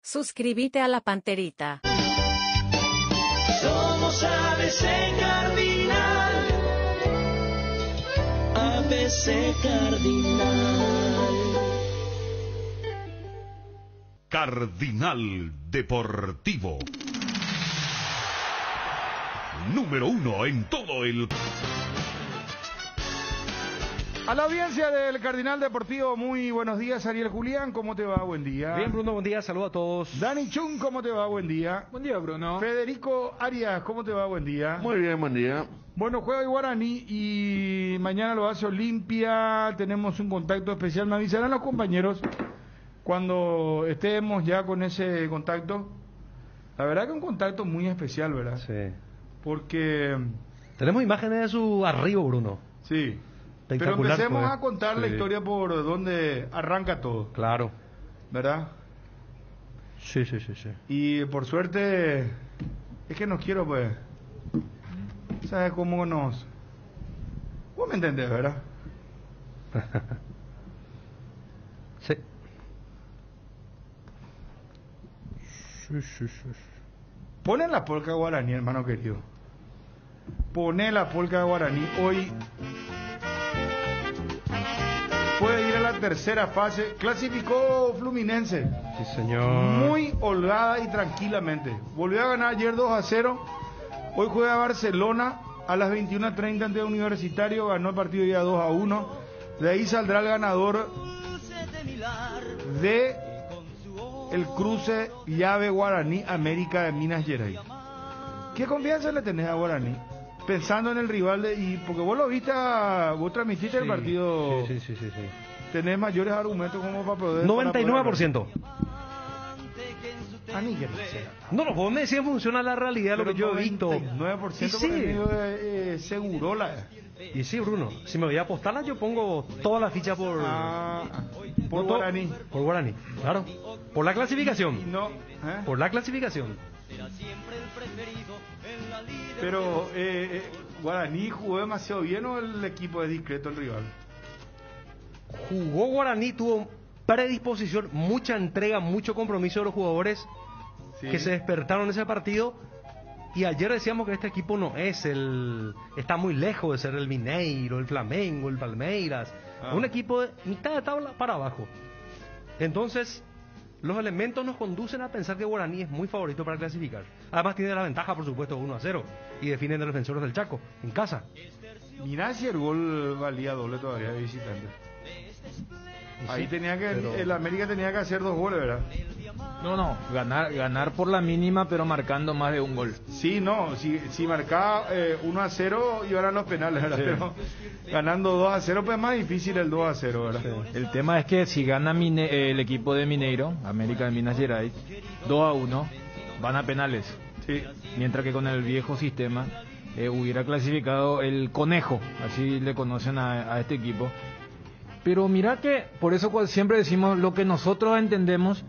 Suscríbete a la Panterita. Somos ABC Cardinal. ABC Cardinal. Cardinal Deportivo. Número 1 en todo el... A la audiencia del Cardinal Deportivo, muy buenos días. Ariel Julián, ¿cómo te va? Buen día. Bien, Bruno, buen día, saludos a todos. Dani Chun, ¿cómo te va? Buen día. Buen día, Bruno. Federico Arias, ¿cómo te va? Buen día. Muy bien, buen día. Bueno, juega el Guaraní y mañana lo hace Olimpia. Tenemos un contacto especial. Me avisarán los compañeros cuando estemos ya con ese contacto. La verdad que un contacto muy especial, ¿verdad? Sí. Porque... Tenemos imágenes de su arribo, Bruno. Sí. Pero empecemos a contar la historia por donde arranca todo. Claro. ¿Verdad? Sí. Y por suerte, es que no quiero, pues. ¿Sabes cómo nos...? Vos me entendés, ¿verdad? Sí. Ponen la polca guaraní, hermano querido. Poné la polca guaraní. Hoy puede ir a la tercera fase. Clasificó Fluminense. Sí, señor. Muy holgada y tranquilamente. Volvió a ganar ayer 2-0. Hoy juega Barcelona a las 21:30 ante Universitario. Ganó el partido ya 2-1. De ahí saldrá el ganador de el cruce llave Guaraní América de Minas Gerais. ¿Qué confianza le tenés a Guaraní? Pensando en el rival y porque vos lo viste, vos transmitiste el partido. Sí. Tenés mayores argumentos como para poder... 99%. No, vos me decís en función a la realidad, lo que yo he visto. 99% sí. Segurola. Y sí, Bruno, si me voy a apostarla, yo pongo toda la ficha por... por Guaraní. Por Guaraní, claro. Por la clasificación. No, Por la clasificación. Pero Guaraní jugó demasiado bien, ¿o el equipo es discreto el rival? Jugó Guaraní, tuvo predisposición, mucha entrega, mucho compromiso de los jugadores que se despertaron en ese partido. Y ayer decíamos que este equipo no es está muy lejos de ser el Mineiro, el Flamengo, el Palmeiras. Un equipo de mitad de tabla para abajo. Entonces, los elementos nos conducen a pensar que Guaraní es muy favorito para clasificar. Además tiene la ventaja, por supuesto, 1-0. Y defienden a los defensores del Chaco, en casa. Mirá si el gol valía doble todavía de visitante. Ahí tenía que... Pero... el América tenía que hacer 2 goles, ¿verdad? No, ganar por la mínima, pero marcando más de un gol. Sí, no, si marcaba 1-0 iban a los penales, ¿verdad? Sí. Pero ganando 2-0 pues es más difícil el 2-0, ¿verdad? Sí. El tema es que si gana el equipo de Mineiro, América de Minas Gerais, 2-1, van a penales. Sí. Mientras que con el viejo sistema hubiera clasificado el Conejo, así le conocen a este equipo. Pero mira que, por eso siempre decimos lo que nosotros entendemos,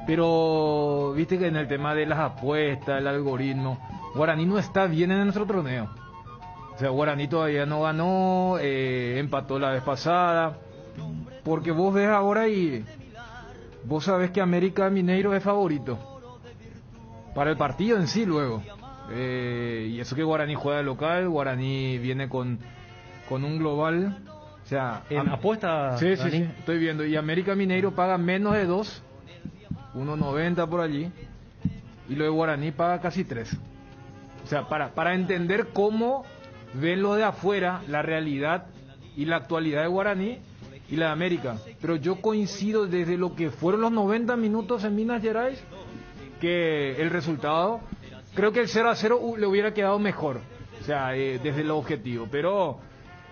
pero viste que en el tema de las apuestas, el algoritmo, Guaraní no está bien en nuestro torneo. O sea, Guaraní todavía no ganó, empató la vez pasada, porque vos ves ahora y vos sabés que América Mineiro es favorito para el partido en sí luego. Y eso que Guaraní juega de local, Guaraní viene con un global... O sea, en apuesta. Sí, estoy viendo. Y América Mineiro paga menos de 2, 1.90 por allí. Y lo de Guaraní paga casi 3. O sea, para entender cómo ven lo de afuera, la realidad y la actualidad de Guaraní y la de América. Pero yo coincido desde lo que fueron los 90 minutos en Minas Gerais, que el resultado, creo que el 0-0 le hubiera quedado mejor. O sea, desde lo objetivo. Pero...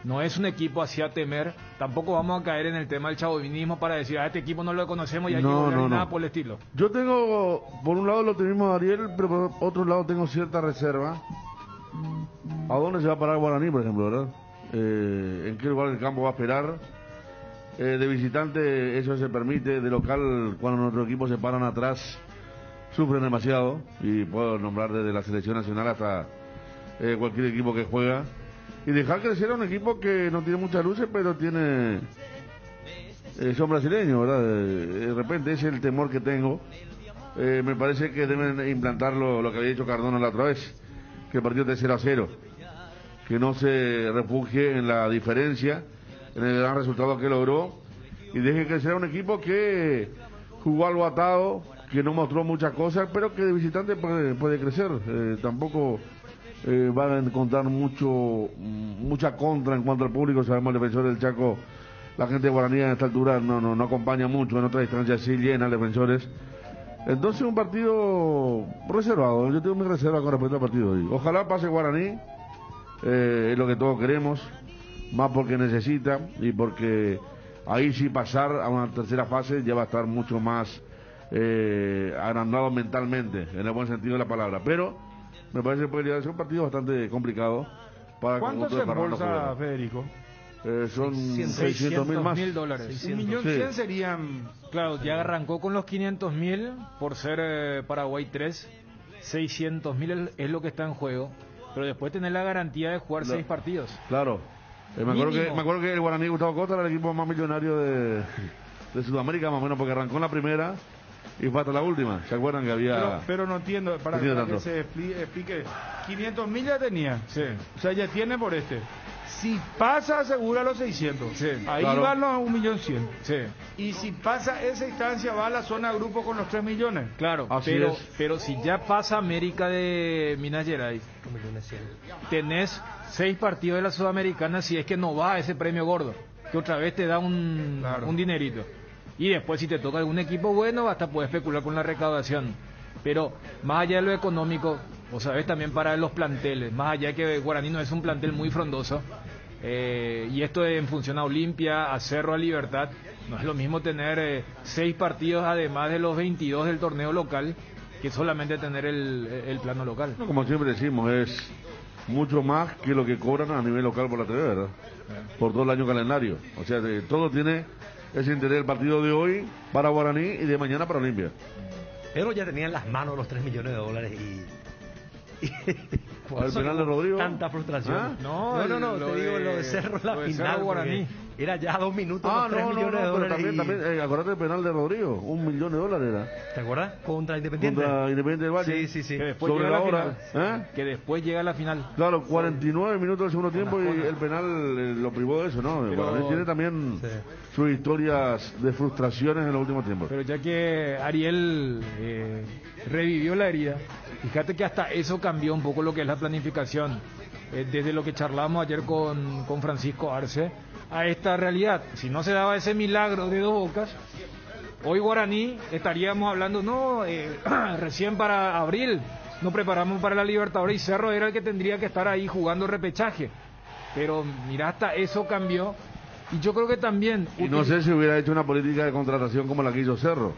no es un equipo así a temer. Tampoco vamos a caer en el tema del chauvinismo para decir a este equipo no lo conocemos y hay que volver nada por el estilo. Yo tengo, por un lado lo tenemos a Ariel, pero por otro lado tengo cierta reserva. ¿A dónde se va a parar Guaraní, por ejemplo, verdad? ¿En qué lugar del campo va a esperar? De visitante eso se permite, de local cuando nuestros equipos se paran atrás sufren demasiado. Y puedo nombrar desde la selección nacional hasta cualquier equipo que juega. Y dejar crecer a un equipo que no tiene muchas luces, pero tiene son brasileños, ¿verdad? De repente ese es el temor que tengo. me parece que deben implantar lo que había dicho Cardona la otra vez, que el partido esté 0-0, que no se refugie en la diferencia, en el gran resultado que logró, y deje que sea un equipo que jugó algo atado, que no mostró muchas cosas, pero que de visitante puede crecer. Tampoco van a encontrar mucha contra en cuanto al público. Sabemos el defensor del Chaco, la gente de Guaraní a esta altura no acompaña mucho, en otra distancia sí llena defensores. Entonces un partido reservado. Yo tengo mi reserva con respecto al partido de hoy. Ojalá pase Guaraní, es lo que todos queremos, más porque necesita y porque ahí sí pasar a una tercera fase ya va a estar mucho más agrandado mentalmente, en el buen sentido de la palabra. Pero me parece que podría ser un partido bastante complicado para el ¿Cuánto conjunto se de Fernando embolsa, Juvenal. Federico? Son 600.000 más. $1.000. $1.100.000 Sí. serían... Claro, ya arrancó con los 500.000 por ser Paraguay 3. 600.000 es lo que está en juego. Pero después tener la garantía de jugar 6 partidos. Claro. Me acuerdo que el Guaraní Gustavo Costa era el equipo más millonario de Sudamérica, más o menos, porque arrancó en la primera y fue hasta la última. ¿Se acuerdan que había...? Pero no entiendo, para No entiendo que tanto. se explique. 500.000 ya tenía. Sí. O sea, ya tiene por este. Si pasa, asegura los 600. Sí, Ahí claro. van los 1.100.000. Sí. Y si pasa esa instancia, va a la zona grupo con los 3 millones. Claro, Así pero, es. pero si ya pasa América de Minas Gerais, tenés 6 partidos de la Sudamericana si es que no va a ese premio gordo, que otra vez te da un dinerito. Y después si te toca algún equipo bueno, hasta puedes especular con la recaudación. Pero más allá de lo económico, vos sabés también para los planteles, más allá de que Guaraní no es un plantel muy frondoso, y esto en función a Olimpia, a Cerro, a Libertad, no es lo mismo tener 6 partidos además de los 22 del torneo local que solamente tener el plano local. Como siempre decimos, es mucho más que lo que cobran a nivel local por la TV, ¿verdad? Por todo el año calendario. O sea, todo tiene ese interés del partido de hoy para Guaraní y de mañana para Olimpia. Pero ya tenía en las manos los 3 millones de dólares y por ¿Al eso penal de Rodrigo? tanta frustración. ¿Ah? No, Te digo lo de Cerro en la lo de final. Cerro Guaraní. porque Era ya 2 minutos los 3 millones de pero dólares. también, acordate del penal de Rodrigo, $1 millón era. ¿Te acuerdas? Contra Independiente. Contra Independiente del Valle. Sí. Que después Sobre llega la la hora, final. Que después llega la final. Claro, 49 minutos del segundo tiempo y el penal lo privó de eso, ¿no? Pero- Guaraní tiene también Sí. sus historias de frustraciones en los últimos tiempos. Pero ya que Ariel revivió la herida, fíjate que hasta eso cambió un poco lo que es la planificación. Desde lo que charlamos ayer con Francisco Arce a esta realidad. Si no se daba ese milagro de Dos Bocas, hoy Guaraní estaríamos hablando, recién para abril nos preparamos para la Libertadores y Cerro era el que tendría que estar ahí jugando repechaje. Pero mira, hasta eso cambió. Y yo creo que también... Y no sé si hubiera hecho una política de contratación como la que hizo Cerro.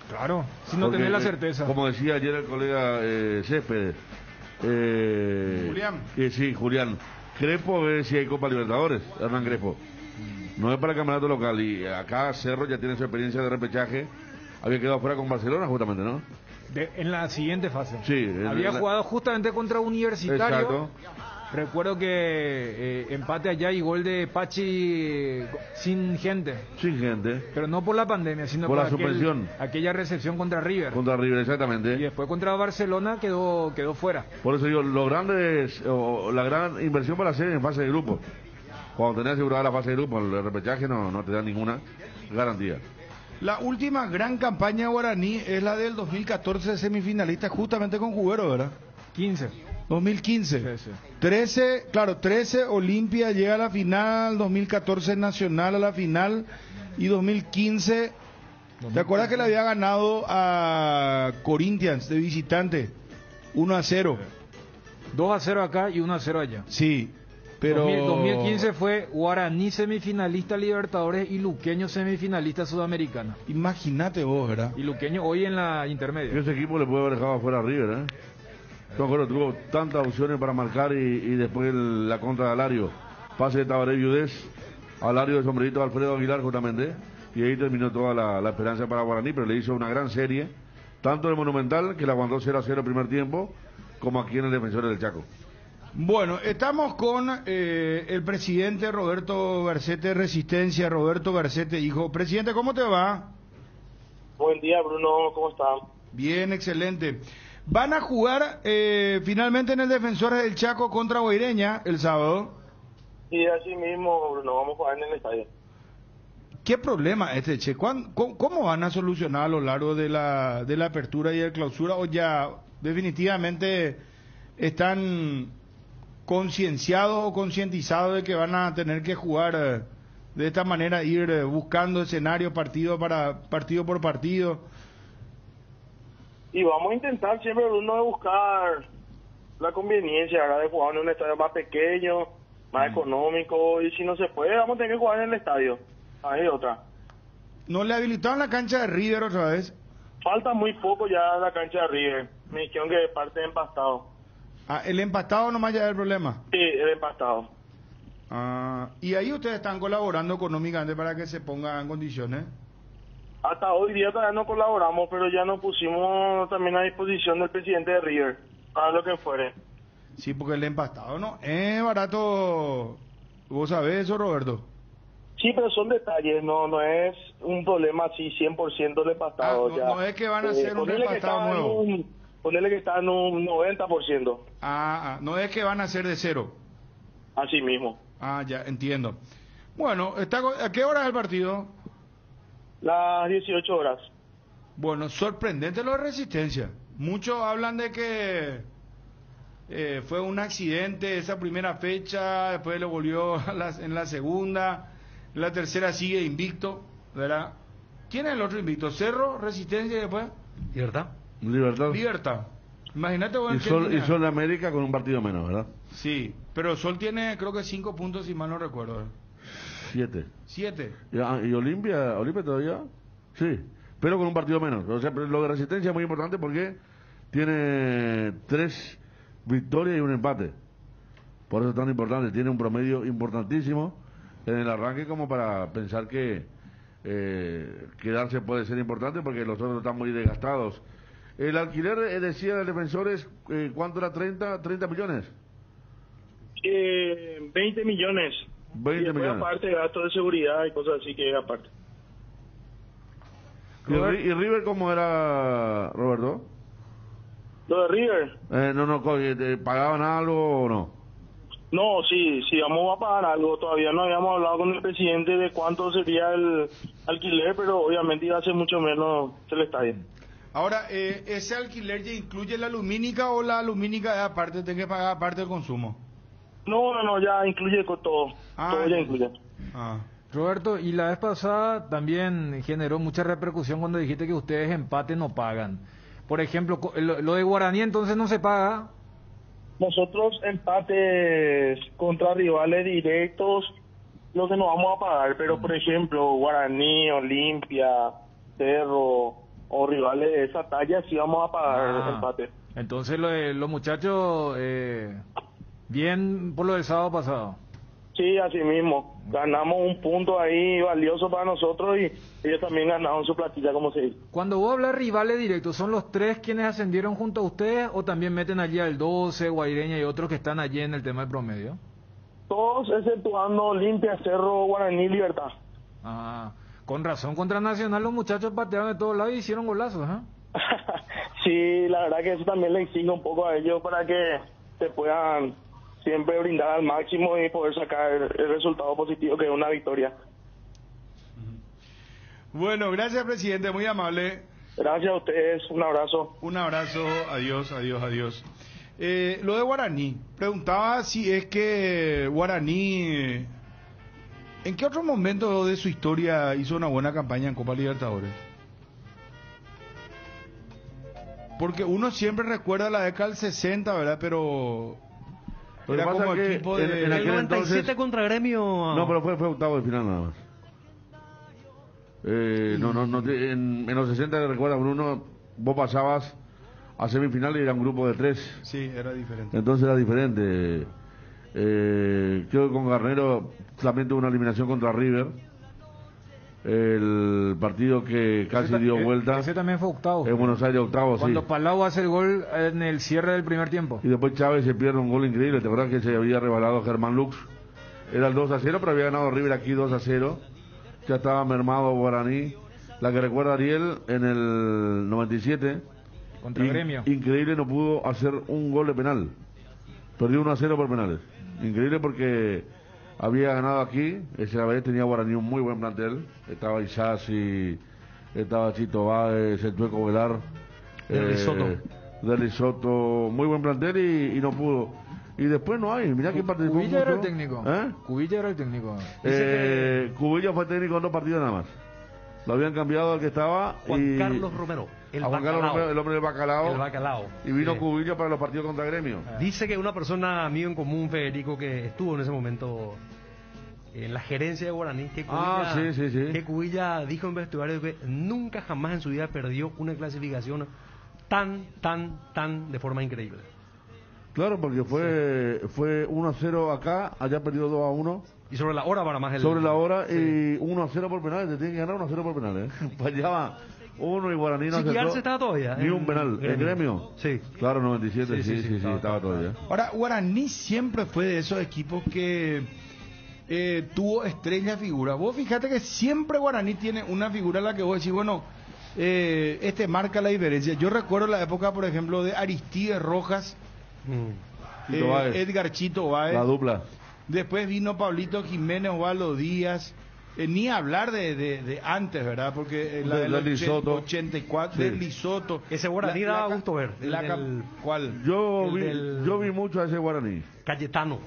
Claro, si no Porque, tenés la certeza. Como decía ayer el colega Céspedes. Julián. Sí, Julián. Crespo, a ver si hay Copa Libertadores, Hernán Crespo. No es para el campeonato local. Y acá Cerro ya tiene su experiencia de repechaje. Había quedado fuera con Barcelona, justamente, ¿no? En la siguiente fase. Sí. Había jugado justamente contra Universitario. Exacto. Recuerdo que empate allá y gol de Pachi sin gente. Sin gente. Pero no por la pandemia, sino Por la aquel- suspensión. aquella recepción contra River. Contra River, exactamente. Y después contra Barcelona quedó fuera. Por eso digo, lo grande es, o la gran inversión para hacer en fase de grupo. Cuando tenés asegurada la fase de grupo, el repechaje no te da ninguna garantía. La última gran campaña de Guaraní es la del 2014 semifinalista justamente con Jubero, ¿verdad? 15. 2015. Sí. 13 Olimpia llega a la final, 2014 Nacional a la final y 2015, ¿te acuerdas que le había ganado a Corinthians de visitante? 1-0. 2-0 acá y 1-0 allá. Sí, pero 2015 fue Guaraní semifinalista Libertadores y Luqueño semifinalista Sudamericana. Imagínate vos, ¿verdad? Y Luqueño hoy en la Y intermedia. ese equipo le puede haber dejado afuera a River, ¿eh? Yo me acuerdo, tuvo tantas opciones para marcar y después la contra de Alario. Pase de Tabaré Viudés, Alario de sombrerito de Alfredo Aguilar justamente. Y ahí terminó toda la esperanza para Guaraní, pero le hizo una gran serie, tanto en el Monumental, que la aguantó 0-0 el primer tiempo, como aquí en el Defensor del Chaco. Bueno, estamos con el presidente Roberto Garcete, Resistencia, Roberto Garcete, hijo. Presidente, ¿cómo te va? Buen día, Bruno, ¿cómo está? Bien, excelente. Van a jugar finalmente en el Defensores del Chaco contra Guaireña el sábado. Y así mismo nos vamos a jugar en el estadio. ¿Qué problema este, Che? ¿Cómo van a solucionar a lo largo de la apertura y de la clausura? ¿O ya definitivamente están concienciados o concientizados de que van a tener que jugar de esta manera, ir buscando escenarios partido por partido? Y vamos a intentar siempre uno de buscar la conveniencia, ¿verdad? De jugar en un estadio más pequeño, más económico, y si no se puede, vamos a tener que jugar en el estadio. Ahí otra. ¿No le habilitaron la cancha de River otra vez? Falta muy poco ya la cancha de River. Me dijeron que parte de empastado. Ah, el empastado nomás ya es el problema. Sí, el empastado. Ah, y ahí ustedes están colaborando económicamente para que se ponga en condiciones. Hasta hoy día todavía no colaboramos, pero ya nos pusimos también a disposición del presidente de River, para lo que fuere. Sí, porque el empastado no es barato. ¿Vos sabés eso, Roberto? Sí, pero son detalles, no es un problema así 100% el empastado. No, ya. No es que van a hacer un empastado nuevo. Ponele que está en un 90%. No es que van a hacer de cero. Así mismo. Ya, entiendo. Bueno, ¿a qué hora es el partido? Las 18 horas. Bueno, sorprendente lo de Resistencia. Muchos hablan de que fue un accidente esa primera fecha, después lo volvió en la segunda, en la tercera sigue invicto, ¿verdad? ¿Quién es el otro invicto? ¿Cerro, Resistencia y después? ¿Libertad? Libertad. Imagínate, bueno, y Sol de América con un partido menos, ¿verdad? Sí, pero Sol tiene creo que 5 puntos si mal no recuerdo. 7. 7. ¿Y Olimpia todavía? Sí, pero con un partido menos. O sea, lo de Resistencia es muy importante porque tiene 3 victorias y un empate. Por eso es tan importante. Tiene un promedio importantísimo en el arranque como para pensar que quedarse puede ser importante porque los otros están muy desgastados. El alquiler, decía el Defensores, ¿cuánto era? 30 millones. 20 millones. 20 y millones. Aparte, gastos de seguridad y cosas así que aparte. ¿Y River cómo era, Roberto? ¿Lo de River? ¿Pagaban algo o no? No, sí, vamos a pagar algo. Todavía no habíamos hablado con el presidente de cuánto sería el alquiler, pero obviamente iba a ser mucho menos el estadio. Ahora, ¿ese alquiler ya incluye la lumínica o la lumínica es aparte, tiene que pagar aparte del consumo? No, ya incluye con todo. Todo ya incluye. Roberto, y la vez pasada también generó mucha repercusión cuando dijiste que ustedes empate no pagan. Por ejemplo, lo de Guaraní entonces no se paga. Nosotros empates contra rivales directos, lo que nos vamos a pagar, pero por ejemplo, Guaraní, Olimpia, Cerro o rivales de esa talla, sí vamos a pagar empate. Entonces los muchachos, bien por lo del sábado pasado. Sí, así mismo. Ganamos un punto ahí valioso para nosotros y ellos también ganaron su platilla, como se dice. Cuando vos hablas rivales directos, ¿son los 3 quienes ascendieron junto a ustedes o también meten allí al 12, Guaireña y otros que están allí en el tema del promedio? Todos exceptuando Olimpia, Cerro, Guaraní, Libertad. Con razón contra Nacional los muchachos patearon de todos lados y hicieron golazos, Sí, la verdad que eso también le exige un poco a ellos para que se puedan siempre brindar al máximo y poder sacar el resultado positivo que es una victoria. Bueno, gracias presidente, muy amable. Gracias a ustedes, un abrazo. Un abrazo, adiós. Lo de Guaraní, preguntaba si es que Guaraní, ¿en qué otro momento de su historia hizo una buena campaña en Copa Libertadores? Porque uno siempre recuerda la década del 60, ¿verdad? Pero era como el equipo de... En el 97 contra Gremio... No, pero fue octavo de final nada más. En los 60, recuerda Bruno, vos pasabas a semifinal y era un grupo de 3. Sí, era diferente. Entonces era diferente. Creo que con Garnero también tuvo una eliminación contra River. El partido que casi dio vuelta. Ese también fue octavo. En Buenos Aires, octavo, Cuando sí. Palau hace el gol en el cierre del primer tiempo. Y después Chávez se pierde un gol increíble. ¿Te acuerdas que se había rebalado Germán Lux? Era el 2-0, pero había ganado River aquí 2-0. Ya estaba mermado Guaraní. La que recuerda Ariel en el 97, Contra Gremio. Increíble, no pudo hacer un gol de penal. Perdió 1-0 por penales. Increíble porque había ganado aquí. Esa vez tenía Guaraní un muy buen plantel. Estaba Isasi, estaba Chito Báez, el Tueco Velar. De Risotto, muy buen plantel y no pudo. Y después no hay, mirá que participó Cubilla era el mucho. técnico. ¿Eh? Cubilla era el técnico. Cubilla fue técnico en 2 partidos nada más. Lo habían cambiado al que estaba. Juan Carlos Romero, a Juan Carlos Romero, el hombre del bacalao. El bacalao. Y vino Sí. Cubilla para los partidos contra Gremio. Dice que una persona amigo en común, Federico, que estuvo en ese momento en la gerencia de Guaraní, que Cubilla, sí. que Cubilla dijo en vestuario que nunca jamás en su vida perdió una clasificación tan de forma increíble. Claro, porque fue 1-0 acá, allá perdió 2-1. Y sobre la hora para más el... Sobre la hora sí. y 1-0 por penales, te tienen que ganar 1-0 por penales. Fallaba uno y Guaraní no Chiquiarse acertó estaba todavía. ni un penal. ¿En Gremio? Sí. Claro, 97, sí, estaba todavía. Ahora, Guaraní siempre fue de esos equipos que tuvo estrella figura. Vos fíjate que siempre Guaraní tiene una figura a la que vos decís, bueno, marca la diferencia. Yo recuerdo la época, por ejemplo, de Aristides Rojas, Chito Báez. Edgar Chito Báez. La dupla. Después vino Pablito Jiménez, Osvaldo Díaz. Ni hablar de antes, ¿verdad? Porque de Risotto. 84, Sí. de Risotto. Ese Guaraní daba gusto ver. ¿Cuál? Yo vi mucho a ese Guaraní. Cayetano.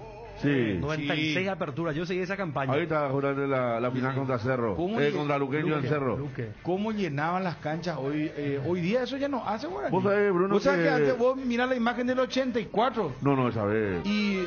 Sí. 96 Sí. aperturas. Yo seguí esa campaña. Ahorita jugando la final contra Cerro. Contra Luqueño en Cerro. Luque. ¿Cómo llenaban las canchas hoy? Hoy día eso ya no hace Guaraní. Vos sabés, Bruno, Vos sabés que que antes vos mirás la imagen del 84 No, esa vez. y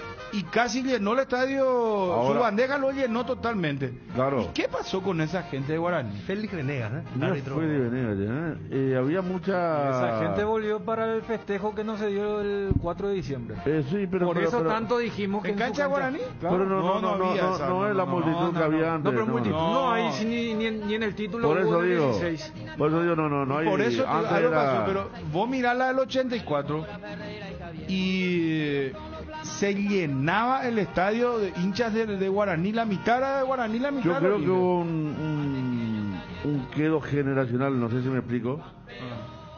casi llenó el estadio, Ahora- su bandeja lo llenó totalmente. Claro. ¿Y qué pasó con esa gente de Guaraní? Félix Venegas, ¿eh? No Árbitro. fue de Venegas, había mucha... Esa gente volvió para el festejo que no se dio el 4 de diciembre. Sí, pero... Por pero- eso pero- tanto dijimos que ¿En cancha de Guaraní? Pero no había esa, es la multitud que había No, antes. pero multitud no. no hay ni en el título. Por hubo eso en el digo, 16. no hay... Por eso antes algo era- pasó, pero vos mirás la del 84 y se llenaba el estadio de hinchas de Guaraní, la mitad era de Guaraní, la mitad Yo era creo que Olimpia. hubo un quedo generacional, no sé si me explico,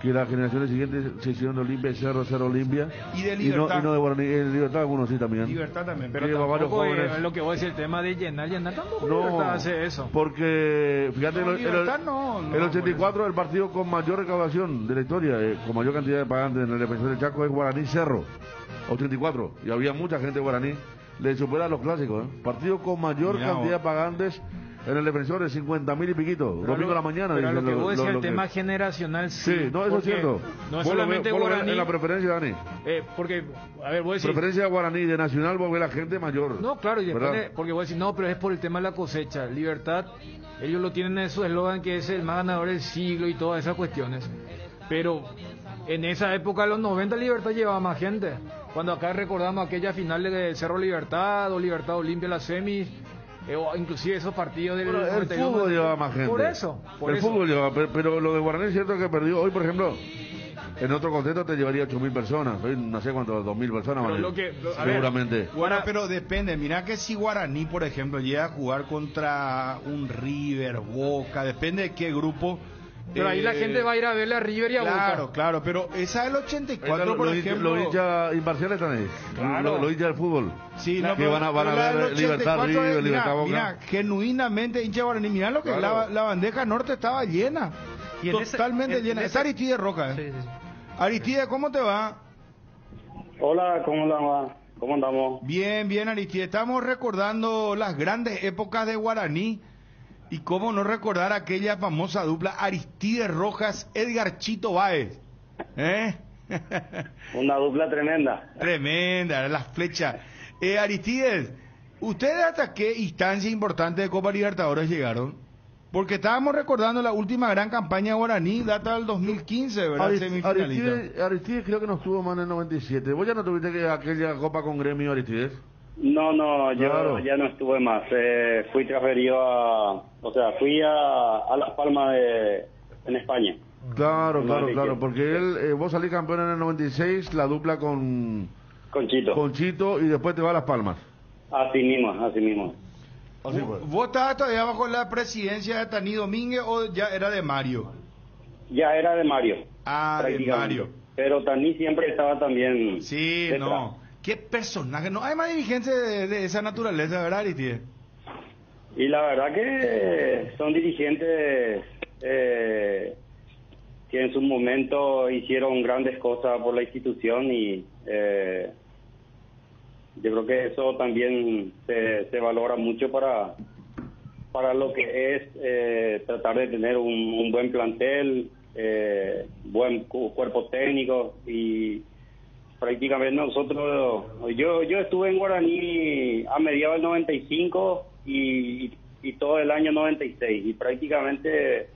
que las generaciones siguientes se hicieron de Olimpia, Cerro Olimpia, Y de y Libertad. no de Guaraní, en Libertad algunos sí también. Libertad también, pero Sí, varios Tampoco, jóvenes. lo que voy a decir, el tema de llenar tampoco No, Libertad hace eso. porque fíjate, No, Libertad no, el 84 el partido con mayor recaudación de la historia, con mayor cantidad de pagantes en el defensor del Chaco es Guaraní Cerro, 84, y había mucha gente de Guaraní, le supera a los clásicos, partido con mayor Mirá cantidad vos. de pagantes en el defensor de 50.000 y piquito, domingo a la mañana. Pero dicen lo que vos decías, el que- tema generacional, Sí, no, eso es porque cierto. No Vos es lo solamente ves- vos lo ves Guaraní. en la preferencia, Dani. Porque, a ver, vos decís. Preferencia de Guaraní, de Nacional, vos ves la gente mayor. No, claro, y ¿verdad? depende, porque vos decís, no, pero es por el tema de la cosecha. Libertad, ellos lo tienen en su eslogan que es el más ganador del siglo y todas esas cuestiones. Pero en esa época, de los 90, Libertad llevaba más gente. Cuando acá recordamos aquella final de Cerro Libertad o Libertad Olimpia, las semis, o inclusive esos partidos del Bueno, el 91. fútbol llevaba más gente. Por eso. El fútbol llevaba, pero lo de Guaraní es cierto que perdió. Hoy, por ejemplo, en otro contexto te llevaría 8.000 personas. Hoy no sé cuántos, 2.000 personas. Pero van a ir. lo que- a ver, seguramente. Bueno, pero depende. Mirá que si Guaraní, por ejemplo, llega a jugar contra un River, Boca, depende de qué grupo. Pero ahí la gente va a ir a ver a River y a Claro, Boca. claro, pero esa del 84, por ejemplo. Los hinchas imparciales están ahí. Claro. Los hinchas del fútbol. Sí, no, que van a pero la ver del Libertad 84 River, es, Libertad Boca. Mira, genuinamente hincha Guaraní. Mirá lo que Claro. la bandeja norte estaba llena. Y en ese- Totalmente en llena. ese- Es Aristides Roca. Sí, sí, sí. Aristides, ¿cómo te va? Hola, ¿cómo andamos? ¿Cómo andamos? Bien, bien, Aristides. Estamos recordando las grandes épocas de Guaraní. Y cómo no recordar aquella famosa dupla Aristides Rojas, Edgar Chito Báez. ¿Eh? Una dupla tremenda. Tremenda, las flechas. Aristides, ¿ustedes hasta qué instancia importante de Copa Libertadores llegaron? Porque estábamos recordando la última gran campaña de Guaraní, data del 2015, ¿verdad? Semifinalista. Aristides creo que no estuvo más en el 97. ¿Vos ya no tuviste que aquella copa con Gremio, Aristides? No, Claro. yo ya no estuve más. Fui transferido fui a Las Palmas en España. Claro, No, claro, porque él, vos salís campeón en el 96, la dupla con Conchito. Chito y después te va a Las Palmas. Así mismo. Así fue. ¿Vos estabas todavía bajo la presidencia de Tani Domínguez o ya era de Mario? Ya era de Mario. Ah, de prácticamente. Mario. Pero Tani siempre estaba también Sí, detrás. no. Qué personaje. No hay más dirigentes de esa naturaleza, ¿verdad, Aristides? Y la verdad que son dirigentes que en su momento hicieron grandes cosas por la institución y yo creo que eso también se valora mucho para lo que es tratar de tener un buen plantel, buen cuerpo técnico y prácticamente nosotros, yo estuve en Guaraní a mediados del 95 y todo el año 96 y prácticamente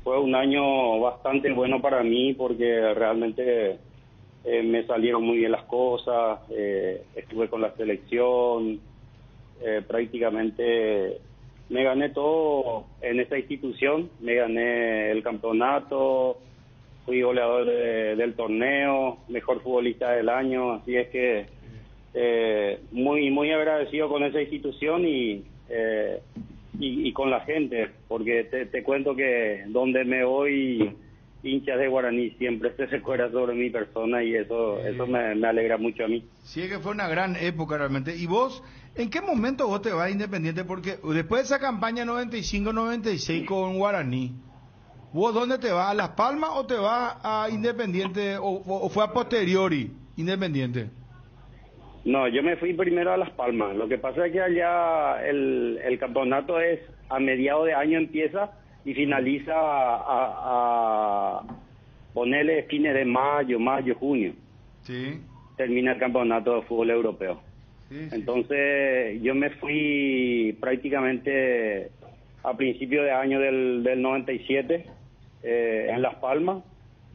fue un año bastante bueno para mí porque realmente me salieron muy bien las cosas, estuve con la selección, prácticamente me gané todo en esa institución, me gané el campeonato, fui goleador del torneo, mejor futbolista del año, así es que muy agradecido con esa institución y con la gente, porque te cuento que donde me voy, hinchas de Guaraní siempre se recuerda sobre mi persona y eso me alegra mucho a mí. Sí, es que fue una gran época realmente. ¿Y vos, en qué momento vos te vas a Independiente? Porque después de esa campaña 95-96 con Guaraní, ¿vos dónde te vas? ¿A Las Palmas o te vas a Independiente o fue a posteriori Independiente? No, yo me fui primero a Las Palmas. Lo que pasa es que allá el campeonato es a mediados de año empieza y finaliza a ponerle fines de mayo, junio. Sí. Termina el campeonato de fútbol europeo. Sí, sí. Entonces yo me fui prácticamente a principio de año del 97 en Las Palmas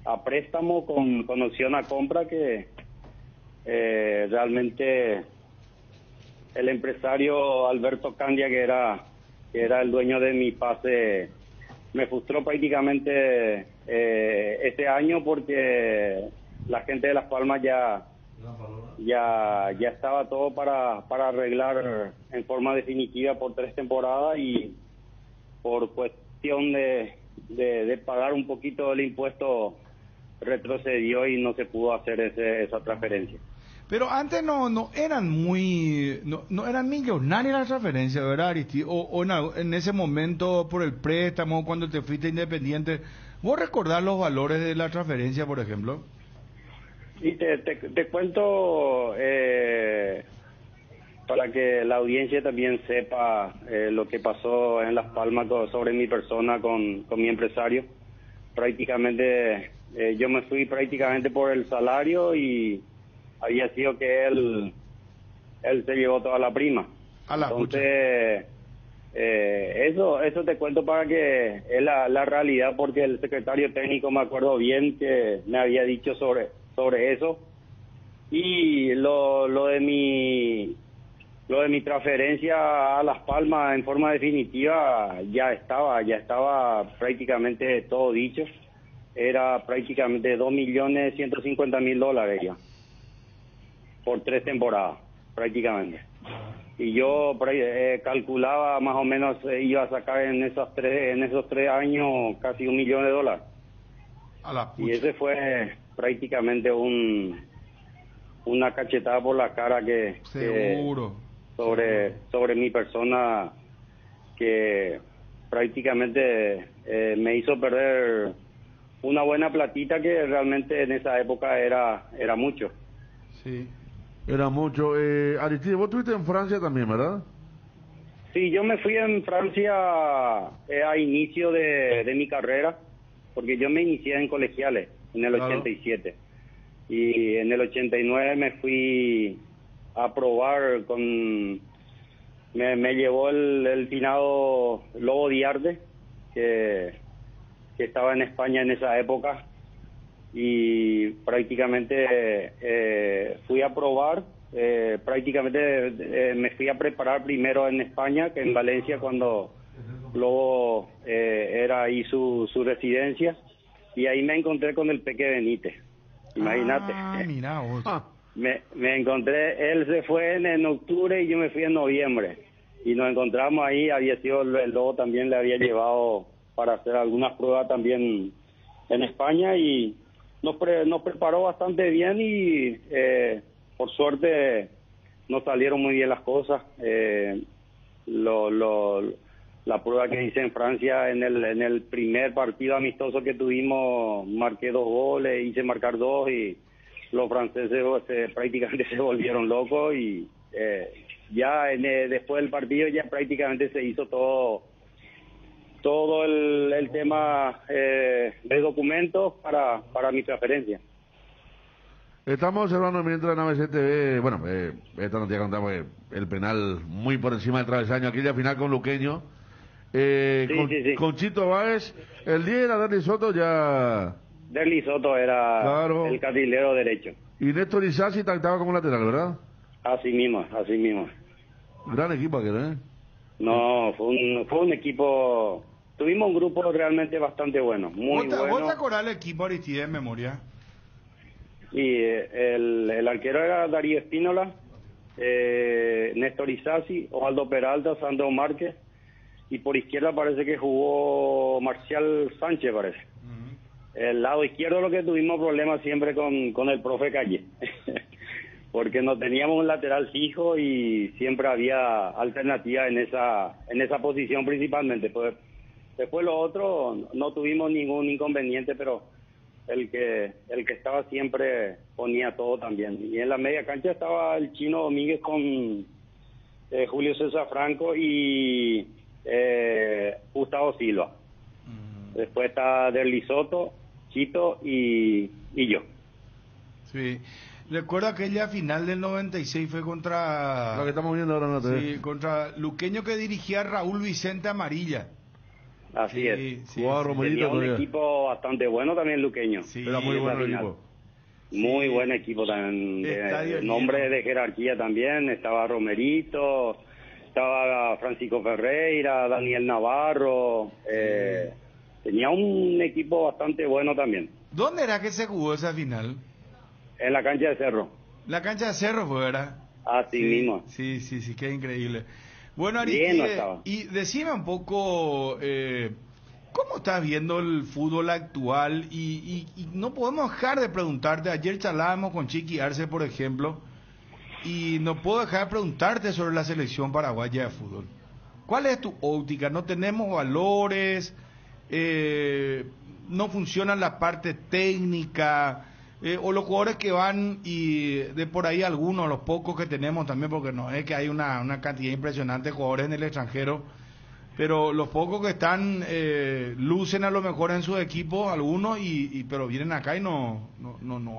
a préstamo con opción a compra que realmente el empresario Alberto Candia que era el dueño de mi pase me frustró prácticamente este año porque la gente de Las Palmas ya estaba todo para arreglar en forma definitiva por 3 temporadas y por cuestión de pagar un poquito el impuesto retrocedió y no se pudo hacer esa transferencia. Pero antes no eran no eran millonarias las transferencias, ¿verdad, Aristi? O en ese momento por el préstamo, cuando te fuiste Independiente, ¿vos recordás los valores de la transferencia, por ejemplo? Y te cuento para que la audiencia también sepa lo que pasó en Las Palmas sobre mi persona con mi empresario. Prácticamente yo me fui prácticamente por el salario y había sido que él se llevó toda la prima. Entonces eso te cuento para que es la realidad, porque el secretario técnico me acuerdo bien que me había dicho sobre eso y lo de mi transferencia a Las Palmas en forma definitiva ya estaba prácticamente todo dicho. Era prácticamente $2.150.000 ya por 3 temporadas prácticamente, y yo calculaba más o menos iba a sacar en esos tres años casi $1 millón. Y ese fue prácticamente una cachetada por la cara que sobre mi persona, que prácticamente me hizo perder una buena platita que realmente en esa época era mucho. Sí. Era mucho. Aristide, vos estuviste en Francia también, ¿verdad? Sí, yo me fui en Francia a inicio de mi carrera, porque yo me inicié en colegiales en el 87. Y en el 89 me fui a probar me llevó el finado Lobo Diarde, que estaba en España en esa época, y prácticamente fui a probar, prácticamente me fui a preparar primero en España que en Valencia, cuando Lobo era ahí su residencia, y ahí me encontré con el Peque Benítez, imagínate. Mira vos. Me encontré, él se fue en octubre y yo me fui en noviembre, y nos encontramos ahí. Había sido el Lobo, también le había llevado para hacer algunas pruebas también en España y nos preparó bastante bien y por suerte no salieron muy bien las cosas. La prueba que hice en Francia en el primer partido amistoso que tuvimos, marqué 2 goles, hice marcar 2 y los franceses prácticamente se volvieron locos y ya después del partido ya prácticamente se hizo todo el tema de documentos para mi transferencia. Estamos observando mientras en ABC TV, bueno, esta noticia contamos el penal muy por encima del travesaño, aquella final con Luqueño, sí. Con Chito Báez, el 10 era Derli Soto ya... Derli Soto era claro. El carrilero derecho. Y Néstor Isasi estaba como lateral, ¿verdad? Así mismo. Gran equipo aquel, ¿eh? No, fue un equipo... Tuvimos un grupo realmente bastante bueno, muy bueno. ¿Vos te acordás del equipo, Aristide, en memoria? Y el arquero era Darío Espínola, Néstor Isasi, Osvaldo Peralta, Sandro Márquez, y por izquierda parece que jugó Marcial Sánchez, parece. El lado izquierdo lo que tuvimos problemas siempre con el profe Calle, porque no teníamos un lateral fijo y siempre había alternativa en esa posición principalmente. Pues, después lo otro no tuvimos ningún inconveniente, pero el que estaba siempre ponía todo también. Y en la media cancha estaba el Chino Domínguez con Julio César Franco y Gustavo Silva. Después está Derli Soto, Chito y yo. Sí. Recuerdo aquella final del 96 fue contra... Lo que estamos viendo ahora, ¿no? Sí, contra Luqueño, que dirigía Raúl Vicente Amarilla. Así es. Sí, tenía un equipo bastante bueno también Luqueño. Sí, era muy bueno el equipo. Muy buen equipo también. Nombre de jerarquía también. Estaba Romerito, estaba Francisco Ferreira, Daniel Navarro. Tenía un equipo bastante bueno también. ¿Dónde era que se jugó esa final? En la cancha de Cerro. La cancha de Cerro fue, ¿verdad? Así mismo. Sí, qué increíble. Bueno, Aristide, y decime un poco, ¿cómo estás viendo el fútbol actual? Y no podemos dejar de preguntarte, ayer charlábamos con Chiqui Arce, por ejemplo, y no puedo dejar de preguntarte sobre la selección paraguaya de fútbol. ¿Cuál es tu óptica? ¿No tenemos valores? ¿No funciona la parte técnica? O los jugadores que van y de por ahí algunos, los pocos que tenemos también, porque no es que hay una cantidad impresionante de jugadores en el extranjero, pero los pocos que están lucen a lo mejor en sus equipos, algunos, pero vienen acá y no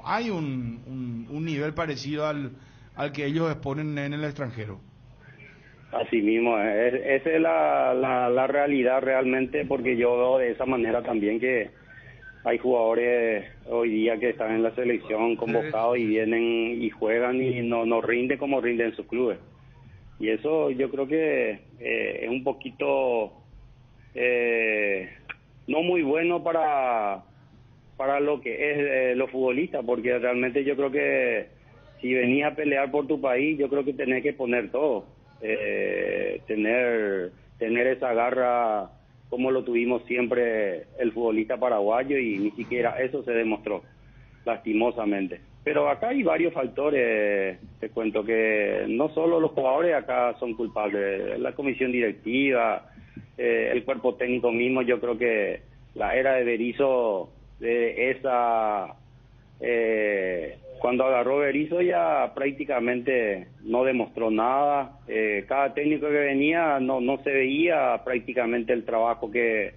hay un nivel parecido al que ellos exponen en el extranjero. Así mismo, esa es la realidad realmente, porque yo veo de esa manera también que hay jugadores hoy día que están en la selección convocados y vienen y juegan y no rinden como rinden en sus clubes. Y eso yo creo que es un poquito no muy bueno para lo que es los futbolistas, porque realmente yo creo que si venís a pelear por tu país, yo creo que tenés que poner todo, tener esa garra como lo tuvimos siempre el futbolista paraguayo, y ni siquiera eso se demostró, lastimosamente. Pero acá hay varios factores, te cuento que no solo los jugadores acá son culpables, la comisión directiva, el cuerpo técnico mismo. Yo creo que la era de Berizzo, cuando agarró Berizzo ya prácticamente no demostró nada. Cada técnico que venía no se veía prácticamente el trabajo que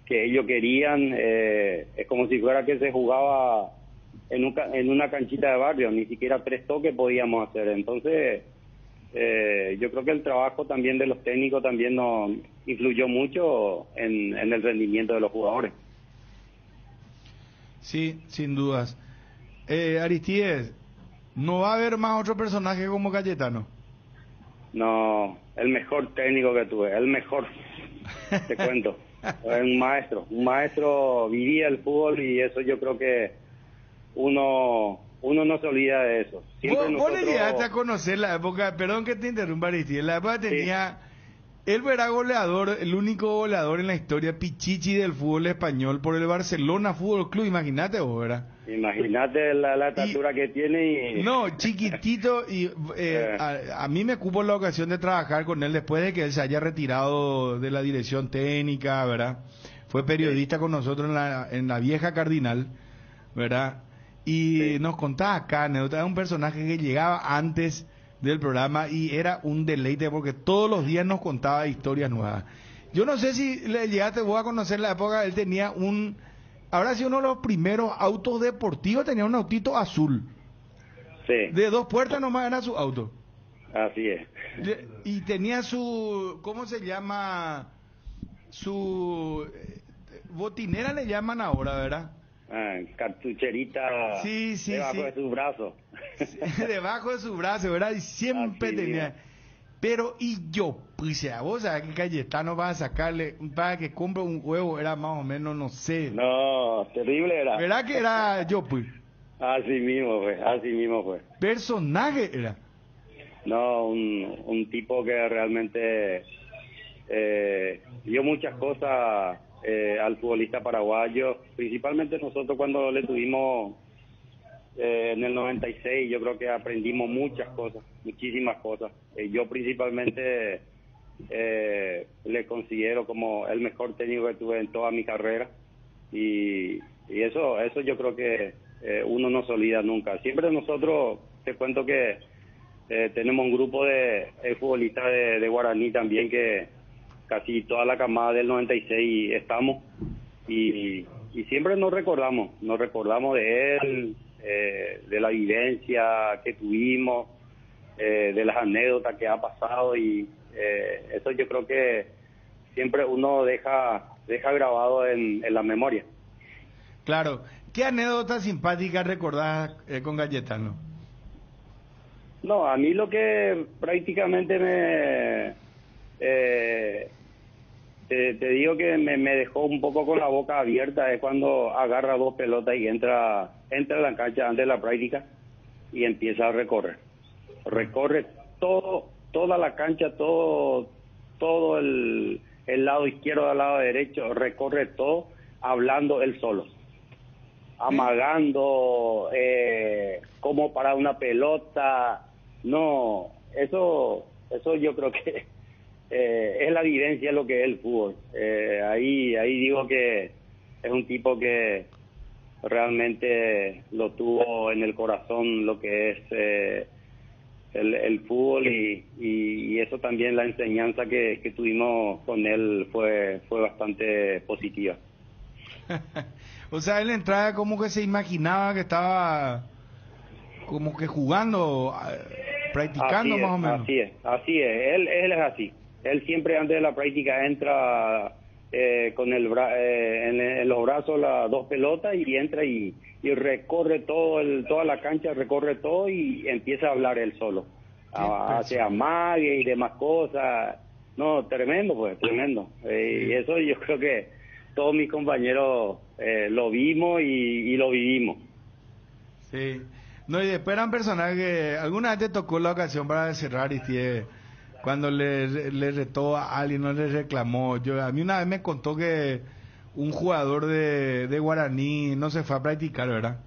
ellos querían. Es como si fuera que se jugaba en una canchita de barrio, ni siquiera 3 toques podíamos hacer. Entonces yo creo que el trabajo también de los técnicos también no influyó mucho en el rendimiento de los jugadores. Sí, sin dudas. Aristides, ¿no va a haber más otro personaje como Cayetano? No, el mejor técnico que tuve, el mejor, te cuento. Un maestro, vivía el fútbol, y eso yo creo que uno no se olvida de eso. ¿Vos le llegaste a conocer la época, perdón que te interrumpa, Aristides, la época tenía Él era goleador, el único goleador en la historia pichichi del fútbol español por el Barcelona Fútbol Club, imagínate vos, ¿verdad? Imagínate la estatura que tiene y... No, chiquitito, y a mí me cupo la ocasión de trabajar con él después de que él se haya retirado de la dirección técnica, ¿verdad? Fue periodista con nosotros en la vieja Cardinal, ¿verdad? Y nos contaba acá anécdota, era un personaje que llegaba antes del programa y era un deleite porque todos los días nos contaba historias nuevas. Yo no sé si le llegaste vos a conocer la época, él tenía habrá sido uno de los primeros autos deportivos, tenía un autito azul. Sí. De 2 puertas nomás era su auto. Así es. Y tenía su, ¿cómo se llama? Su botinera le llaman ahora, ¿verdad? Cartucherita sí, debajo de su brazo. Debajo de su brazo, ¿verdad? Y siempre así tenía... es. Pero, y yo, pues, a vos sabés que Cayetano va a sacarle, para que compre un huevo, era más o menos, no sé. No, terrible era. ¿Verdad que era yo, pues? Así mismo fue. Personaje era. No, un tipo que realmente dio muchas cosas al futbolista paraguayo, principalmente nosotros cuando le tuvimos en el 96, yo creo que aprendimos muchas cosas, muchísimas cosas. Yo principalmente le considero como el mejor técnico que tuve en toda mi carrera y eso yo creo que uno no se olvida nunca. Siempre nosotros, te cuento que tenemos un grupo de futbolistas de Guaraní también, que casi toda la camada del 96 estamos y siempre nos recordamos de él, de la vivencia que tuvimos, de las anécdotas que ha pasado y eso yo creo que siempre uno deja grabado en la memoria. Claro. ¿Qué anécdota simpática recordás con Cayetano? No, a mí lo que prácticamente te digo que me dejó un poco con la boca abierta es cuando agarra 2 pelotas y entra a la cancha antes de la práctica y empieza a recorre toda la cancha, todo el lado izquierdo al lado derecho, recorre todo hablando él solo, amagando, como para una pelota. No, eso yo creo que es la vivencia de lo que es el fútbol. Ahí digo que es un tipo que realmente lo tuvo en el corazón lo que es el fútbol y eso también, la enseñanza que tuvimos con él fue bastante positiva. O sea, él entraba como que se imaginaba que estaba como que jugando, practicando más o menos. Así es, él es así. Él siempre antes de la práctica entra con en los brazos las 2 pelotas y entra y recorre toda la cancha, recorre todo y empieza a hablar él solo. Hace amague y demás cosas. No, tremendo pues, tremendo. Y eso yo creo que todos mis compañeros lo vimos y lo vivimos. Sí. No, y después eran personajes que alguna vez te tocó la ocasión para cerrar y cuando le retó a alguien, no le reclamó. A mí una vez me contó que un jugador de Guaraní no se fue a practicar, ¿verdad?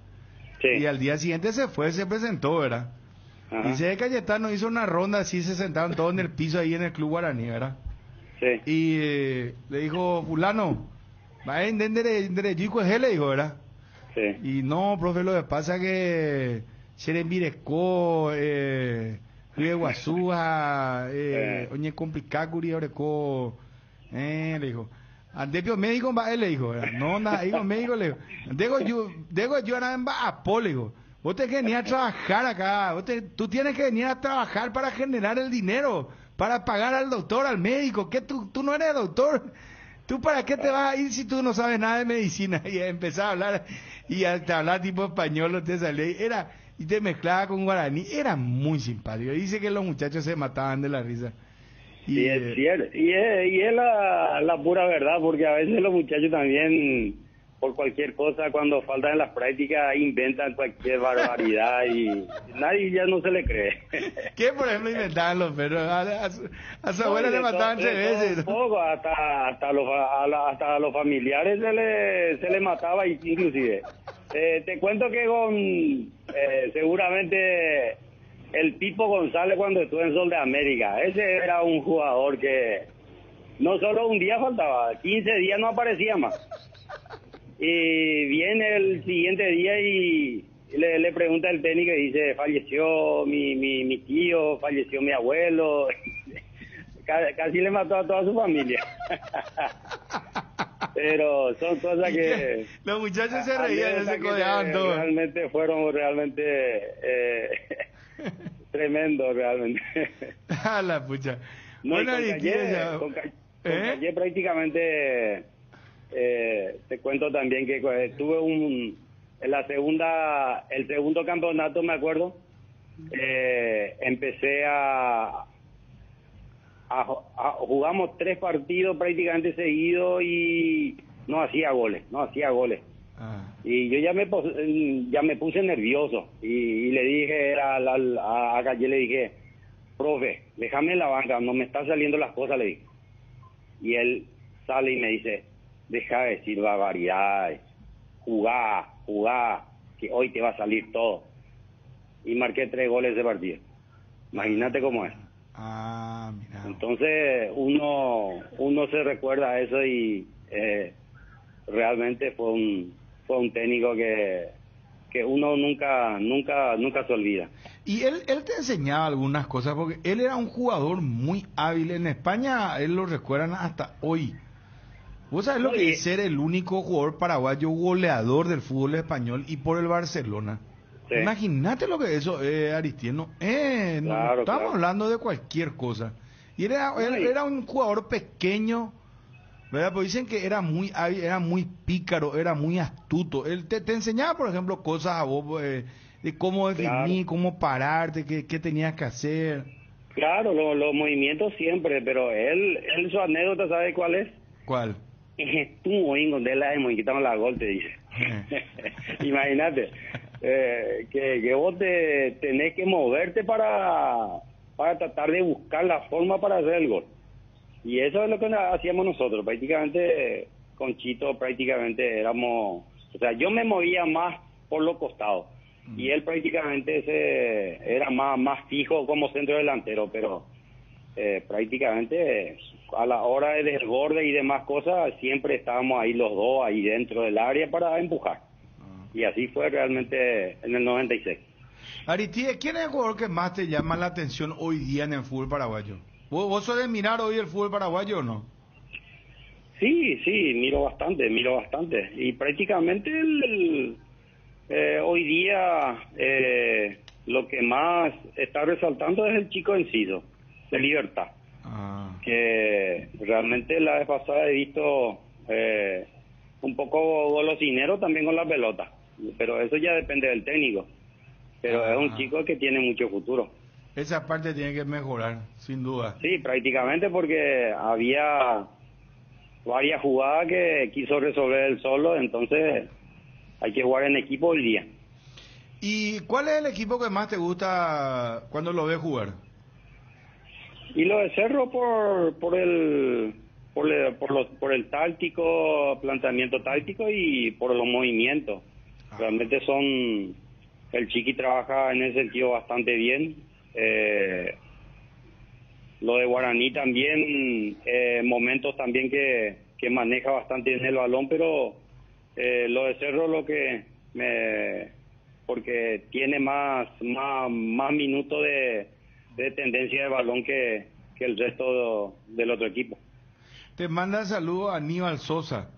Sí. Y al día siguiente se presentó, ¿verdad? Ajá. Dice que Cayetano hizo una ronda así, se sentaron todos en el piso ahí en el club Guaraní, ¿verdad? Sí. Y le dijo, fulano, va a entender le dijo, ¿verdad? Sí. Y no, profe, lo que pasa es que Xerembiresco, Guazúa, oye, complicacuri, oreco, le dijo. Andepio médico va él, le dijo, ¿verdad? No, nada, digo médico, le dijo. Dego yo era en Baapó, le dijo. Vos te venir a trabajar acá, tú tienes que venir a trabajar para generar el dinero, para pagar al doctor, al médico, que tú no eres doctor. ¿Tú para qué te vas a ir si tú no sabes nada de medicina? Y empezaba a hablar, y hasta hablar tipo español, te salía, y te mezclaba con guaraní, era muy simpático. Dice que los muchachos se mataban de la risa. Y es cierto, y es la pura verdad, porque a veces los muchachos también por cualquier cosa, cuando faltan en las prácticas, inventan cualquier barbaridad y nadie ya no se le cree. ¿Qué, por ejemplo, inventaban los perros? A su abuela le mataban 3 veces. Un poco, hasta a los familiares se le mataba inclusive. Te cuento que seguramente el Pipo González, cuando estuvo en Sol de América, ese era un jugador que no solo un día faltaba, 15 días no aparecía más. Y viene el siguiente día y le pregunta el técnico y dice, falleció mi tío, falleció mi abuelo. Casi le mató a toda su familia. Pero son cosas que... Los muchachos se reían, se codeaban todos. Realmente fueron tremendo, realmente. A la pucha. No, Bueno, con Calle prácticamente, te cuento también que tuve el segundo campeonato, me acuerdo, empecé jugamos 3 partidos prácticamente seguidos y no hacía goles. Y yo ya me puse nervioso y le dije a Calle, le dije, profe, déjame en la banca, no me están saliendo las cosas, le dije. Y él sale y me dice, deja de decir barbaridades, jugá, que hoy te va a salir todo. Y marqué 3 goles de partido. Imagínate cómo es. Mira. Entonces uno se recuerda a eso y realmente fue un técnico que uno nunca se olvida. Y él te enseñaba algunas cosas, porque él era un jugador muy hábil. En España, él lo recuerdan hasta hoy. ¿Vos sabés lo que es ser el único jugador paraguayo goleador del fútbol español y por el Barcelona? Sí. Imagínate lo que es eso, Aristieno. No estamos hablando de cualquier cosa. Y él era un jugador pequeño, ¿verdad? Pues dicen que era muy hábil, era muy pícaro, era muy astuto. Él te enseñaba, por ejemplo, cosas a vos, de cómo definir, cómo pararte, qué tenías que hacer. Claro, los movimientos siempre, pero él su anécdota, ¿sabe cuál es? ¿Cuál? Tú, donde me quitaron la gol, te dice. Imagínate, que vos tenés que moverte para tratar de buscar la forma para hacer el gol. Y eso es lo que hacíamos nosotros, prácticamente, con Chito, prácticamente éramos, o sea, yo me movía más por los costados, y él prácticamente era más fijo como centro delantero, pero prácticamente a la hora de desborde y demás cosas, siempre estábamos ahí los dos, ahí dentro del área para empujar. Y así fue realmente en el 96. Aristide, ¿quién es el jugador que más te llama la atención hoy día en el fútbol paraguayo? ¿Vos sos de mirar hoy el fútbol paraguayo o no? Sí, miro bastante. Y prácticamente hoy día lo que más está resaltando es el chico Enciso, de Libertad. Que realmente la vez pasada he visto un poco golosinero también con la pelota, pero eso ya depende del técnico. Pero es un chico que tiene mucho futuro. Esa parte tiene que mejorar, sin duda. Sí, prácticamente, porque había varias jugadas que quiso resolver él solo, entonces hay que jugar en equipo hoy día. ¿Y cuál es el equipo que más te gusta cuando lo ves jugar? Y lo de Cerro por el táctico, planteamiento táctico y por los movimientos. Realmente el Chiqui trabaja en ese sentido bastante bien. Lo de Guaraní también, momentos también que maneja bastante bien el balón, pero lo de Cerro porque tiene más minutos de tendencia de balón que el resto del otro equipo. Te manda saludos a Aníbal Sosa.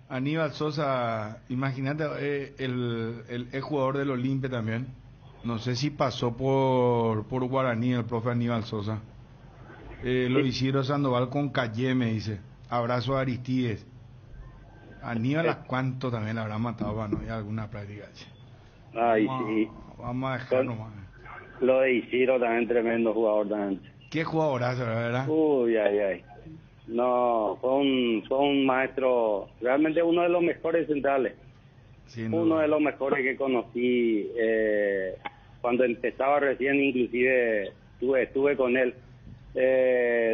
Aníbal Sosa, imagínate, el jugador del Olimpia también. No sé si pasó por Guaraní el profe Aníbal Sosa. Lo hicieron Sandoval con Calle, me dice. Abrazo a Aristides. Aníbal, ¿a cuánto también le habrá matado? No hay alguna práctica. Sí. Vamos a dejar nomás. Lo de Isidro también, tremendo jugador también. Qué jugadorazo, ¿verdad? Uy. No, fue un maestro, realmente uno de los mejores centrales. Uno de los mejores que conocí cuando empezaba recién, inclusive estuve con él.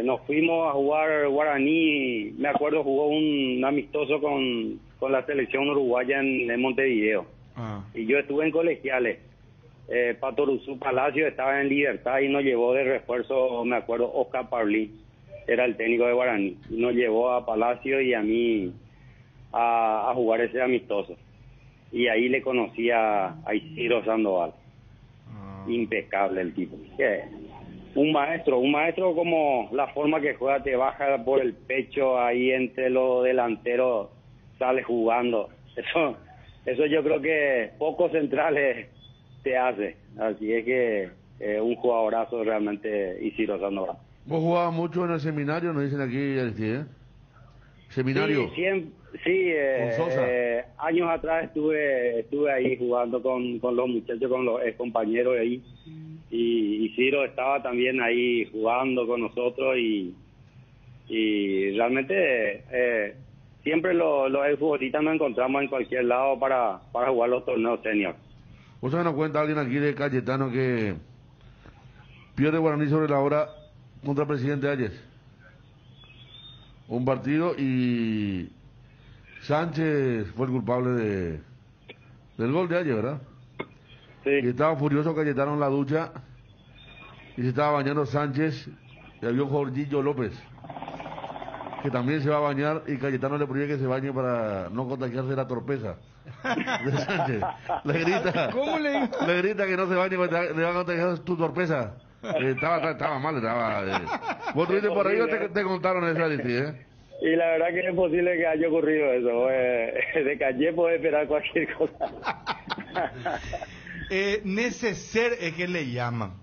Nos fuimos a jugar Guaraní, me acuerdo jugó un amistoso con la selección uruguaya en Montevideo. Y yo estuve en colegiales. Patoruzú Palacio estaba en Libertad y nos llevó de refuerzo, me acuerdo, Oscar Paulín, era el técnico de Guaraní. Y nos llevó a Palacio y a mí a jugar ese amistoso. Y ahí le conocí a Isidro Sandoval. Impecable el tipo. Un maestro como la forma que juega, te baja por el pecho ahí entre los delanteros, sale jugando. Eso yo creo que pocos centrales te hace. Así es que un jugadorazo realmente Isidro Sandoval. Vos jugabas mucho en el seminario, nos dicen aquí, Aristide, ¿Seminario? Sí, años atrás estuve ahí jugando con los muchachos, con los compañeros ahí. Y Ciro estaba también ahí jugando con nosotros y realmente siempre los futbolistas nos encontramos en cualquier lado para jugar los torneos senior. ¿Vos sabés, nos cuenta alguien aquí de Cayetano que pierde Guaraní sobre la hora contra el presidente Ayes? Un partido y Sánchez fue el culpable del gol de Ayes, ¿verdad? Sí. Y estaba furioso Cayetano en la ducha y se estaba bañando Sánchez y había un Jorgillo López que también se va a bañar y Cayetano le prohíbe que se bañe para no contagiarse de la torpeza de Sánchez. ¿Cómo le grita que no se bañe porque le va a contagiar tu torpeza. Estaba mal, vos tuviste por ahí o te contaron esa Aristide, Y la verdad que es posible que haya ocurrido eso. De Calle puede esperar cualquier cosa. Neceser es que le llaman.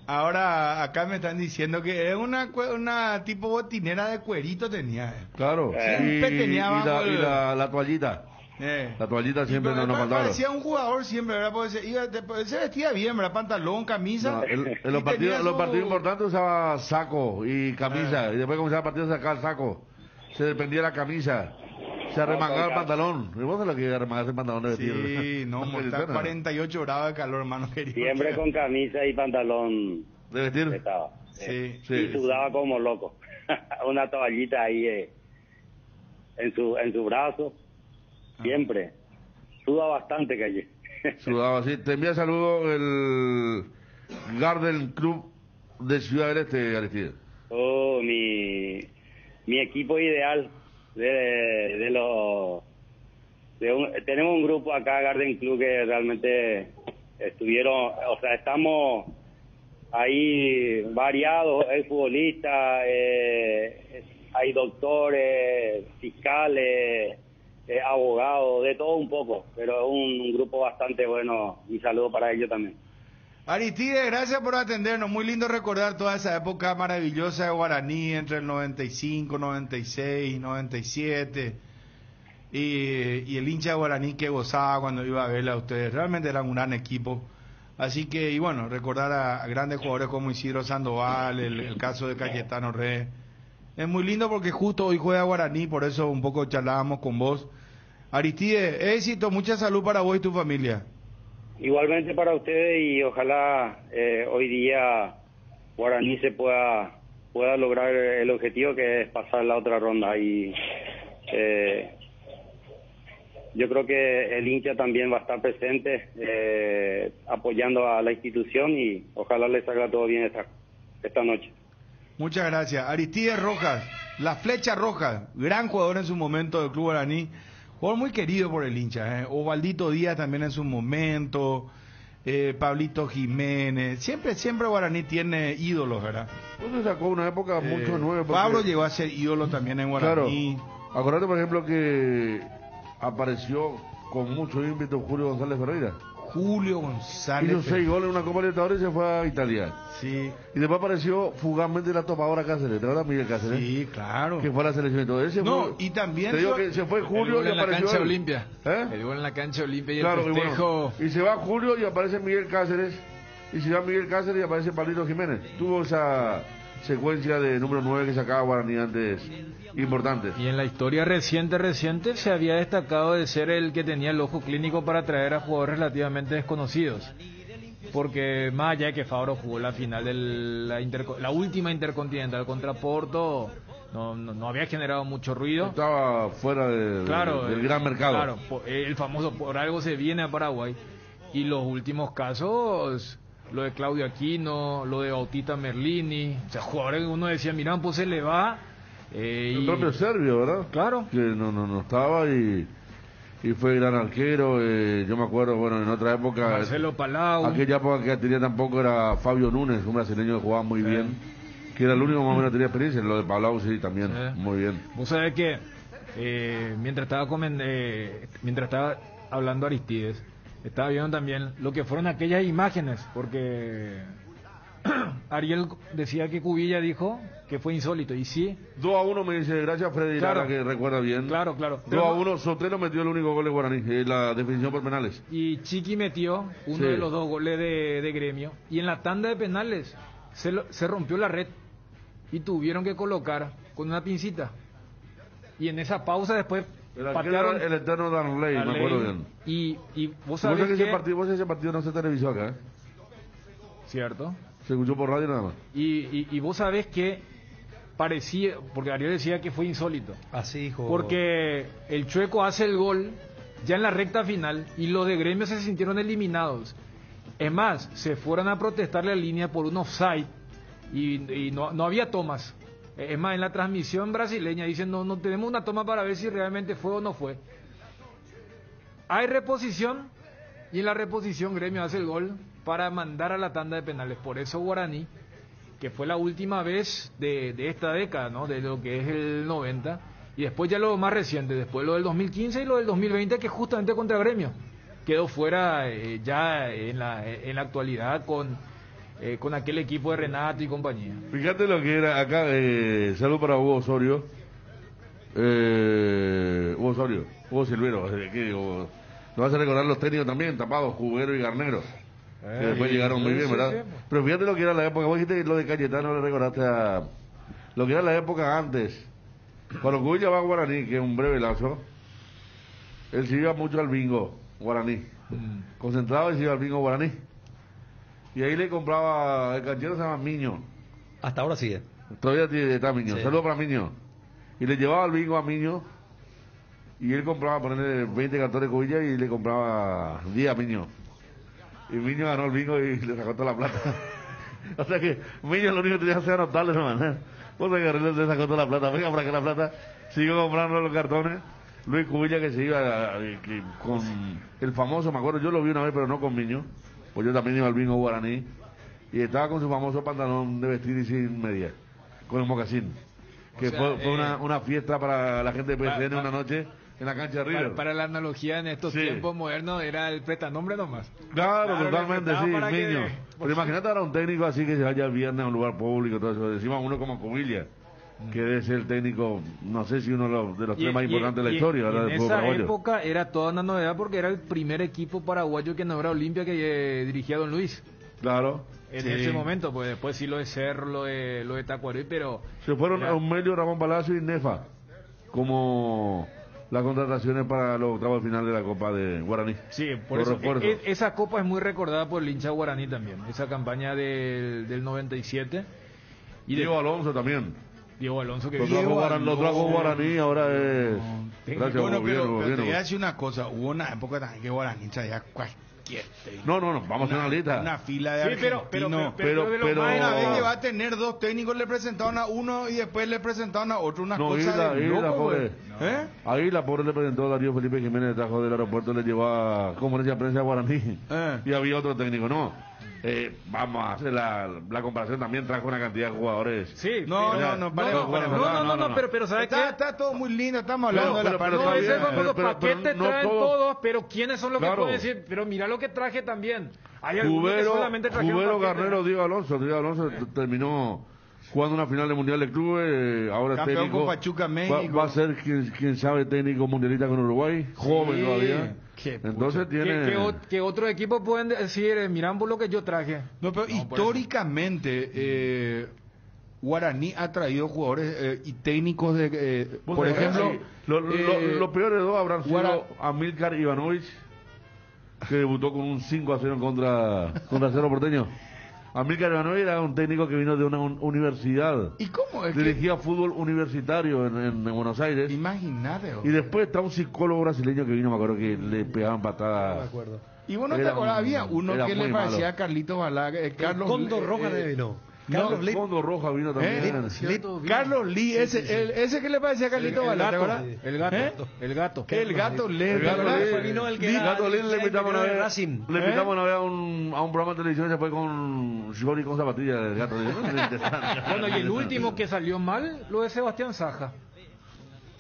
Ahora acá me están diciendo que es una tipo botinera de cuerito tenía. Claro, y la toallita. La toallita siempre nos faltaba. Parecía un jugador siempre, ¿verdad? Porque se vestía bien, ¿verdad? Pantalón, camisa. En los partidos importantes usaba saco y camisa. Y después comenzaba el partido a sacar el saco. Se despendía la camisa. Se arremangaba el pantalón. ¿Y vos sabés lo que arremangarse el pantalón de vestir? Sí, no, está 48 grados de calor, hermano querido. Siempre con camisa y pantalón. ¿De vestir? Estaba. Sí. Y sudaba como loco. Una toallita ahí en su brazo. Siempre. Suda bastante, Calle. Sudaba, sí. Te envía saludos el Garden Club de Ciudad del Este, Aristide. Oh, mi equipo ideal tenemos un grupo acá, Garden Club, que realmente estamos ahí variados, hay futbolistas, hay doctores, fiscales, abogados, de todo un poco, pero es un grupo bastante bueno. Un saludo para ellos también. Aristide, gracias por atendernos. Muy lindo recordar toda esa época maravillosa de Guaraní entre el 95, 96, 97 y el hincha de Guaraní que gozaba cuando iba a verla a ustedes. Realmente eran un gran equipo. Así que, y bueno, recordar a grandes jugadores como Isidro Sandoval, el caso de Cayetano Re. Es muy lindo porque justo hoy juega Guaraní, por eso un poco charlábamos con vos. Aristide, éxito, mucha salud para vos y tu familia. Igualmente para ustedes y ojalá hoy día Guaraní se pueda lograr el objetivo, que es pasar la otra ronda. Y yo creo que el hincha también va a estar presente apoyando a la institución y ojalá le salga todo bien esta noche. Muchas gracias. Aristide Rojas, la Flecha Roja, gran jugador en su momento del Club Guaraní, jugador muy querido por el hincha. Osvaldito Díaz también en su momento, Pablito Jiménez, siempre Guaraní tiene ídolos, ¿verdad? Pues sacó una época mucho nueva. Pablo llegó a ser ídolo también en Guaraní. Claro. Acordate, por ejemplo, que apareció con mucho ímpetu Julio González Ferreira. Julio González. Hizo 6 goles en una Copa Libertadores y se fue a Italia. Sí. Y después apareció fugazmente la topadora Cáceres. ¿Te acuerdas, Miguel Cáceres? Sí, claro. Que fue a la selección y todo eso. No, y también. Te digo que se fue Julio y en la apareció. cancha Olimpia. ¿Eh? El gol en la cancha Olimpia y claro, el festejo. Y se va Julio y aparece Miguel Cáceres. Y se va Miguel Cáceres y aparece Pablito Jiménez. Tuvo esa secuencia de número 9 que sacaba Guaraní antes importantes. Y en la historia reciente se había destacado de ser el que tenía el ojo clínico para atraer a jugadores relativamente desconocidos. Porque más allá de que Fabro jugó la final de la última Intercontinental contra Porto, no había generado mucho ruido. Estaba fuera del gran mercado. Claro, el famoso por algo se viene a Paraguay. Y los últimos casos, lo de Claudio Aquino, lo de Bautista Merlini, o sea, jugadores que uno decía, mira, pues se le va. El propio Servio, ¿verdad? Claro. Que no estaba y fue gran arquero. Yo me acuerdo, bueno, en otra época. Marcelo Palau. Aquella época que tenía tampoco era Fabio Núñez, un brasileño que jugaba muy bien. Que era el único que más o menos tenía experiencia. Lo de Palau sí, también, muy bien. Vos sabés que mientras estaba hablando Aristides, estaba viendo también lo que fueron aquellas imágenes, porque Ariel decía que Cubilla dijo que fue insólito, y sí. 2-1 me dice, gracias Freddy Lara, que recuerda bien. Claro. 2-1, Sotelo metió el único gol de Guaraní, la definición por penales. Y Chiqui metió uno de los 2 goles de Gremio, y en la tanda de penales se rompió la red, y tuvieron que colocar con una pincita. Y en esa pausa después patearon el eterno Darley, me acuerdo bien. Y vos sabés que ese partido no se televisó acá, ¿cierto? Se escuchó por radio nada más. Y vos sabés que parecía, porque Ariel decía que fue insólito. Así dijo. Porque el Chueco hace el gol ya en la recta final y los de Gremio se sintieron eliminados. Es más, se fueron a protestar la línea por un offside y no había tomas. Es más, en la transmisión brasileña dicen no tenemos una toma para ver si realmente fue o no fue. Hay reposición y en la reposición Gremio hace el gol para mandar a la tanda de penales. Por eso Guaraní, que fue la última vez de esta década, ¿no? De lo que es el 90, y después ya lo más reciente, después lo del 2015 y lo del 2020, que justamente contra Gremio quedó fuera ya en la actualidad con aquel equipo de Renato y compañía. Fíjate lo que era acá, salud para Hugo Osorio. Hugo Silvero, ¿qué digo? Lo vas a recordar los técnicos también, tapados, Juguero y Garnero. Que después llegaron muy bien, ¿verdad? Sí. Pero fíjate lo que era la época, vos dijiste lo de Cayetano, le recordaste a lo que era la época antes. Cuando Cubilla va a Guaraní, que es un breve lazo, él se iba mucho al bingo Guaraní. Concentrado y se iba al bingo Guaraní. Y ahí le compraba, el canchero se llama Miño. Hasta ahora sigue. Todavía está Miño. Sí. Saludos para Miño. Y le llevaba al bingo a Miño. Y él compraba, ponerle 20 cartones de Cubilla y le compraba 10 a Miño. Y Miño ganó el bingo y le sacó toda la plata. O sea que Miño lo único que tenía que hacer era anotarle, hermano. Pues agarrarle, le sacó toda la plata. Venga, para que la plata sigo comprando los cartones. Luis Cubilla que se iba con el famoso, me acuerdo, yo lo vi una vez, pero no con Miño. Pues yo también iba al bingo Guaraní. Y estaba con su famoso pantalón de vestir y sin media. Con el mocasín. Que fue una fiesta para la gente de PSN una noche en la cancha de River. Para la analogía en estos tiempos modernos era el prestanombre nomás. Claro, totalmente, sí, Miño. Pero imagínate ahora un técnico así que se vaya el viernes a un lugar público, todo eso. Decimos uno como Cubilla, que debe ser el técnico, no sé si uno de los tres más importantes de la historia. En esa época era toda una novedad porque era el primer equipo paraguayo que no era Olimpia que dirigía Don Luis. Claro. En ese momento, pues después sí lo de Cerro, lo de Tacuarí, pero... Se fueron a un medio Ramón Palacio y Nefa como las contrataciones para los octavos de final de la Copa de Guaraní. Sí, por eso. Esa Copa es muy recordada por el hincha Guaraní también. Esa campaña del 97. Y Diego Alonso también. Diego Alonso que lo trajo Guaraní, ahora es... Gracias, bueno, pero te voy a decir una cosa. Hubo una época también que Guaraní traía cualquier No, vamos a una lista. Una fila de argentinos. Pero una vez que va a tener 2 técnicos, le presentaron a uno y después le presentaron a otro. Una cosa de loco, güey. Ahí la pobre le presentó a Darío Felipe Jiménez, trajo del aeropuerto, le llevó a conferencia de prensa a Guaraní. Y había otro técnico, vamos a hacer la comparación, también trajo una cantidad de jugadores. Sí, pero ¿sabes qué? Está todo muy lindo, estamos hablando de la parte. No, ese es cuando los paquetes traen todos, pero ¿quiénes son los que pueden decir? Pero mira lo que traje también. Hay algunos que solamente trajeron Juguero, Garnero, Diego Alonso terminó jugando una final de Mundial de Clubes, ahora campeón técnico, con Pachuca, México. Va a ser quien sabe técnico mundialista con Uruguay, joven todavía. Entonces tiene... ¿Qué otros equipos pueden decir, mirá por lo que yo traje? No, pero históricamente Guaraní ha traído jugadores y técnicos de, Vos por sabés, ejemplo, sí, lo peor de dos habrán sido Guara- Amílcar Ivanovic, que debutó con un 5-0 contra Cerro Porteño. Amílcar Ivanovic era un técnico que vino de una universidad. ¿y cómo es que? Dirigía fútbol universitario en Buenos Aires. Imagínate. Y después está un psicólogo brasileño que vino, me acuerdo que le pegaban No me patadas. acuerdo. Y vos no te Era acordás, un- había uno era que le muy parecía malo. a Carlitos Balá, Carlos Cóndor Roja de vino. Carlos Lee. Fondo Roja vino también. Carlos Lee, ese que le parecía a Carlitos Balá, ¿te acuerdas? El gato. ¿Eh? El gato. El gato Lee, El gato ¿verdad? Lee. Vino el que El era- gato Lee le el invitamos una de vez. Racing. Le invitamos una vez a un programa de televisión y se fue con Johnny con zapatillas del gato Lee. Bueno, y el último que salió mal, lo de Sebastián Saja.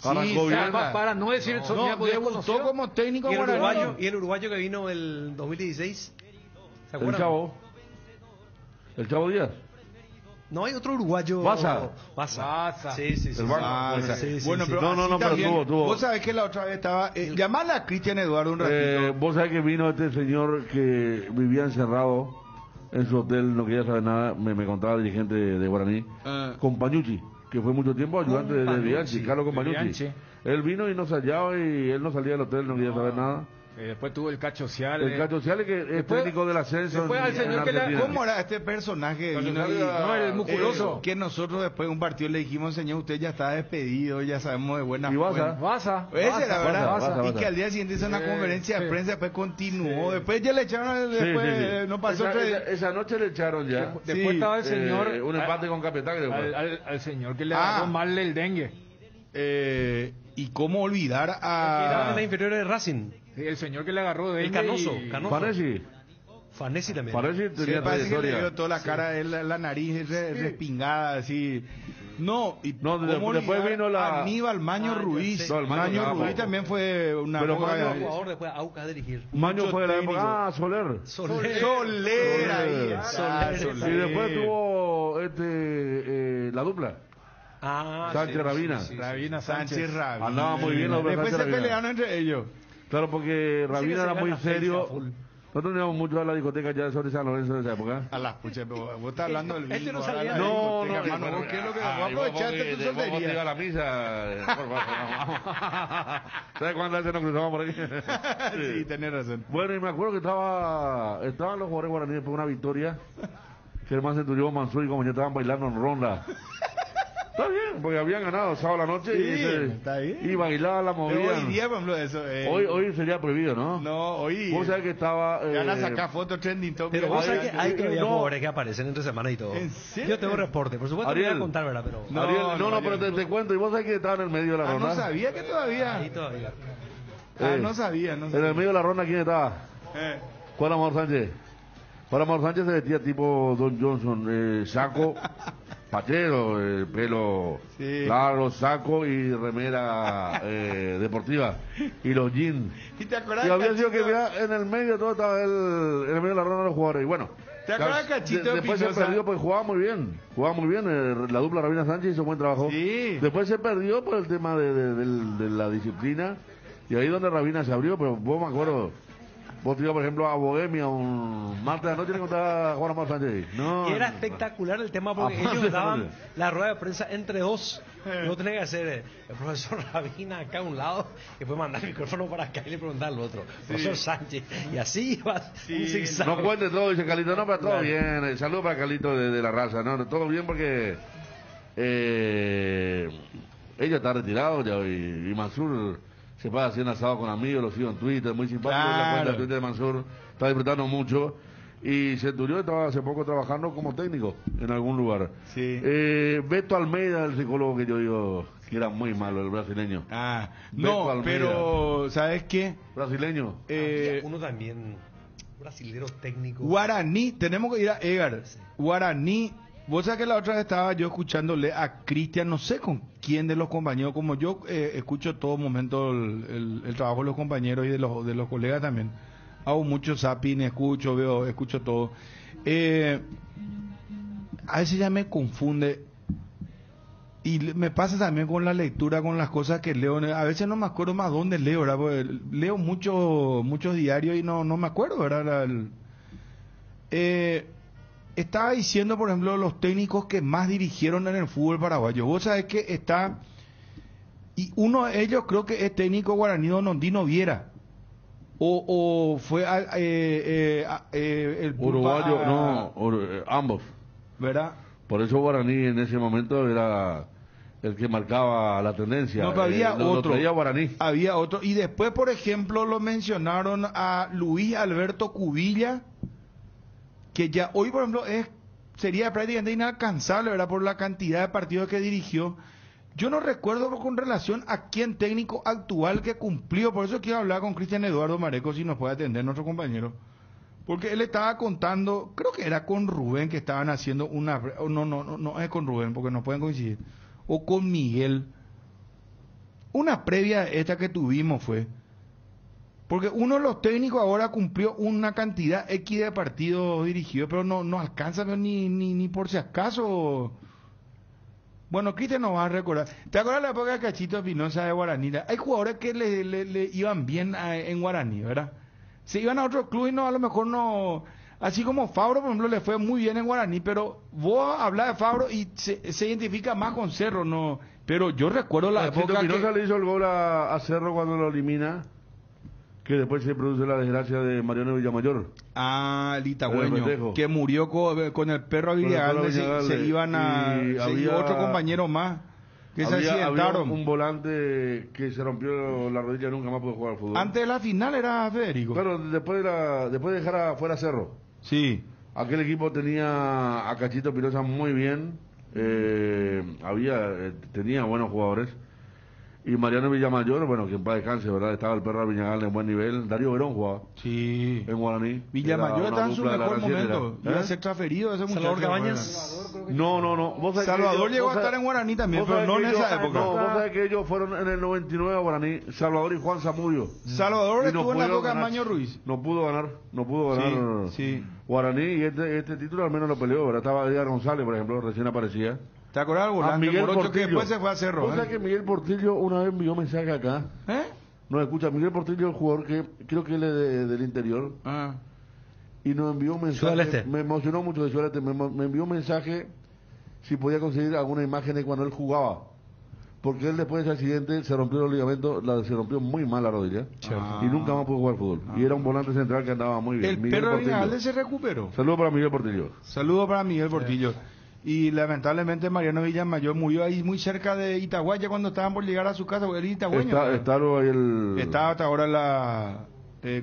Arrancó O sea, bien. para no decir No, debutó como técnico Y el guaraní. uruguayo, y el uruguayo que vino el 2016. ¿Se El acuerdan? Chavo. El Chavo Díaz. No hay otro uruguayo. Baza. Baza. Sí, sí, sí. El Baza. Ah, Bueno, sí, sí, bueno, sí, pero sí. No, así pero también, tuvo. Vos sabés que la otra vez estaba... llamala a Cristian Eduardo un ratito. Vos sabés que vino este señor que vivía encerrado en su hotel, no quería saber nada, me contaba el dirigente de Guaraní, Ah. con Pañucci, que fue mucho tiempo ayudante de Bianchi, Carlos Compañucci. Bianchi. Él vino y nos hallaba y él no salía del hotel, no quería saber nada. Después tuvo el Cacho Ciale. El Cacho Ciale, que es Después- técnico del ascenso después al señor que le- Argentina. ¿Cómo era este personaje? Cacho Vino Ciale y- era- No, el musculoso. que nosotros después de un partido le dijimos, señor, usted ya está despedido, ya sabemos de buena Y Baza. fuente. Baza. Ese era, ¿verdad? Baza. Y que al día siguiente hizo una conferencia de sí. prensa, después continuó, después ya le echaron, Sí, después sí, sí. no pasó esa, tres esa- esa noche le echaron ya. Después Sí, estaba el señor. Un empate con Capitán. que después- Al señor que le Ah. agarró mal el dengue. y cómo olvidar Era a... de la inferior de Racing. Sí, el señor que le agarró dengue. El Canoso. y- Canoso. Fanesi. Fanesi también. Fanesi Sí, tenía parece que le trayectoria. dio toda la cara, la nariz respingada, así. No, y No, cómo después olvidar vino la- a Aníbal Maño Ah, ya Ruiz. sé. No, el Maño Maño estaba Ruiz poco. también fue una Pero época Maño- de- Jugador después a AUCA a dirigir. Maño fue de la técnico. época. Soler. Soler ahí. Soler. Y después tuvo la dupla. Ah, Sánchez sí, Rabina. sí, sí, sí. Rabina Sánchez. Sánchez Rabina. Andaba muy bien la dupla Después se Sánchez Rabina. pelearon entre ellos. Claro, porque Rabina que se era muy gana fecha serio. full. Nosotros teníamos mucho a la discoteca ya sobre San Lorenzo de esa época. A las pucha, pero vos estás hablando del Este vino. no ahora sabía. la No, discoteca, no, hermano, vos qué es lo que... Ay, Vos aprovechaste tu vos te ibas soltería. a la misa. Por favor. ¿Sabes cuántas veces nos cruzamos por aquí? Sí, tenés razón. Bueno, y me acuerdo que estaban los jugadores guaraníes después de una victoria. Germán Centurión, Mansur y compañía estaban bailando en ronda. Está bien, porque habían ganado sábado a la noche Sí, y, está bien. y bailaban, la Pero movían. hoy día, por ejemplo, eso... Hoy sería prohibido, ¿no? No, hoy... Vos sabés que estaba... Te van a sacar fotos trending topic. Pero vos sabés que hay todavía no. jugadores que aparecen entre semana y todo. ¿En serio? Yo tengo reporte, por supuesto Ariel. te voy a contar, ¿verdad? Pero No, Ariel, no, no, pero Ariel. te cuento. Y vos sabés que estaba en el medio de la ronda. no sabía que todavía... ahí todavía. no sabía, no En sabía. el medio de la ronda, ¿quién estaba? Eh, Juan Amor Sánchez. Juan Amor Sánchez se vestía tipo Don Johnson, saco, pachero, pelo Sí. largo, saco y remera deportiva. Y los jeans. ¿Y te acordás Y había Cachito? sido que mira, en el medio todo estaba en el medio de la ronda de los jugadores. Y bueno, ¿Te acuerdas, Cachito después se Espinosa? perdió porque jugaba muy bien. La dupla Rabina Sánchez hizo buen trabajo. Sí. Después se perdió por el tema de la disciplina. Y ahí donde Rabina se abrió, pero vos me acuerdo. Vos te ibas, por ejemplo, a Bohemia un martes de la noche y le contaba a Juan Amor Sánchez. No, Y era no. espectacular el tema porque Aparte, ellos daban aparte. la rueda de prensa entre dos. No tenés que hacer el profesor Rabina acá a un lado y después mandar el micrófono para acá y le preguntar al otro. Profesor Sánchez. Y así iba un zigzag. No cuente todo, dice Calito. No, pero todo bien. Saludos para Calito de la raza. No, todo bien porque ella está retirado ya y Mansur se pasa haciendo asado con amigos, lo sigo en Twitter, muy simpático. La cuenta Claro. de Twitter de Mansur está disfrutando mucho. Y Centurión estaba hace poco trabajando como técnico en algún lugar. Sí. Beto Almeida, el psicólogo que yo digo que era muy malo, el brasileño. Ah, Beto no, Almeida. pero ¿sabes qué? Brasileño. Uno también, brasilero técnico. Guaraní, tenemos que ir a Egar. Guaraní, vos sabés que la otra vez estaba yo escuchándole a Cristian, no sé con quién de los compañeros, como yo escucho todo momento el trabajo de los compañeros y de los colegas también. Hago mucho zapping, escucho todo. A veces ya me confunde. Y me pasa también con la lectura, con las cosas que leo. A veces no me acuerdo más dónde leo, ¿verdad? Porque leo muchos diarios y no me acuerdo, ¿verdad? estaba diciendo, por ejemplo, los técnicos que más dirigieron en el fútbol paraguayo. Vos sabés que está, y uno de ellos creo que es técnico guaraní, Dino Viera. O fue el uruguayo, ambos. ¿Verdad? Por eso Guaraní en ese momento era el que marcaba la tendencia. No, pero había otro. Guaraní. Había otro. Y después, por ejemplo, lo mencionaron a Luis Alberto Cubilla, que ya hoy, por ejemplo, sería prácticamente inalcanzable, ¿verdad? Por la cantidad de partidos que dirigió. Yo no recuerdo con relación a quién técnico actual que cumplió. Por eso quiero hablar con Cristian Eduardo Mareco, si nos puede atender nuestro compañero. Porque él estaba contando, creo que era con Rubén que estaban haciendo una... No es con Rubén, porque no pueden coincidir. O con Miguel. Una previa esta que tuvimos fue... Porque uno de los técnicos ahora cumplió una cantidad X de partidos dirigidos, pero no alcanza ni por si acaso... Bueno, Cristian nos va a recordar. ¿Te acuerdas la época de Cachito Espinosa de Guaraní? Hay jugadores que le iban bien en Guaraní, ¿verdad? Se iban a otro club y no, a lo mejor no... Así como Fabro, por ejemplo, le fue muy bien en Guaraní, pero vos hablás de Fabro y se identifica más con Cerro, ¿no? Pero yo recuerdo la época que... Espinosa le hizo el gol a Cerro cuando lo elimina, que después se produce la desgracia de Mariano Villamayor. Ah, el itagüeño, que murió con el perro Aguirrealde, se iban a... Había otro compañero más, que se accidentaron. Había un volante que se rompió la rodilla y nunca más pudo jugar al fútbol. Antes de la final era Federico. Claro, después de dejar afuera Cerro. Sí. Aquel equipo tenía a Cachito Espinosa muy bien, tenía buenos jugadores. Y Mariano Villamayor, bueno, que en paz descanse, ¿verdad? Estaba el perro Viñagal en buen nivel. Darío Verón jugaba. Sí. En Guaraní. Villamayor estaba en su mejor momento. Iba a ser transferido ese muchacho. Salvador Cabañas. No. Salvador llegó a estar en Guaraní también, pero no en esa época. No, vos sabés que ellos fueron en el 99 a Guaraní, Salvador y Juan Zamudio. Salvador estuvo en la época de Maño Ruiz. No pudo ganar sí. Guaraní, y este título al menos lo peleó, ¿verdad? Estaba Edgar González, por ejemplo, recién aparecía. ¿Te acordás del volante Miguel Morocho, Portillo, que después se fue a Cerro? ¿Vos sabés que Miguel Portillo una vez envió mensaje acá? Nos escucha, Miguel Portillo, el jugador que creo que él es del interior. Y nos envió un mensaje. Me emocionó mucho de Ciudad del Este. Me envió un mensaje si podía conseguir alguna imagen de cuando él jugaba. Porque él después de ese accidente se rompió el ligamento, se rompió muy mal la rodilla. Y nunca más pudo jugar fútbol. Y era un volante central que andaba muy bien. El perro Viñagalde se recuperó. Saludos para Miguel Portillo. Saludos para Miguel Portillo. Y lamentablemente Mariano Villamayor murió ahí muy cerca de Itaguaya cuando estaban por llegar a su casa, porque él itagüeño. Está hasta ahora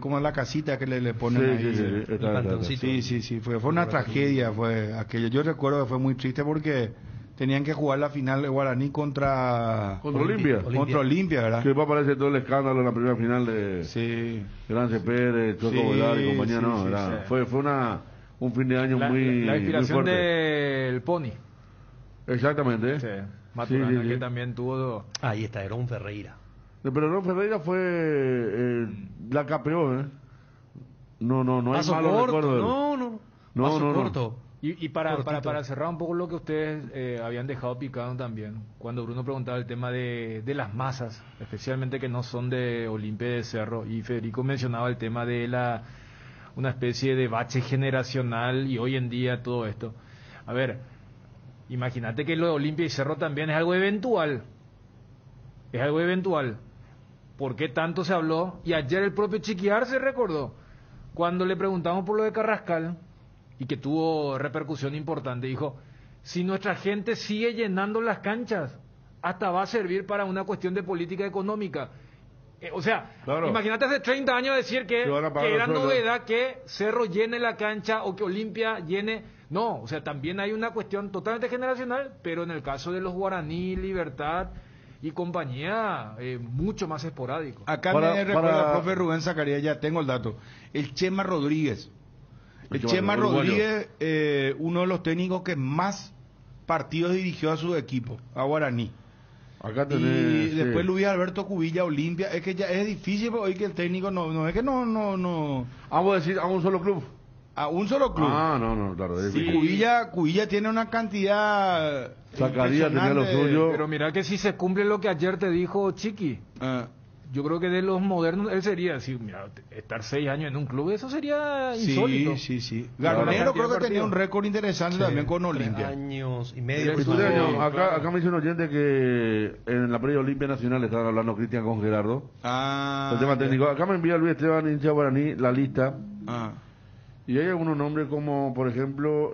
como en la casita que le ponen ahí. Sí, fue una tragedia, fue aquello. Yo recuerdo que fue muy triste porque tenían que jugar la final de Guaraní contra Olimpia. Contra Olimpia, ¿verdad? Que después aparece todo el escándalo en la primera final de Grance Pérez, Choco Velar y compañía, Fue un fin de año la inspiración muy fuerte. del Pony. Exactamente. Sí, Maturana, que también tuvo... Ahí está, Herón Ferreira. Pero Herón Ferreira fue... la capeó, No hay malo recuerdo. No. Corto. Y para cerrar un poco lo que ustedes habían dejado picado también, cuando Bruno preguntaba el tema de las masas, especialmente que no son de Olimpia de Cerro, y Federico mencionaba el tema de una especie de bache generacional y hoy en día todo esto. A ver, imagínate que lo de Olimpia y Cerro también es algo eventual. Es algo eventual. ¿Por qué tanto se habló? Y ayer el propio Chiquiar se recordó. Cuando le preguntamos por lo de Carrascal, y que tuvo repercusión importante, dijo, si nuestra gente sigue llenando las canchas, hasta va a servir para una cuestión de política económica. Claro. Imagínate hace 30 años decir que era novedad que Cerro llene la cancha o que Olimpia llene. No, también hay una cuestión totalmente generacional, pero en el caso de los Guaraní, Libertad y compañía, mucho más esporádico. Acá me recuerda el profe Rubén Zacarías, ya tengo el dato. El Chema Rodríguez. El Chema Rodríguez, uno de los técnicos que más partidos dirigió a su equipo, a Guaraní. Acá tenés, después Luis Alberto Cubilla, Olimpia. Es que ya es difícil hoy que el técnico no es que no. Vamos a decir a un solo club. A un solo club. No, claro. Sí. Cubilla tiene una cantidad. Zacarías tenía lo suyo. Pero mira que si se cumple lo que ayer te dijo Chiqui. yo creo que de los modernos, él sería así, mira, estar 6 años en un club, eso sería insólito. Sí. Garnero creo que tenía un récord interesante también con Olimpia. 3 años y medio. Y 3 años. Acá me dice un oyente que en la previa Olimpia Nacional estaban hablando Cristian con Gerardo. El tema técnico. Acá me envía Luis Esteban, hincha guaraní, la lista. Y hay algunos nombres como, por ejemplo,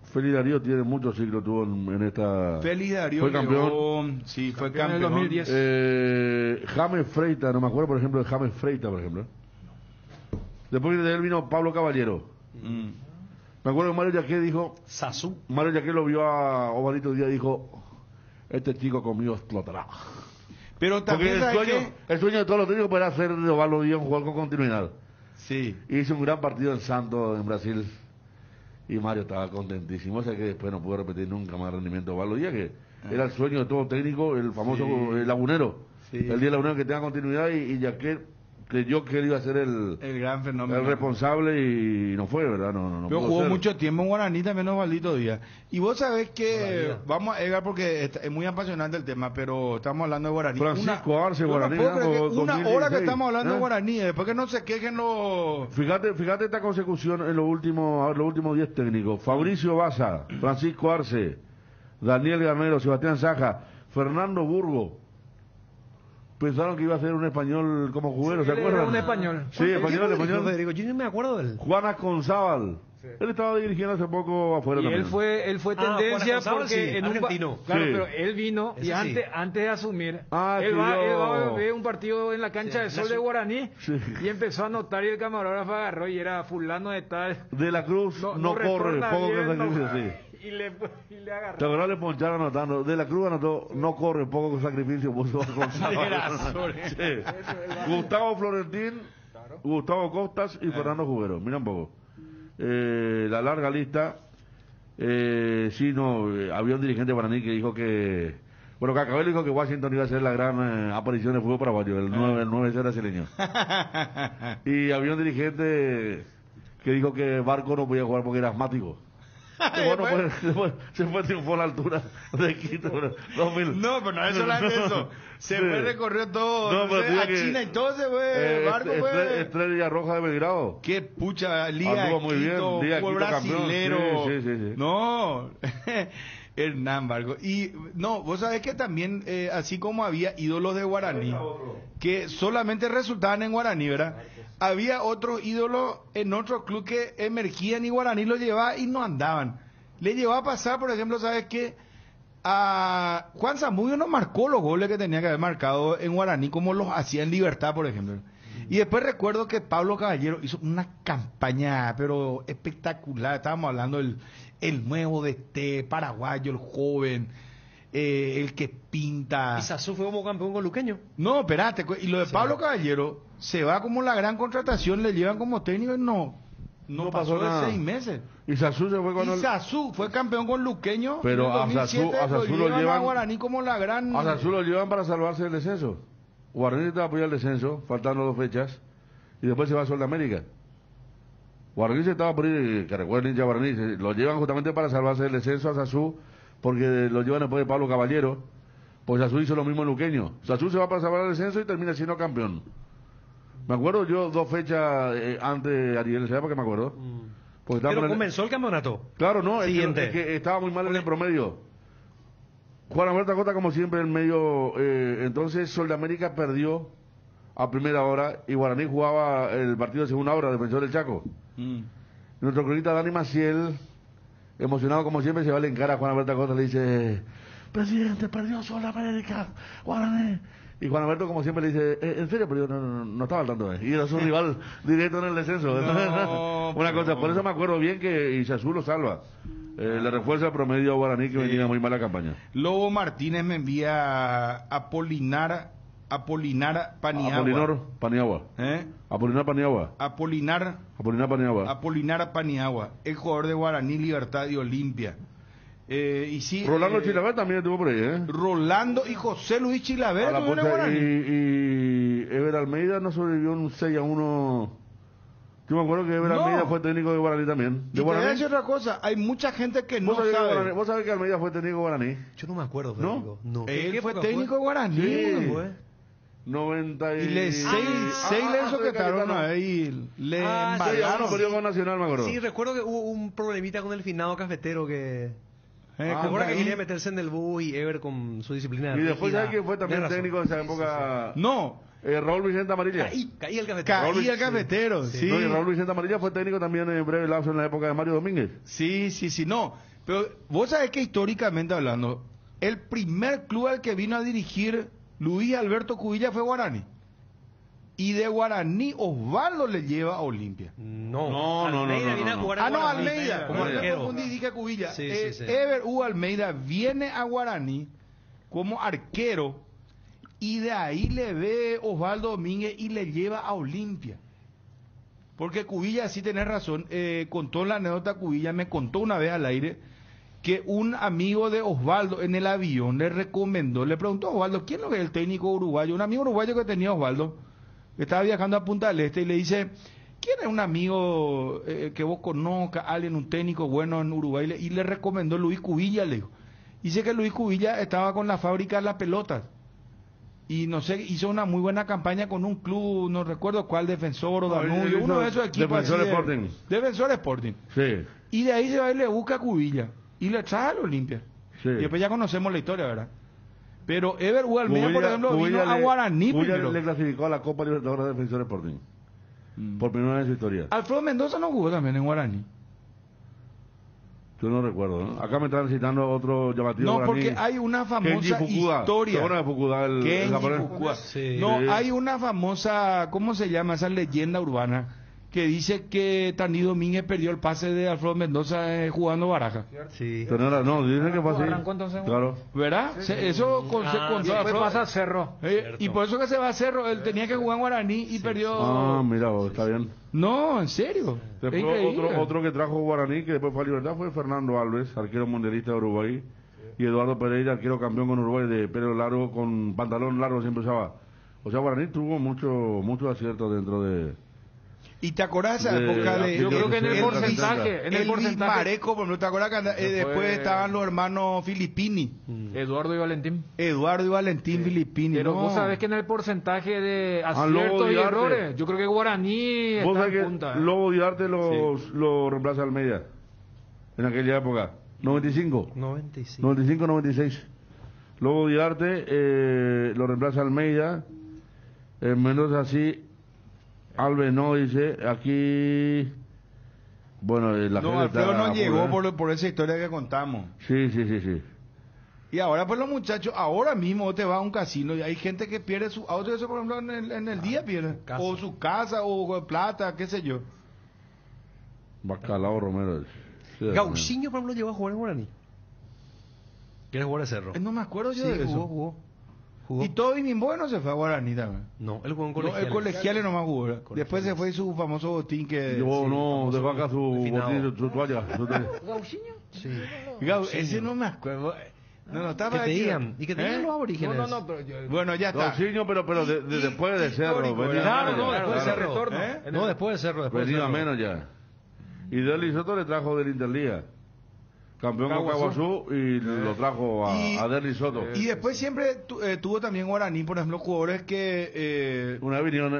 Félix Darío tiene muchos ciclos, tuvo en esta... Félix Darío fue campeón. Sí, fue campeón. En el 2010. James Freita, no me acuerdo, por ejemplo, de James Freita, por ejemplo. Después de él vino Pablo Caballero. Me acuerdo que Mario Yaqué dijo... Sasú. Mario Yaqué lo vio a Ovalito Díaz y dijo, este chico conmigo explotará. Pero también el sueño de todos los técnicos era hacer de Ovaldo Díaz un jugador con continuidad. Sí. Hizo un gran partido en Santos, en Brasil. Y Mario estaba contentísimo. O sea que después no pudo repetir nunca más rendimiento de Ovaldo Díaz, que era el sueño de todo técnico, el famoso lagunero. Sí. El día lagunero que tenga continuidad y Yaqué creyó que él iba a ser el gran fenómeno, el responsable y no fue, ¿verdad? No pero jugó mucho tiempo en Guaraní también Osvaldito Díaz. Y vos sabés que vamos a Edgar porque es muy apasionante el tema, pero estamos hablando de Guaraní. Francisco Arce, Guaraní. Una hora que estamos hablando de Guaraní, después que no se quejen los... Fíjate esta consecución en los últimos 10 técnicos. Fabricio Baza, Francisco Arce, Daniel Garnero, Sebastián Saja, Fernando Burgo. Pensaron que iba a ser un español como juguero, ¿se acuerdan? Era un español. Sí, español. Federico, yo no me acuerdo de él. Juana Conzábal. Sí. Él estaba dirigiendo hace poco afuera y también. Él fue tendencia porque sí, en argentino. Claro, sí. pero él vino y antes de asumir, él va a ver un partido en la cancha de Sol de Guaraní y empezó a notar y el camarógrafo agarró y era fulano de tal. De la Cruz no corre, poco que sacrificio, sí. Y le agarró. Te acuerdas, le poncharon anotando. De la Cruz anotó, no corre, poco con sacrificio, puso Gustavo Florentín, Gustavo Costas y Fernando Juguero. Mira un poco. La larga lista. Había un dirigente guaraní que dijo que... Bueno, Cacabel dijo que Washington iba a ser la gran aparición del fútbol paraguayo, el 9 brasileño. Y había un dirigente que dijo que Barco no podía jugar porque era asmático. Se fue triunfó a la altura de Quito 2000. No, pero no es solamente eso. Se fue, recorrió todo a China y todo se fue. Barco fue. Estrella Roja de Belgrado. Qué pucha, Liga de Quito, fue brasilero. Sí. No, Hernán Barco. Y no, vos sabés que también, así como había ídolos de Guaraní, que solamente resultaban en Guaraní, ¿verdad? Había otros ídolos en otro club que emergían y Guaraní lo llevaba y no andaban. Le llevaba a pasar, por ejemplo, ¿sabes qué? A Juan Zamudio no marcó los goles que tenía que haber marcado en Guaraní, como los hacía en Libertad, por ejemplo. Y después recuerdo que Pablo Caballero hizo una campaña, pero espectacular. Estábamos hablando del el nuevo de este paraguayo, el joven, el que pinta. ¿Y Sasú fue como campeón con Luqueño? No, espérate. Y lo de Pablo Caballero se va como la gran contratación, le llevan como técnico y no pasó de 6 meses. Y Sasú se fue con Sasú fue campeón con Luqueño. Pero a Sasú lo llevan a Guaraní como la gran... A Sasú lo llevan para salvarse del descenso. Guaraní te va a apoyar el descenso, faltando 2 fechas, y después se va a Sol de América. Guaraní se estaba por ir, que recuerden ya Guaraní, lo llevan justamente para salvarse del descenso a Sasú, porque lo llevan después de Pablo Caballero, pues Sasú hizo lo mismo en Luqueño. Sasú se va para salvar el descenso y termina siendo campeón. Me acuerdo yo 2 fechas antes de Ariel, ¿sabes por qué me acuerdo? Pero comenzó el campeonato. Claro, no, es Siguiente. que estaba muy mal en el promedio. Juan Alberto Acosta como siempre en medio, entonces Sol de América perdió a primera hora y Guaraní jugaba el partido de segunda hora, Defensor del Chaco. Nuestro cronista Dani Maciel, emocionado como siempre, se va a la encara a Juan Alberto Acosta y le dice: presidente, perdió Sol de América, Guaraní. Y Juan Alberto como siempre le dice: en serio, pero yo no estaba al tanto. Y era su rival directo en el descenso. Una cosa, por eso me acuerdo bien que Isazú lo salva. Le refuerza el promedio a Guaraní que venía muy mala campaña. Lobo Martínez me envía Apolinar Paniagua. Apolinar Paniagua, el jugador de Guaraní, Libertad y Olimpia. Y sí, Rolando Chilaver también estuvo por ahí, Rolando y José Luis Chilaver. Y Ever Almeida no sobrevivió un 6-1. Yo me acuerdo que Ever Almeida fue técnico de Guaraní también. Y te voy a decir otra cosa, hay mucha gente que no sabe. ¿Vos sabés que Almeida fue técnico de Guaraní? Yo no me acuerdo. ¿No? Él fue técnico de Guaraní. Sí. 90 Y le seis le sujetaron ahí, le Sí, embalaron. perdió con Nacional, me acuerdo. Sí, recuerdo que hubo un problemita con el finado cafetero que... ahora que ahí- quería meterse en el bus y Ever con su disciplina. Y después, rígida. ¿sabes quién fue también Tenés razón. técnico de esa época? No, Raúl Vicente Amarilla. Caí el cafetero. caía el cafetero, sí. No, y Raúl Vicente Amarilla fue técnico también en breve lapso en la época de Mario Domínguez. Sí, no. Pero vos sabés que históricamente hablando, el primer club al que vino a dirigir Luis Alberto Cubilla fue Guaraní. Y de Guaraní Osvaldo le lleva a Olimpia. No, no, Almeida no, viene a no. jugar Ah, en no, Guaraní. Almeida. Como No, yo arquero. confundí, dije Cubilla. Sí, sí. Ever U. Almeida viene a Guaraní como arquero y de ahí le ve Osvaldo Domínguez y le lleva a Olimpia. Porque Cubilla, sí tenés razón, contó la anécdota Cubilla, me contó una vez al aire que un amigo de Osvaldo en el avión le recomendó, le preguntó a Osvaldo, ¿quién es el técnico uruguayo? Un amigo uruguayo que tenía Osvaldo, que estaba viajando a Punta del Este y le dice, ¿quién es un amigo que vos conozcas, alguien, un técnico bueno en Uruguay? Y le recomendó Luis Cubilla, le dijo. Dice que Luis Cubilla estaba con la fábrica de las pelotas. Y no sé, hizo una muy buena campaña con un club, no recuerdo cuál, Defensor o Danubio, uno de esos equipos. Defensor así de- Sporting. Defensor Sporting. Sí, Y de ahí se va y le busca a Cubilla. Y le trae al Olimpia. sí. Y después ya conocemos la historia, ¿verdad? Pero Ever U. Almeida, por Cubilla- ejemplo, vino Cubilla a Guaraní Cubilla primero. le clasificó a la Copa Libertadores de Defensor Sporting. Por primera vez en su historia. Alfredo Mendoza no jugó también en Guaraní. Yo no recuerdo, ¿no? Acá me están citando otro llamativo No, guaraní. porque hay una Kenji famosa Fukuda. historia. ¿Se acuerdan de Fukuda, el Kenji japonés? Fukuda. Sí. No, Sí. hay una famosa, ¿cómo se llama? Esa leyenda urbana que dice que Tani Domínguez perdió el pase de Alfredo Mendoza jugando baraja. Sí. No, dicen que fue así. Arrancó entonces. Claro. ¿Verdad? Eso se contó Y después Alfredo. pasa a Cerro. Y por eso que se va a Cerro, él tenía que jugar en Guaraní y perdió. Ah, mira, vos, está bien. No, en serio. Es Después increíble. otro que trajo Guaraní, que después fue a Libertad, fue Fernando Alves, arquero mundialista de Uruguay. Y Eduardo Pereira, arquero campeón con Uruguay de pelo largo, con pantalón largo, siempre usaba. O sea, Guaraní tuvo mucho acierto dentro de... ¿Y te acordás de esa de- época de... Yo creo que en el el porcentaje, en el Elvis porcentaje. Mareco, por ejemplo, ¿te acuerdas que después estaban los hermanos Filippini? Eduardo y Valentín. Eduardo y Valentín Filippini. Pero no. vos sabés que en el porcentaje de Lobo aciertos y Diarte. errores, yo creo que Guaraní Vos está sabés en que punta. Lobo Diarte lo reemplaza Almeida. En aquella época. 95. 95. 95-96. Lobo Diarte lo reemplaza Almeida. Mendoza sí. Alves no, dice. Aquí. Bueno, la No, gente Alfredo está no llegó apurada. por esa historia que contamos. Sí. Y ahora pues los muchachos, ahora mismo te vas a un casino y hay gente que pierde su auto, eso por ejemplo en el día pierde. Casa. O su casa, o plata, qué sé yo. Bacalao Romero. Sí, Gauchinho, por ejemplo, llegó a jugar en Guaraní. ¿Quieres jugar a Cerro? No me acuerdo yo Sí, de eso. jugó. Y todo Minboy no se fue a Guaraní también. No, él jugó en No, colegial. el colegial nomás jugó. ¿verdad? Después se fue su famoso botín que... Yo no, dejó acá su refinado. botín, su toalla. Sí. Gau, ese no me acuerdo. No, estaba Que te aquí. digan. Y que te digan los aborígenes. pero yo... Bueno, ya está. Gauchinho, pero después de Cerro. histórico, venía Claro, menos no, ya, después de claro. Cerro. retorno. ¿Eh? No, después de Cerro. Después de Venía Cerro. menos ya. Y Deli Soto le trajo del Interliga. Campeón con Caguazú y lo trajo Y- a Deli Soto. Y después siempre tuvo también Guaraní, por ejemplo, jugadores que... Una vez vinieron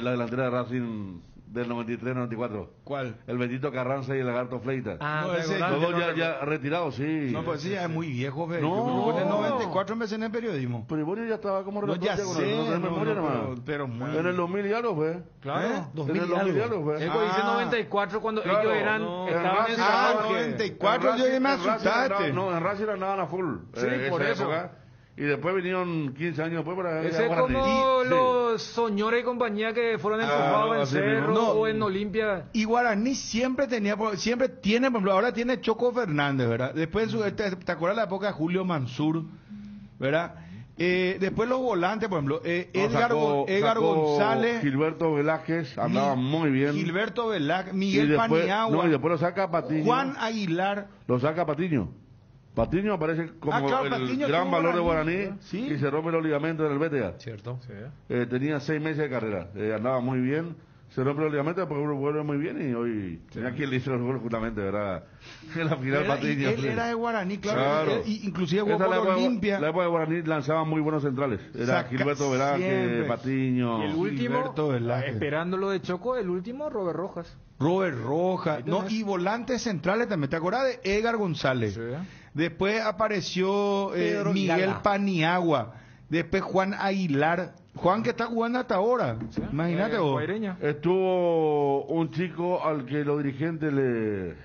la delantera de Racing del 93-94. ¿Cuál? El Betito Carranza y el Lagarto Fleita. Ah, No, ¿te ese- acordás? Todos ya retirados, sí. No, pues sí, ya es muy viejo, Fe. No. Yo creo que en el 94 empecé en el periodismo. Pero Iborio ya estaba como No, ya relator, sé, no tenés no, memoria no, nomás. pero muy... En el 2000 y algo fue. Claro. ¿Eh? 2000 en el y 2000 y algo. algo fue. Él dice Ah. 94 cuando Claro, ellos eran, no, estaban en en Ah, San Juan. 94 yo ya me asustaste. No, en Racing andaban a full. Sí, por esa eso. época. Y después vinieron 15 años después para... Ese es para como Guaraní. Sí. los Soñores y compañía que fueron enchufados en así Cerro mismo. No. o en Olimpia. Y Guaraní siempre tenía, siempre tiene, por ejemplo, ahora tiene Choco Fernández, ¿verdad? Después, ¿te acuerdas la época de Julio Mansur, ¿verdad? Después los volantes, por ejemplo, Edgar sacó González, Gilberto Velázquez, andaba muy bien. Gilberto Velázquez, y Miguel después, Paniagua, y después lo saca Patiño. Juan Aguilar. Lo saca Patiño. Patiño aparece como claro, el Patiño gran tuvo valor de Guaraní, Guaraní sí. y se rompe los ligamentos en el BTA. Cierto. Tenía 6 meses de carrera, andaba muy bien, Se rompe el ligamento, después vuelve muy bien y hoy tenía quien le hizo los goles justamente, ¿verdad? En la final Patiño. Él era de Guaraní, claro. Inclusive jugó por Olimpia. La época de Guaraní lanzaba muy buenos centrales. Era Gilberto Velázquez, Patiño. Y el último, esperando lo de Choco, el último, Robert Rojas. Robert Rojas. No, y volantes centrales también. ¿Te acuerdas de Edgar González? Sí. Después apareció Miguel Gala. Paniagua. Después Juan Aguilar. Juan que está jugando hasta ahora. Sí. Imagínate vos. Guaireña. Estuvo un chico al que los dirigentes le...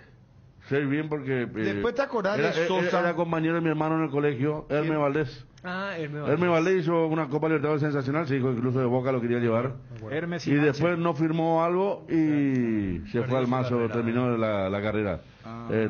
sé bien porque... Después te acordás de Sosa. Era compañero de mi hermano en el colegio, Hermes Valdés. Hermes Hermes Valdés hizo una Copa Libertadores sensacional, se dijo incluso de Boca lo quería llevar. Hermes Y después no firmó algo y se fue al mazo, terminó la carrera.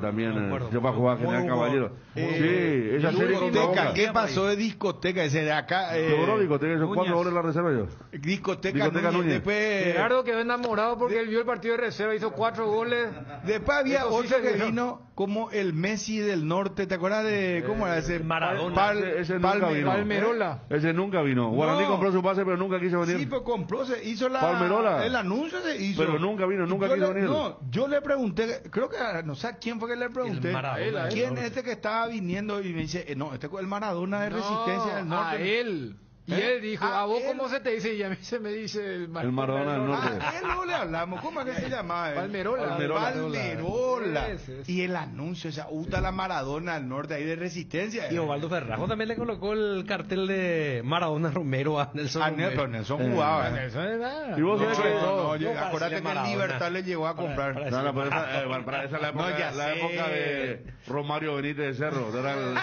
También se fue a jugar a General Caballero. Sí, esa serie contra Discoteca. Boca. ¿Qué pasó de discoteca? Ese de acá. Logró discoteca, esos 4 goles la reserva yo. Discoteca Núñez. Después, Gerardo quedó enamorado porque él vio el partido de reserva, hizo 4 goles. después había Eso sí otro que seguro. vino como el Messi del norte. ¿Te acuerdas de cómo era ese? Maradona. Ese nunca vino. Palmerola. Ese nunca vino. Guaraní compró su pase, pero nunca quiso venir. Sí, pues compró, se hizo Palmerola. el anuncio se hizo. Pero nunca vino, nunca Yo quiso le- venir. No, yo le pregunté, creo que no sé a quién fue que le pregunté. El Maradona ¿Quién del es este que estaba viniendo? Y me dice, no, este es el Maradona de Resistencia del Norte. A él. Y él dijo, ¿a vos cómo se te dice? Y a mí se me dice el Maradona del Norte. A él no le hablamos. ¿Cómo es que se llamaba? él? Palmerola. Palmerola. Ese. Y el anuncio, esa Uta la Maradona al norte ahí de Resistencia. Y Osvaldo Ferrajo también le colocó el cartel de Maradona Romero a Nelson A Romero. pero Nelson jugaba. Eso es verdad. Y vos sabés que... Acuérdate que el Maradona. Libertad le llegó a comprar. No, no, pero esa es la época, No, ya la sé. época de Romario Benítez de Cerro. Era el...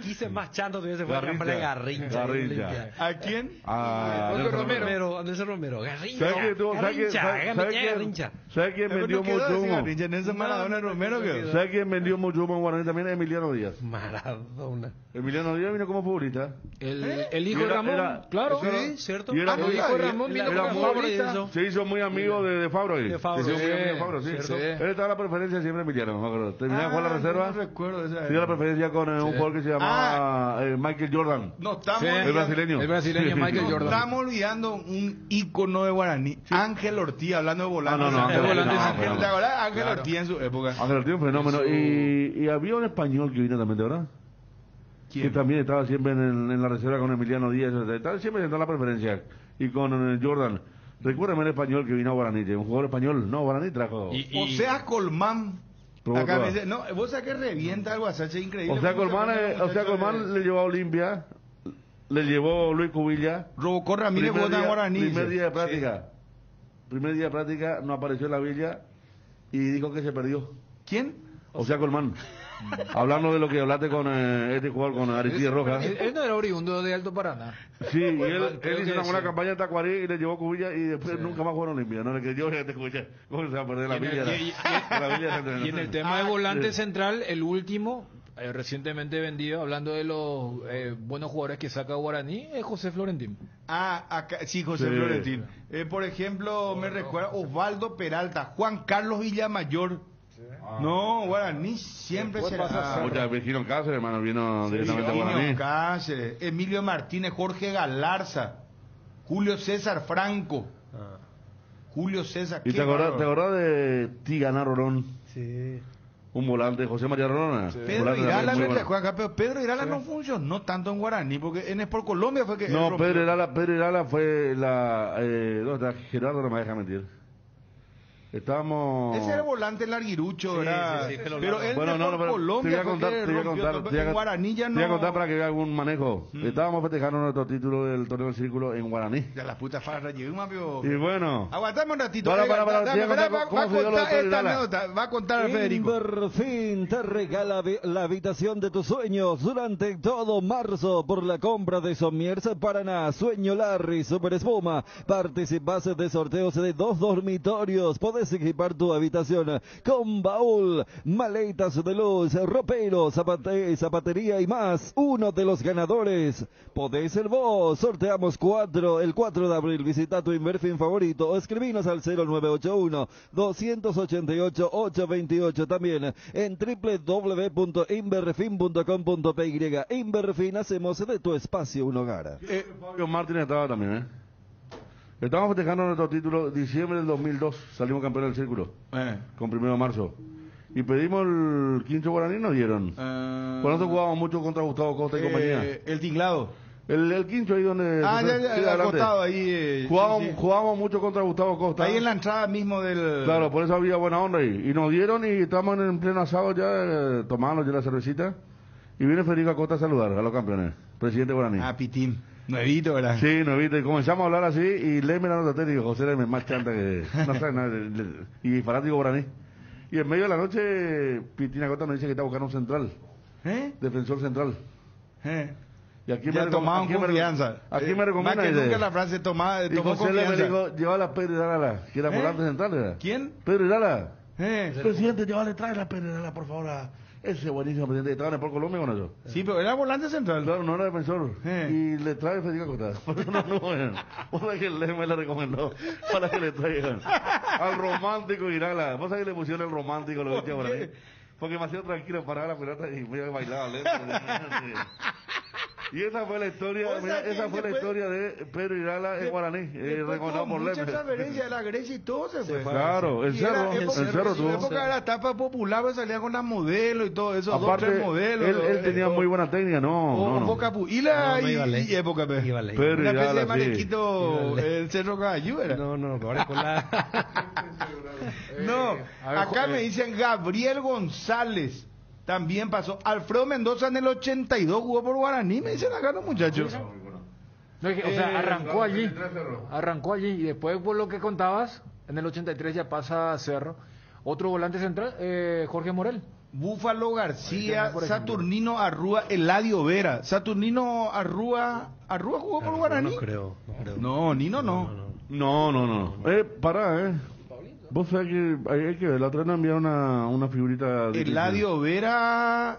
Quise más chanto tuviese fue a comprarle Garrincha. Garrincha. ¿A quién? Ah, Otro Nelson Romero. A Nelson Romero. Garrincha. ¿Sabes quién tuvo- sabes quién- Garrincha. ¿Sabes quién vendió ¿Qué edad mucho decía humo? Garrincha? Nelson Maradona Romero quedó. ¿Sabes quién vendió mucho humo en Guaraní también? Emiliano Díaz. Maradona. Emiliano Díaz vino como futbolista. El hijo de Era- Ramón, era- claro. Sí, cierto. Y era El muy- hijo de Ramón vino era como muy- favorita. Se hizo muy amigo de Fabro ahí. De Fabro, Se hizo muy sí, amigo de Fabro, sí. cierto. Él estaba en la preferencia siempre Emiliano, me acuerdo. Terminaba de jugar la reserva. No recuerdo esa. Tenía la preferencia con un jugador que se llamaba Michael Jordan. No estamos Sí, El olvidando- brasileño. El brasileño Sí. Michael no Jordan. estamos olvidando un ícono de Guaraní. Ángel Ortiz, hablando de volantes. Ah, no, Ángel Ángel Ortiz, Ortiz, Ángel, no, ¿te acordás? Ángel Claro. Ortiz en su época. Ángel Ortiz, un fenómeno. Y había un español que vino también, ¿de verdad? Que ¿Quién? también estaba siempre en la reserva con Emiliano Díaz. Estaba siempre en la preferencia. Y con Jordan. Recuérdame el español que vino a Guaraní. Un jugador español. No, Guaraní trajo. O sea, Colmán. Probó Acá me todas. dice, no, vos sabés que revienta algo así, es increíble. O sea, ¿Cómo se Colmán, pone el muchacho Colmán le llevó a Olimpia. Le llevó Luis Cubilla. Robocó Ramírez jugó en Guaraní. primer día de Sí. práctica. Primer día de práctica, no apareció en la villa y dijo que se perdió. ¿Quién? O sea, Colmán. Hablando de lo que hablaste con este jugador, con Aristide Rojas. Él no era oriundo de Alto Paraná. Sí, y él creo hizo que una buena sí. campaña en Tacuarí y le llevó Cubilla y después nunca más jugó en Olimpia. No le creyó que te Cubilla. ¿Cómo se va a perder la Y en el- villa? y- La villa se- Y en el tema de volante central, el último, recientemente vendido, hablando de los buenos jugadores que saca Guaraní, es José Florentín. Ah, acá, sí, José Sí. Florentín. Por ejemplo, me recuerda Osvaldo Peralta, Juan Carlos Villamayor. No, Guaraní siempre será. Mucha Virgilio Cáceres, hermano, vino directamente a Virginio Guaraní. Cáceres, Emilio Martínez, Jorge Galarza, Julio César Franco. Julio César. ¿Y qué te acordás bárbaro. de Tigana Rolón? Sí. Un volante, José María Rolón. Pedro Irala, pero Pedro Irala no funcionó tanto en Guaraní, porque en Sport Colombia fue que... él No, rompió. Pedro Irala fue la... ¿dónde está? Gerardo no me deja mentir. Estábamos... Ese era volante larguirucho, ¿verdad? sí, sí, pelo pero largo. él Bueno, de no, Sport pero Colombia te voy a fue contar, que te voy a rompió contar, todo. te voy a- En Guaraní ya te no... voy a contar para que vea algún manejo. Estábamos festejando nuestro título del torneo del círculo en Guaraní. Ya la puta farra llegó un apio. Y bueno, Aguantame un ratito. Para, Edgar, para, dame, te voy a espera, contar va a cómo se dio lo de contar Pedro esta Irala. anécdota. Va a contar Federico. Inverfin te regala la habitación de tus sueños durante todo marzo por la compra de Sommiers Paraná, Sueño Larry, Super Espuma. Participas de sorteos de 2 dormitorios. Podés equipar tu habitación con baúl, maletas de luz, ropero, zapatería y más. Uno de los ganadores podés ser vos. Sorteamos el 4 de abril. Visita tu Inverfin favorito o escribinos al 0981-288-828. También en www.inverfin.com.py. Inverfin, hacemos de tu espacio un hogar. Fabio Martínez estaba también, Estamos festejando nuestro título diciembre del 2002, salimos campeones del círculo, con 1 de marzo. Y pedimos el quincho guaraní y nos dieron. Por nosotros jugábamos mucho contra Gustavo Costa y compañía. El tinglado. El quincho ahí donde... ya, acostado ahí. Jugábamos mucho contra Gustavo Costa. Ahí en la entrada mismo del... Claro, por eso había buena onda ahí. Y nos dieron y estamos en pleno asado ya, tomando ya la cervecita. Y viene Federico Acosta a saludar a los campeones, presidente guaraní. Pitín. Nuevito, ¿verdad? Sí, nuevito. Y comenzamos a hablar así y Leme la nota y digo, José Leme, más chanta que... No sabe nada. Y fanático guaraní. Y en medio de la noche, Pitín Acosta nos dice que está buscando un central. Defensor central. Y aquí ya tomaban confianza. Aquí me recomienda. Más que nunca la frase tomó José Leme le dijo, llévala a Pedro Irala, que era volante central, ¿verdad? ¿Quién? Pedro Irala. Presidente, llévale, trae a Pedro Irala, por favor. Ese buenísimo presidente. Estaban por Colombia con eso. Sí, pero era volante central. Claro, no era defensor. Y le trae Federico Acosta. Vos sabés que el Leme le recomendó para que le traigan al romántico Irala. Vos sabés que le pusieron el romántico, lo que por ahí. Porque me hacía tranquilo, paraba la pelota y me bailaba lento. Y esa fue la historia, esa fue la historia de Pedro Irala en guaraní, recordado por Leme. Mucha transferencia de la Grecia y todo se fue. Claro, el cerro tuvo. En la época de la etapa popular, pues salía con las modelos y todo eso. Aparte, 2, 3 modelos. Él tenía muy buena técnica, no. Y época, Pedro una especie Irala, de manequito, el Cerro Caballú era. No, ahora con la... No, acá me dicen Gabriel González. También pasó. Alfredo Mendoza en el 82 jugó por Guaraní, me dicen acá los muchachos. No, o sea, arrancó allí y después por lo que contabas, en el 83 ya pasa a Cerro. Otro volante central, Jorge Morel. Búfalo García, Saturnino Arrúa, Eladio Vera. Saturnino Arrúa jugó por Guaraní. No creo. No, Nino no. No. Pará, Vos sabés que hay que ver, la otra vez nos enviaron una figurita... Eladio Vera,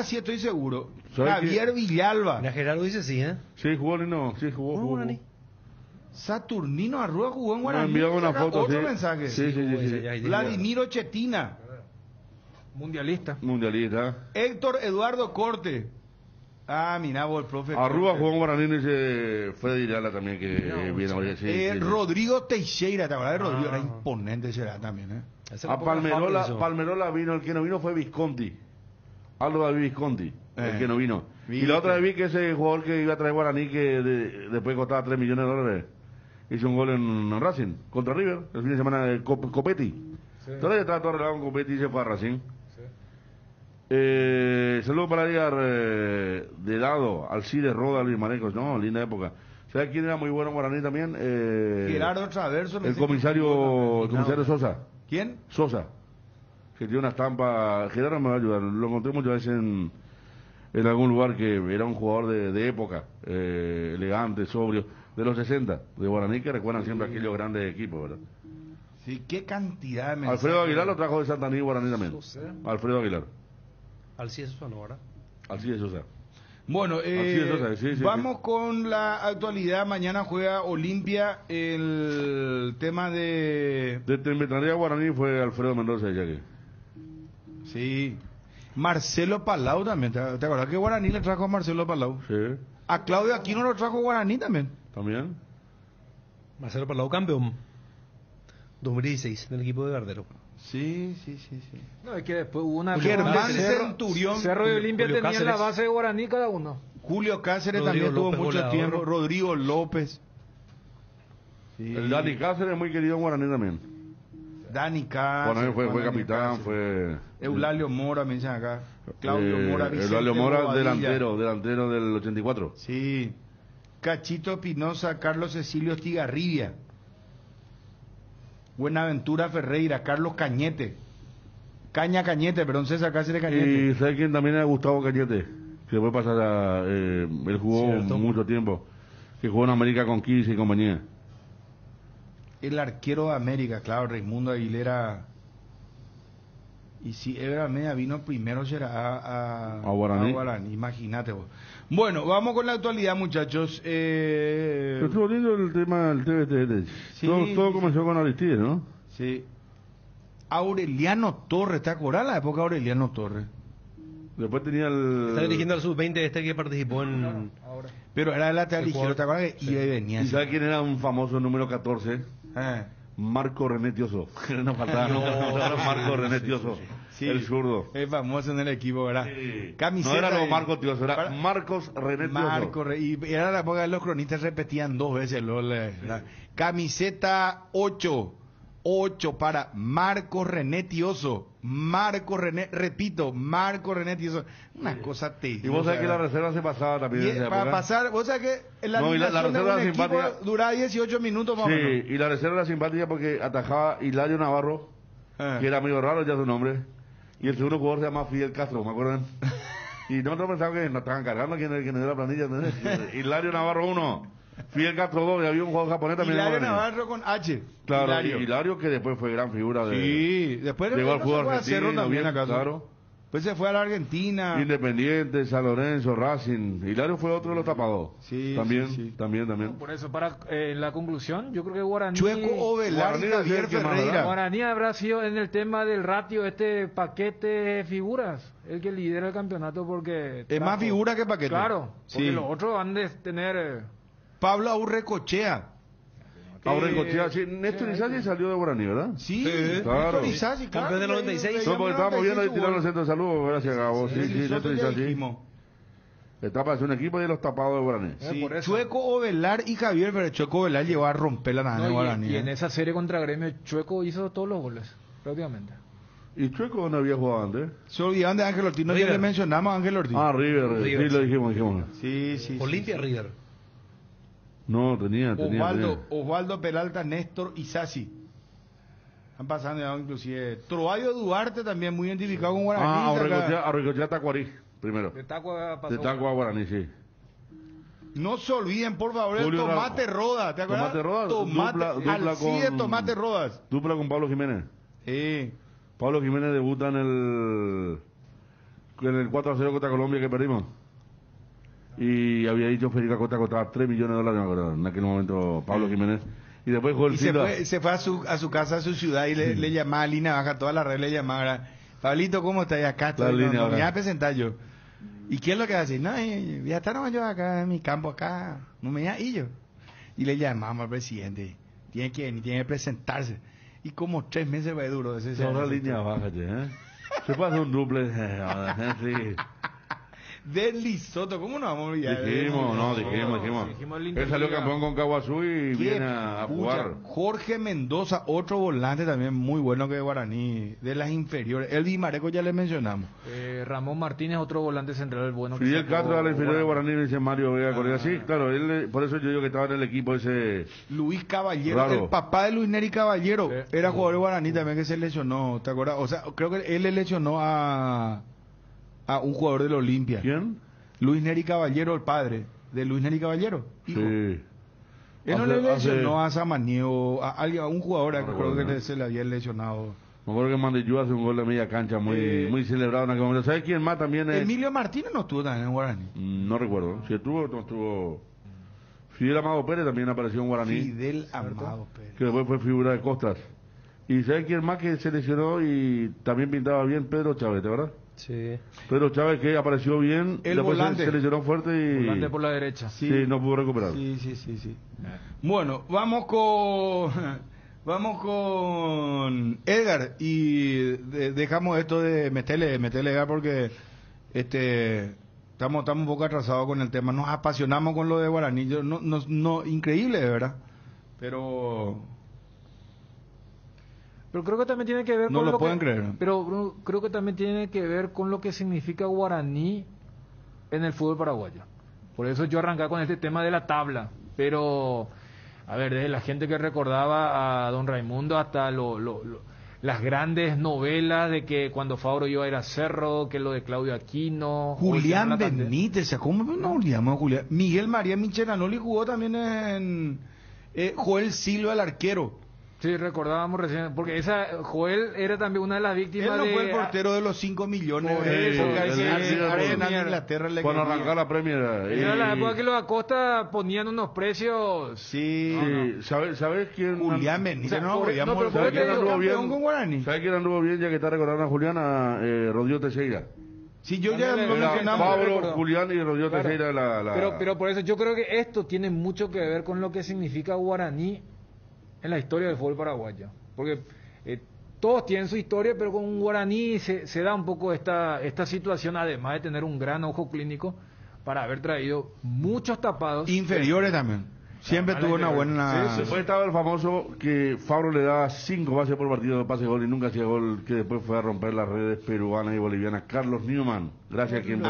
sí estoy seguro. Javier Villalba. Mira, Gerardo dice sí, Sí, jugó Nino, sí, jugó. Saturnino Arrúa jugó en Guaraní. Me enviaron una foto, otro mensaje. Sí. Vladimiro Chetina. Mundialista. Héctor Eduardo Corte. Mira vos, el profe. Arrúa jugó en Guaraní, dice Freddy Irala también, que viene hoy. Rodrigo Teixeira, ¿te acuerdas de Rodrigo? Era imponente será también, A Palmerola vino, el que no vino fue Visconti. Aldo David Visconti, el que no vino. Y la otra vez vi que ese jugador que iba a traer Guaraní, que después costaba $3 millones, hizo un gol en Racing, contra River, el fin de semana de Copetti. Todavía estaba todo arreglado con Copetti y se fue a Racing. Saludos para Edgar de Dado, Alcides, Roda, Luis Marecos. No, linda época. ¿Sabes quién era muy bueno en Guaraní también? Gerardo Traverso. El comisario Sosa. ¿Quién? Sosa. Que tiene una estampa. Gerardo me va a ayudar. Lo encontré muchas veces en algún lugar, que era un jugador de época, elegante, sobrio, de los 60, de Guaraní, que recuerdan siempre aquellos grandes equipos, ¿verdad? Sí, qué cantidad de mensajes. Alfredo Aguilar lo trajo de Santaní y Guaraní también. Alfredo Aguilar. Alcides Sosa no, ¿verdad? Alcides Sosa. Bueno, sí, vamos con la actualidad. Mañana juega Olimpia. El tema de Veterinaria Guaraní fue Alfredo Mendoza de Yaque. Sí. Marcelo Palau también. ¿Te acuerdas que Guaraní le trajo a Marcelo Palau? Sí. A Claudio Aquino lo trajo Guaraní también. ¿También? Marcelo Palau, campeón 2016 en el equipo de Gardero. Sí. No, es que después hubo una... Germán Centurión. Cerro y Olimpia Julio tenían Cáceres. la base de Guaraní cada uno. Julio Cáceres Rodrigo también tuvo López, mucho goleador. tiempo. Rodrigo López. Sí. El Dani Cáceres es muy querido en Guaraní también. Dani Cáceres. Bueno, fue capitán, fue... Eulalio Mora, me dicen acá. Claudio Mora, Vicente Eulalio Mora, Bobadilla. delantero del 84. Sí. Cachito Espinosa, Carlos Cecilio Estigarribia. Buenaventura Ferreira, Carlos Cañete. Cañete, perdón, César Cáceres Cañete. Y ¿sabes quién también era? Gustavo Cañete, que después pasar a... él jugó mucho tiempo, que jugó en América con Kiss y compañía. El arquero de América, claro, Raimundo Aguilera. Y si Ebra Media vino primero será a Guaraní, imagínate vos. Bueno, vamos con la actualidad, muchachos. Estuvo lindo el tema del TVT. Sí, Todo comenzó con Aristides, ¿no? Sí. Aureliano Torres, ¿te acuerdas la época de Aureliano Torres? Después tenía el... Está dirigiendo al sub-20 este que participó en... Pero era el lateral El izquierdo, ¿te acuerdas que iba y venía? ¿Y sabe quién era un famoso número 14? Marco René Tioso. No faltaba Marco René Tioso, Sí. el zurdo. Es famoso en el equipo, ¿verdad? Sí. Camiseta. No era lo y- Marco Tioso, era para- Marcos René Tioso. Y era la época de los cronistas repetían 2 veces la camiseta 8 para Marco René Tioso. Marco René, repito, Marco René Tioso. Una cosa terrible. Y vos sabés que la reserva se pasaba también. en esa para época. pasar, vos sabés que la No, y la alineación de reserva un equipo simpática- duraba 18 minutos más o menos. Sí, y la reserva era simpática porque atajaba Hilario Navarro, que era medio raro ya su nombre, y el segundo jugador se llama Fidel Castro, ¿me acuerdan? Y nosotros pensábamos que nos estaban cargando quién era la planilla. ¿Entendés? Hilario Navarro 1, Fidel Castro 2, y había un jugador japonés también. Hilario ¿no? Navarro con H. Claro, Hilario que después fue gran figura de... Sí, después llegó al se fútbol fue a Cerro argentino, también bien, acá. claro. Después se fue a la Argentina. Independiente, San Lorenzo, Racing. Hilario fue otro de los tapados. Sí, también, sí, sí. también. Por eso, para la conclusión, yo creo que Guaraní... Chueco Ovelar y Guaraní Javier es el que más, Ferreira. ¿verdad? Guaraní habrá sido en el tema del ratio, este paquete de figuras, el que lidera el campeonato porque... Es más figura que paquete. Claro, porque Sí. los otros han de tener... Pablo Aurrecochea. Ahora sí, Néstor Izagui salió de Guaraní, ¿verdad? Sí, claro. Néstor Izagui, claro. Campeón del 96. No, porque estábamos viendo ahí tirando el centro de saludos, gracias a vos. Sí, Sí, Néstor nosotros ya Izagui. dijimos. Está para hacer un equipo de los tapados de Guaraní. Sí, por eso. Chueco Ovelar y Javier Ferreira. Chueco Ovelar llevó a romper la nada No, de y- Guaraní. y en esa serie contra Gremio, Chueco hizo todos los goles, prácticamente. ¿Y Chueco dónde había jugado antes? Se olvidaban de Ángel Ortiz. No, ya River. le mencionamos a Ángel Ortiz. Ah, River, River, sí, lo sí. dijimos. Sí, sí. Olimpia River. No, tenía. Osvaldo Peralta, Néstor y Sassi. Están pasando ya inclusive. Troadio Duarte también muy identificado con Guaraní. Aurrecochea Tacuarí, primero. De Tacua pasó. De Tacua a Guaraní, sí. No se olviden, por favor, el Julio Tomate Roda. ¿Te acuerdas? Tomate Rodas, dupla Alcide con- Tomate Rodas. Dupla con Pablo Jiménez. Sí. Pablo Jiménez debuta en el 4-0 contra Colombia que perdimos. Y había dicho Federica Costa costaba $3 millones, me acuerdo, en aquel momento Pablo Jiménez. Y después jugó el Y se Silva. fue a su casa, a su ciudad, y le llamaba a Lina Baja, toda la red le llamaba. Pablito, ¿cómo estás? Y acá estoy. La línea No, baja. me voy a presentar yo. ¿Y qué es lo que hace? No, ya está nomás yo acá en mi campo, acá. No me voy a ir yo. Y le llamamos al presidente. Tiene que venir, tiene que presentarse. Y como 3 meses fue duro. Ahora línea baja, ¿eh? Se puede hacer un duple. Sí. Del Lisoto, ¿cómo nos vamos a olvidar? Dijimos. Dijimos el Él salió Inter. campeón con Caguazú y Qué viene a pucha. jugar. Jorge Mendoza, otro volante también muy bueno que de Guaraní, de las inferiores. El Di Mareco ya le mencionamos. Ramón Martínez, otro volante central bueno. que Fidel sacó Castro de la inferior de Guaraní. Guaraní, dice Mario Vega Correa. Sí, claro, él, por eso yo digo que estaba en el equipo ese. Luis Caballero, Raro. el papá de Luis Neri Caballero, Sí. era jugador de Guaraní también que se lesionó, ¿te acuerdas? O sea, creo que él le lesionó a un jugador del Olimpia. ¿Quién? Luis Neri Caballero, el padre de Luis Neri Caballero. Hijo. Sí. Él no Hace- le lesionó hace- a Samaniego, a un jugador que creo recuerdo. que se le había lesionado. Me acuerdo que Mandillú hace un gol de media cancha muy celebrado en aquel momento. ¿Sabes quién más también es? Emilio Martínez no estuvo también en Guaraní. No recuerdo. Si estuvo, no estuvo. Fidel Amado Pérez también apareció en Guaraní. Fidel Amado Pérez. Que después fue figura de Costas. ¿Y sabes quién más que se lesionó y también pintaba bien? Pedro Chávez, ¿te verdad? Sí. Pedro Chávez que apareció bien, El después volante. se lesionó fuerte y Volante por la derecha. sí, no pudo recuperar. Sí. Bueno, vamos con Edgar y dejamos esto de meterle Edgar porque estamos un poco atrasados con el tema. Nos apasionamos con lo de Guaraní. No, increíble, de verdad. Pero creo que también tiene que ver No con lo lo pueden que, creer. Pero creo que también tiene que ver con lo que significa Guaraní en el fútbol paraguayo. Por eso yo arrancaba con este tema de la tabla. Pero, a ver, desde la gente que recordaba a don Raimundo hasta las grandes novelas de que cuando Fabro iba a ir a Cerro, que lo de Claudio Aquino. Julián hoy se llama Benítez, ¿cómo no olvidamos a Julián? Miguel María Michelanoli jugó también en Joel Silva, el arquero. Sí, recordábamos recién, porque Joel era también una de las víctimas Él no de... fue el portero de los 5 millones. Por eso, Porque el Arsenal Premier. Inglaterra le Cuando quería. arrancó la Premier. Era la época que los Acosta ponían unos precios... Sí. Sí, ¿sabes quién? Julián Benítez, O sea, no, por- podíamos no, pero ¿Sabes por quién eso anduvo te bien? campeón con Guaraní. ¿Sabes quién anduvo bien? Ya que está recordando a Juliana, Rodrigo Teixeira. Sí, yo ya También lo era mencionamos. Pablo, Julián y Rodrigo Claro. Teixeira Pero por eso yo creo que esto tiene mucho que ver con lo que significa guaraní en la historia del fútbol paraguayo. Porque todos tienen su historia, pero con un guaraní se da un poco esta situación, además de tener un gran ojo clínico, para haber traído muchos tapados. Inferiores también. Siempre tuvo una buena... Sí, después estaba el famoso que Fabro le daba 5 pases por partido de pase gol y nunca hacía gol, que después fue a romper las redes peruanas y bolivianas. Carlos Newman, gracias a quien...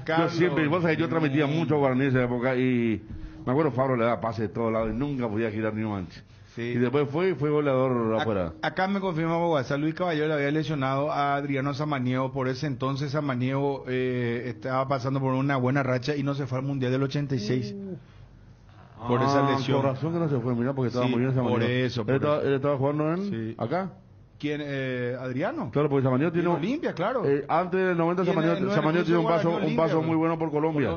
Carlos. Yo siempre, vos sabés, yo transmitía mucho guaraní en esa época y me acuerdo Fabro le daba pases de todos lados y nunca podía girar Newman. Sí. Y después fue goleador afuera. Acá me confirma por WhatsApp, Luis Caballero le había lesionado a Adriano Samaniego. Por ese entonces Samaniego estaba pasando por una buena racha y no se fue al Mundial del 86. Por esa lesión. Por razón que no se fue, mira, porque estaba Sí, muy bien Samaniego. por eso. Él estaba jugando en... Sí. ¿Acá? ¿Quién? Adriano. Claro, porque Samaniego tiene... En Olimpia, claro. Antes del 90 Tiene- no era Samaniego tiene incluso un Olimpia, paso ¿no? muy bueno por Colombia.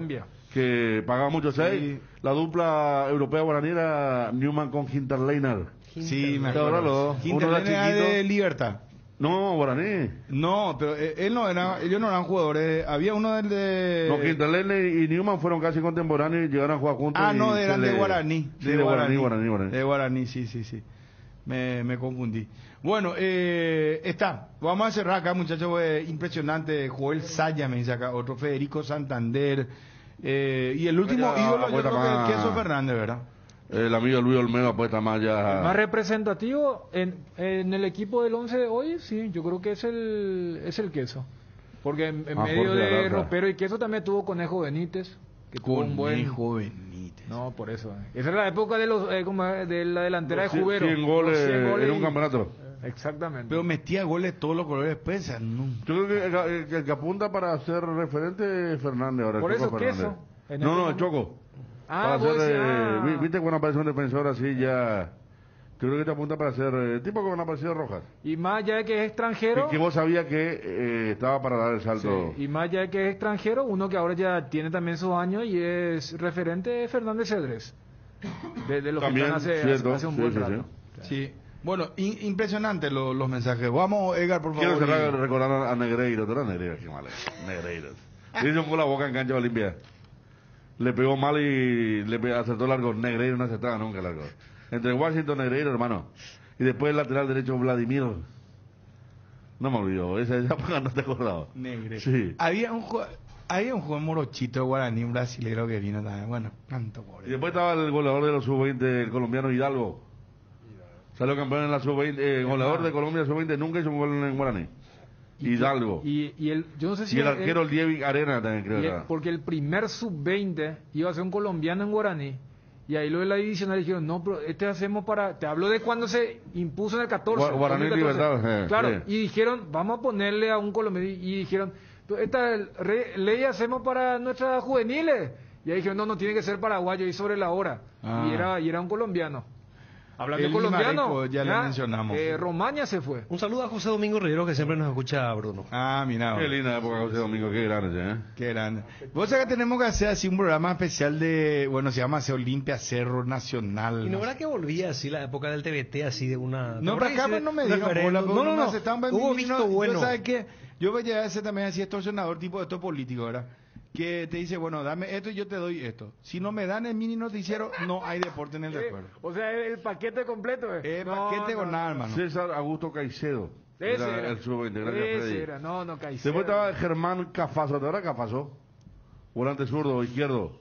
Que pagaba mucho. ¿Sabes? La dupla europea guaraní era Newman con Hinterleiner. Sí, me ¿Te acuerdas acuerdo. los dos? Uno Hinterland era era chiquito. de Libertad. No, guaraní. No, pero ellos no eran jugadores. Había uno del de... No, Hinterleiner y Newman fueron casi contemporáneos y llegaron a jugar juntos. Ah, y no, se eran le- de Guaraní. Sí, de Guaraní. De Guaraní, sí. Me confundí. Bueno, está. Vamos a cerrar acá, muchachos. Impresionante. Joel Saya, me dice acá. Otro Federico Santander. Y el último Mira, ídolo, yo apuesta creo que más- es Queso Fernández, ¿verdad? El amigo Luis Olmedo apuesta más ya. Más representativo en el equipo del 11 de hoy, sí, yo creo que es el Queso. Porque en medio Jorge de Arauca. Ropero y Queso también tuvo Conejo Benítez, que tuvo un buen... Conejo Benítez. No, por eso. Esa era la época de los de la delantera de Los 100 Jubero. 100 goles Los 100 en un y- campeonato. Exactamente. Pero metía goles todos los colores pesas. No. Yo creo que el que apunta para ser referente es Fernández ahora. el Por Choco eso, Fernández. Queso. En No, este el Choco. Ah, Para vos ser, decís, ah. ¿viste cuando aparece un defensor así ya? Creo que te apunta para ser tipo como aparecido Rojas. Y más allá de que es extranjero... Que vos sabías que estaba para dar el salto. Sí, y más allá de que es extranjero, uno que ahora ya tiene también sus años y es referente es Fernández Cedrés. De los También, que están cierto, hace un sí, buen sí, rato. Sí. Bueno, impresionante los mensajes. Vamos, Edgar, por favor. Quiero cerrar recordar a Negreiro. ¿Tú eras Negreiro? Qué mal es. Negreiro. Le hizo un gol a Boca en cancha de Olimpia. Le pegó mal y acertó largo. Negreiro no acertaba nunca largo. Entre Washington y Negreiro, hermano. Y después el lateral derecho Vladimir. No me olvido. Esa época no te acordaba. Negre. Sí. Había un jugador morochito guaraní, un brasilero que vino también. Bueno, tanto pobre. Y después estaba el goleador de los sub-20, el colombiano Hidalgo. Salió campeón en la sub-20. Goleador de Colombia sub-20 nunca hizo un gol en Guaraní. Hidalgo. Y el, yo no sé si Y el arquero, el Diego Arena también creo y que el- era. porque el primer sub-20 iba a ser un colombiano en Guaraní. Y ahí lo de la divisional dijeron, no, pero este hacemos para... Te hablo de cuando se impuso en el 14. Guaraní 2014. Libertad, Claro, sí. y dijeron, vamos a ponerle a un colombiano. Y dijeron, esta ley hacemos para nuestras juveniles. Y ahí dijeron, no, tiene que ser paraguayo y sobre la hora. Ah. Y era un colombiano. Hablando El de colombiano, Limareco, ya le mencionamos. Romaña se fue. Un saludo a José Domingo Rivero, que siempre nos escucha, Bruno. Ah, mira. Qué linda época, José Domingo, qué grande, ¿eh? Qué grande. Vos sabés que tenemos que hacer así un programa especial de, bueno, se llama así Olimpia Cerro Nacional. Y no era que volvía así la época del TVT, así de una... No, para acá pues, no me digan bola, No, no, no. Hubo visto bueno. Yo sabes que yo voy a llegar a ser también así extorsionador tipo de esto político, ¿verdad? Que te dice, bueno, dame esto y yo te doy esto. Si no me dan el mini noticiero, no hay deporte en el recuerdo. O sea, el paquete completo. Paquete con nada, hermano. César Augusto Caicedo. Ese era. El sub-20, gracias Ese Freddy. era, Caicedo. Después estaba Germán Cafaso, ¿te acuerdas Cafaso? Volante zurdo, izquierdo.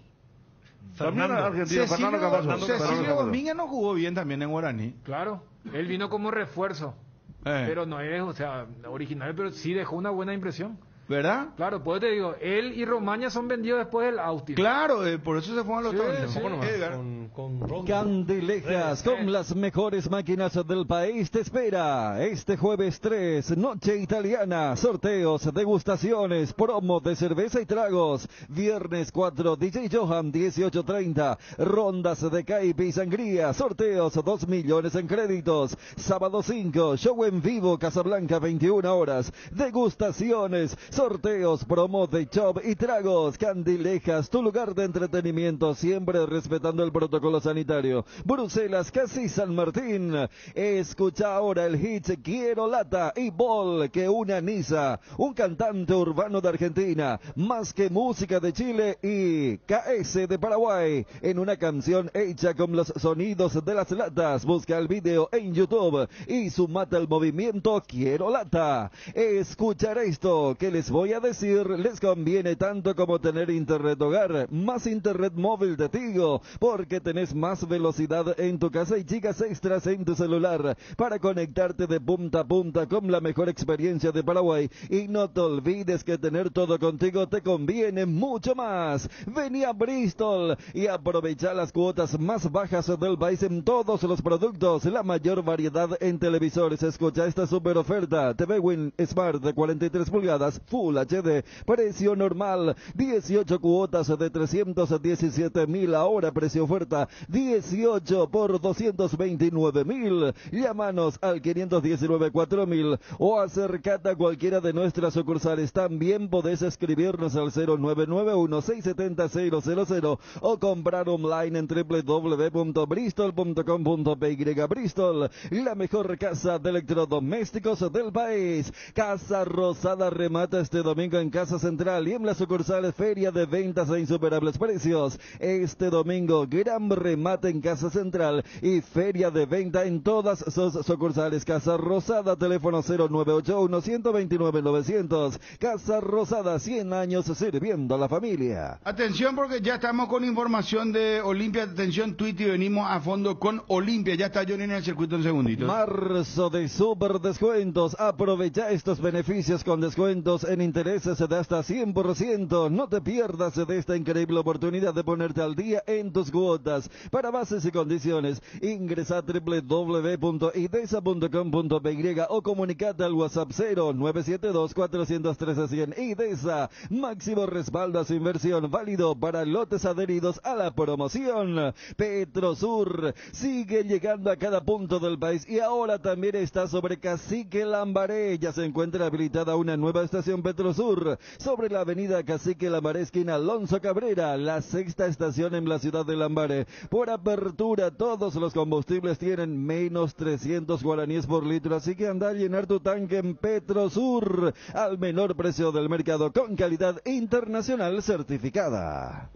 También Fernando. argentino, Fernando Cafaso. Cecilio Domínguez no jugó bien también en Guaraní. Claro, él vino como refuerzo. Pero no es, o sea, original, pero sí dejó una buena impresión. ¿Verdad? Claro, pues te digo, él y Romaña son vendidos después del Austin. Claro, por eso se fueron a los Sí, Estados Unidos. sí. Poco nomás, Edgar. con Ron. Candilejas con las mejores máquinas del país te espera este jueves 3, noche italiana, sorteos, degustaciones, promo de cerveza y tragos. Viernes 4, DJ Johan 18:30, rondas de caipi y sangría, sorteos 2 millones en créditos. Sábado 5, show en vivo Casablanca 21 horas, degustaciones, sorteos, promos de shop y tragos. Candilejas, tu lugar de entretenimiento, siempre respetando el protocolo sanitario. Bruselas, casi San Martín. Escucha ahora el hit Quiero Lata y Bol, que una Niza, un cantante urbano de Argentina, Más que Música de Chile y KS de Paraguay, en una canción hecha con los sonidos de las latas. Busca el video en YouTube y sumate al movimiento Quiero Lata. Escuchar esto que les voy a decir les conviene tanto como tener internet hogar, más internet móvil de Tigo, porque tenés más velocidad en tu casa y gigas extras en tu celular para conectarte de punta a punta con la mejor experiencia de Paraguay. Y no te olvides que tener todo contigo te conviene mucho más. Vení a Bristol y aprovecha las cuotas más bajas del país en todos los productos, la mayor variedad en televisores. Escucha esta super oferta: TV Win Smart de 43 pulgadas Full HD, precio normal 18 cuotas de 317.000, ahora precio oferta 18 por 229.000. Llámanos al 519-4000 o acércate a cualquiera de nuestras sucursales. También podés escribirnos al 0991-670-000 o comprar online en www.bristol.com.py. Bristol, la mejor casa de electrodomésticos del país. Casa Rosada remata este domingo en Casa Central y en las sucursales Feria de Ventas a Insuperables Precios. Este domingo, gran remate en Casa Central y Feria de Venta en todas sus sucursales. Casa Rosada, teléfono 0981-129-900. Casa Rosada, 100 años sirviendo a la familia. Atención, porque ya estamos con información de Olimpia. Atención, tweet, y venimos a fondo con Olimpia. Ya está Johnny en el circuito en segunditos. Marzo de super descuentos. Aprovecha estos beneficios con descuentos en intereses de hasta 100%. No te pierdas de esta increíble oportunidad de ponerte al día en tus cuotas. Para bases y condiciones, ingresa a www.idesa.com.py o comunicate al WhatsApp 0972-413-100. Idesa, máximo respaldo a su inversión, válido para lotes adheridos a la promoción. Petrosur sigue llegando a cada punto del país y ahora también está sobre Cacique Lambaré. Ya se encuentra habilitada una nueva estación Petrosur sobre la avenida Cacique Lambaré, esquina Alonso Cabrera, la sexta estación en la ciudad de Lambaré. Por apertura, todos los combustibles tienen menos 300 guaraníes por litro, así que anda a llenar tu tanque en Petrosur al menor precio del mercado, con calidad internacional certificada.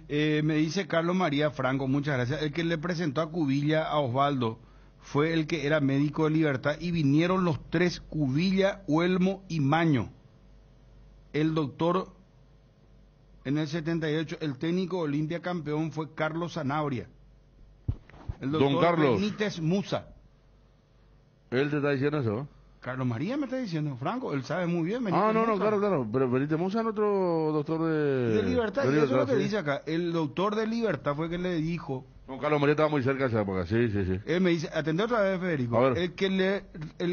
Me dice Carlos María Franco, muchas gracias. El que le presentó a Cubilla a Osvaldo fue el que era médico de Libertad y vinieron los tres, Cubilla, Huelmo y Maño. El doctor, en el 78, el técnico Olimpia campeón fue Carlos Sanabria. El doctor Don Carlos Benítez Musa. ¿Él te está diciendo eso? Carlos María me está diciendo, Franco, él sabe muy bien. Benítez Musa. Claro, pero Benítez Musa es otro doctor de Libertad, eso es lo que dice acá. El doctor de Libertad fue el que le dijo. Don Carlos María estaba muy cerca de esa época, sí. Él me dice, atendé otra vez, Federico. El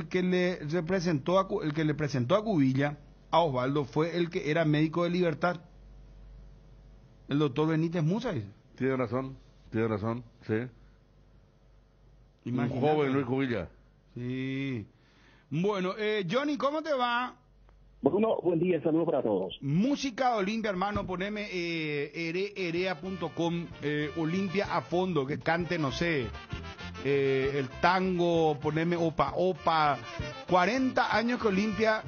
que le presentó a Cubilla, a Osvaldo, fue el que era médico de Libertad. El doctor Benítez Musa, dice. Tiene razón, sí. Imagínate. Un joven Luis Cubilla. Sí. Bueno, Johnny, ¿cómo te va? Bruno, buen día, saludos para todos. Música Olimpia, hermano, poneme erea.com, Olimpia a fondo, que cante, no sé, el tango, poneme Opa. 40 años que Olimpia,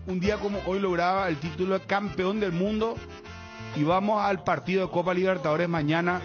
un día como hoy, lograba el título de campeón del mundo. Y vamos al partido de Copa Libertadores mañana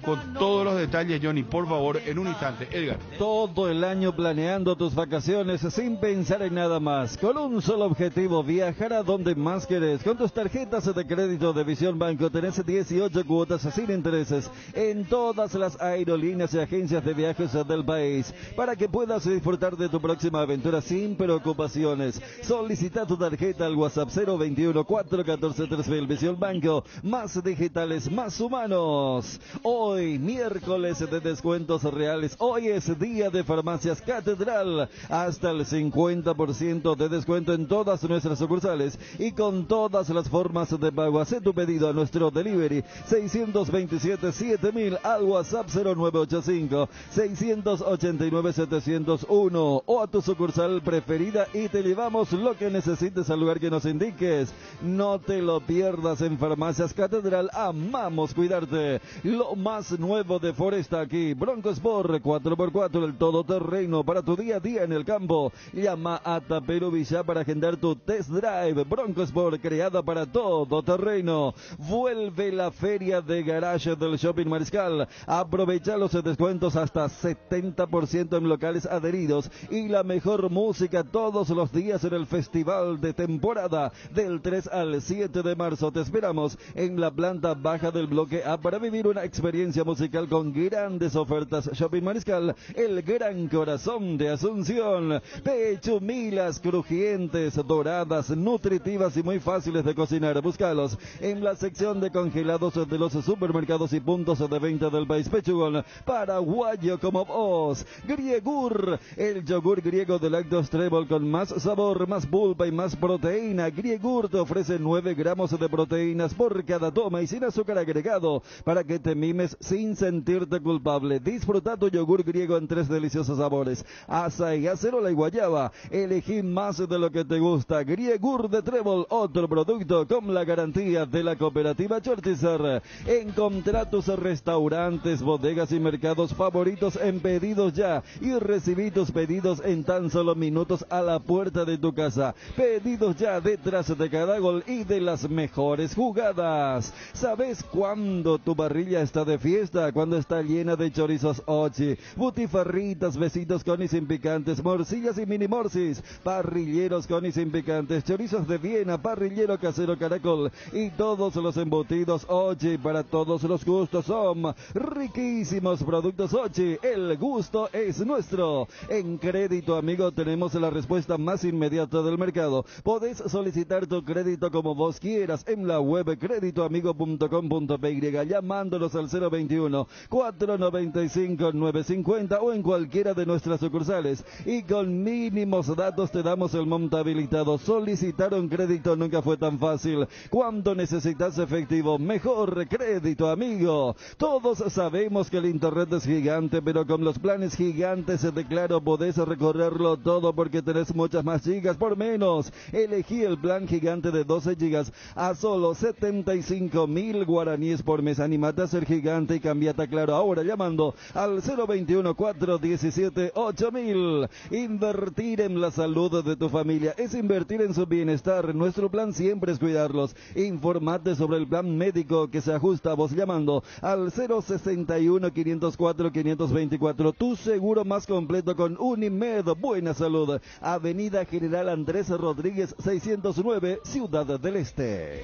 con todos los detalles, Johnny, por favor, en un instante. Edgar. Todo el año planeando tus vacaciones sin pensar en nada más, con un solo objetivo: viajar a donde más querés. Con tus tarjetas de crédito de Visión Banco tenés 18 cuotas sin intereses en todas las aerolíneas y agencias de viajes del país, para que puedas disfrutar de tu próxima aventura sin preocupaciones. Solicita tu tarjeta al WhatsApp 021-414-3000. Visión Banco, más digitales, más humanos. Hoy Hoy, miércoles de descuentos reales. Hoy es día de Farmacias Catedral. Hasta el 50% de descuento en todas nuestras sucursales y con todas las formas de pago. Haz tu pedido a nuestro delivery 627-7000 al WhatsApp 0985-689-701 o a tu sucursal preferida y te llevamos lo que necesites al lugar que nos indiques. No te lo pierdas en Farmacias Catedral. Amamos cuidarte. Lo más nuevo de Foresta aquí. Bronco Sport 4x4, el todoterreno para tu día a día en el campo. Llama a Tapero Villa para agendar tu test drive. Bronco Sport, creada para todo terreno. Vuelve la feria de garage del Shopping Mariscal. Aprovecha los descuentos hasta 70% en locales adheridos y la mejor música todos los días en el festival de temporada del 3 al 7 de marzo. Te esperamos en la planta baja del bloque A para vivir una experiencia musical con grandes ofertas. Shopping Mariscal, el gran corazón de Asunción. Pechumilas crujientes, doradas, nutritivas y muy fáciles de cocinar. Búscalos en la sección de congelados de los supermercados y puntos de venta del país. Pechugón, paraguayo como vos. Griegur, el yogur griego de Lactos Trébol con más sabor, más pulpa y más proteína. Griegur te ofrece 9 gramos de proteínas por cada toma y sin azúcar agregado para que te mimes sin sentirte culpable. Disfruta tu yogur griego en 3 deliciosos sabores: açaí, acerola y guayaba. Elegí más de lo que te gusta. Griegur de Trébol, otro producto con la garantía de la cooperativa Chortizer. Encontrá tus restaurantes, bodegas y mercados favoritos en Pedidos Ya y recibí tus pedidos en tan solo minutos a la puerta de tu casa. Pedidos Ya, detrás de cada gol y de las mejores jugadas. ¿Sabes cuándo tu parrilla está de fiesta? Cuando está llena de chorizos Ochi, butifarritas, besitos con y sin picantes, morcillas y mini morcis, parrilleros con y sin picantes, chorizos de Viena, parrillero casero Caracol y todos los embutidos Ochi para todos los gustos. Son riquísimos productos Ochi. El gusto es nuestro. En Crédito Amigo tenemos la respuesta más inmediata del mercado. Podés solicitar tu crédito como vos quieras en la web creditoamigo.com.py llamándonos al 021-495-950 o en cualquiera de nuestras sucursales. Y con mínimos datos te damos el monto habilitado. Solicitar un crédito nunca fue tan fácil. Cuando necesitas efectivo, mejor Crédito Amigo. Todos sabemos que el internet es gigante, pero con los planes gigantes de Claro podés recorrerlo todo porque tenés muchas más gigas por menos. Elegí el plan gigante de 12 gigas a solo 75.000 guaraníes por mes. Animate a ser gigante y cambiate a Claro ahora llamando al 021-417-8000. Invertir en la salud de tu familia es invertir en su bienestar. Nuestro plan siempre es cuidarlos. Informate sobre el plan médico que se ajusta a vos llamando al 061-504-524. Tu seguro más completo con Unimed. Buena salud. Avenida General Andrés Rodríguez 609, Ciudad del Este.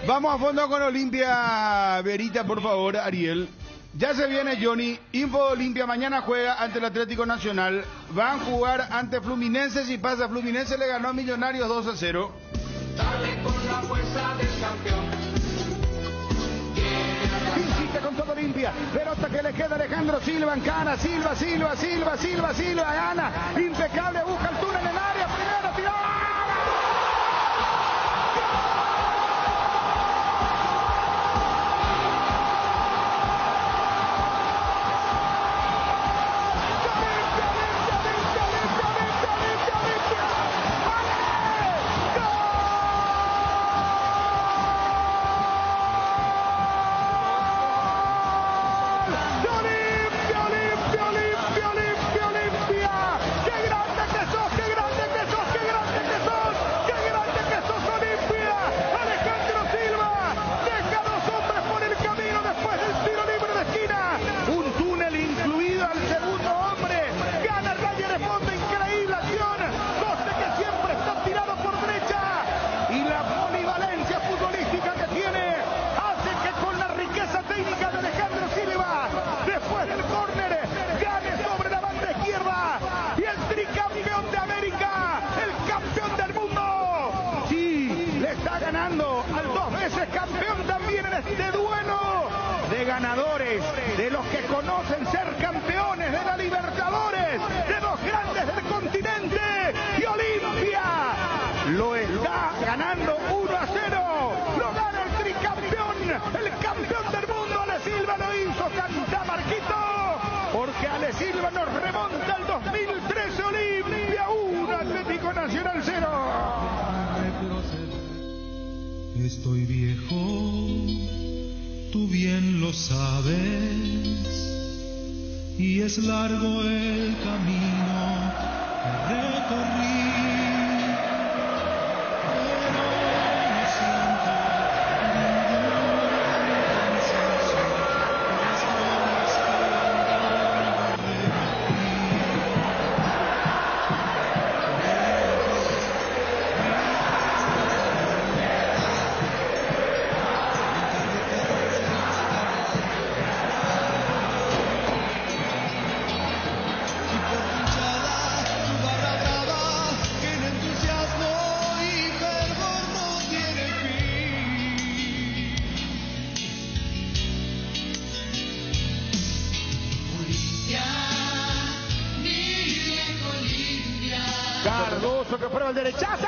Vamos a fondo con Olimpia. Verita, por favor, Ariel. Ya se viene Johnny. Info de Olimpia. Mañana juega ante el Atlético Nacional. Van a jugar ante Fluminense. Si pasa, Fluminense le ganó a Millonarios 2-0. Dale con la fuerza del campeón. Insiste con todo Olimpia. Pelota que le queda a Alejandro Silva en cana. Silva, gana. Impecable, busca el túnel en el área. Primero, tiró. reconocen ser campeones de la Libertadores, de los grandes del continente, y Olimpia lo está ganando 1-0. Lo gana el tricampeón, el campeón del mundo. Ale Silva lo hizo cantar Marquito, porque Ale Silva nos remonta al 2013. Olimpia 1, Atlético Nacional 0. Estoy viejo, tú bien lo sabes, y es largo el camino que recorrí. Cardoso que prueba el derechazo.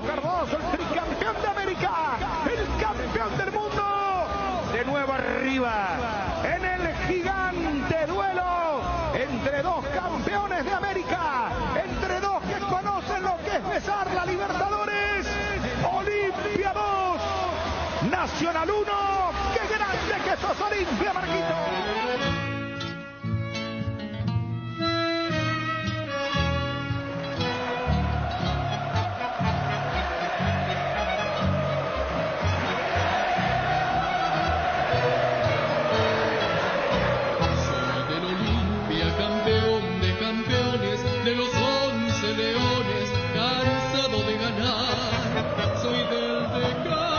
Cardoso, el tricampeón de América, el campeón del mundo, de nuevo arriba, en el gigante duelo entre dos campeones de América, entre dos que conocen lo que es besar la Libertadores. Olimpia 2, Nacional 1, qué grande que sos Olimpia, Marquito. De los 11 leones, cansado de ganar, soy del decano.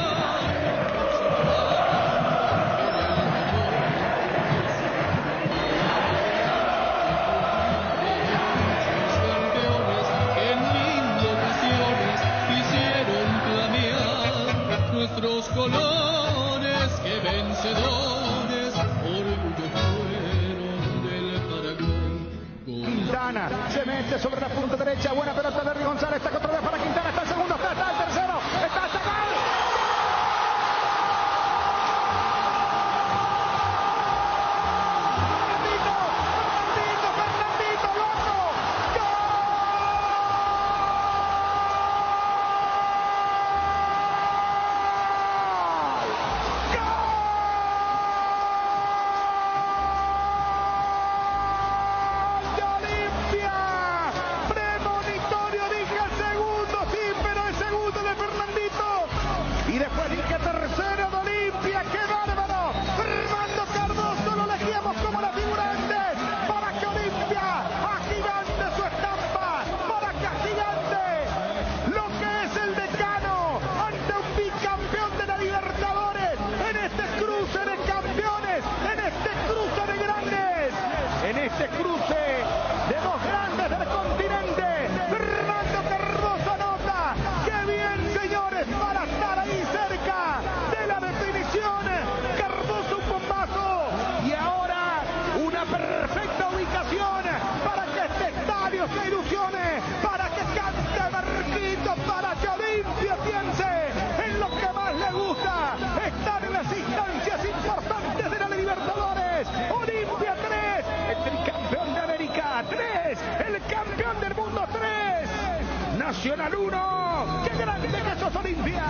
Nacional 1. ¡Qué grande que sos, Olimpia!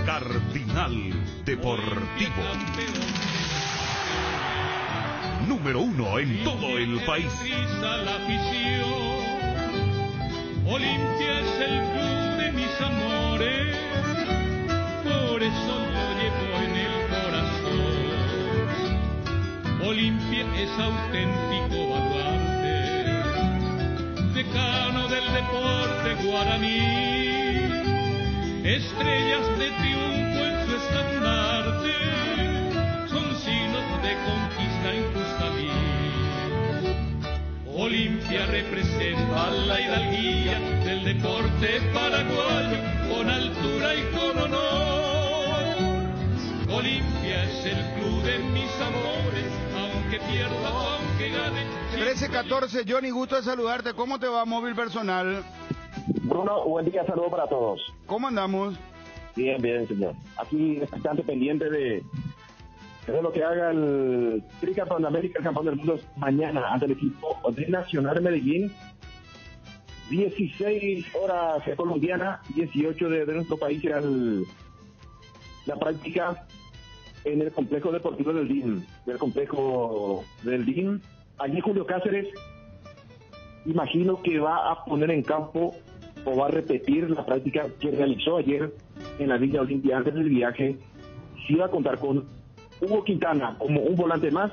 Cardinal Deportivo. Número 1 en todo el país. La afición. Olimpia es el club de mis amores, por eso lo llevo en el corazón. Olimpia es auténtico baluarte, decano del deporte guaraní, estrellas de triunfo en su estandarte, son signos de conquista injusta. Olimpia representa la hidalguía del deporte paraguayo, con altura y con honor. Olimpia es el club de mis amores, aunque pierda o aunque gane. 13-14, Johnny, gusto de saludarte. ¿Cómo te va, móvil personal? Bruno, buen día, saludo para todos. ¿Cómo andamos? Bien, bien, señor. Aquí bastante pendiente de lo que haga el Tricampeón de América, el campeón del mundo, mañana ante el equipo de Nacional Medellín. 16 horas colombiana, 18 de nuestro país será la práctica en el complejo deportivo del DIN. Allí Julio Cáceres, imagino que va a poner en campo o va a repetir la práctica que realizó ayer en la Villa Olimpia antes del viaje. Si va a contar con Hugo Quintana como un volante más,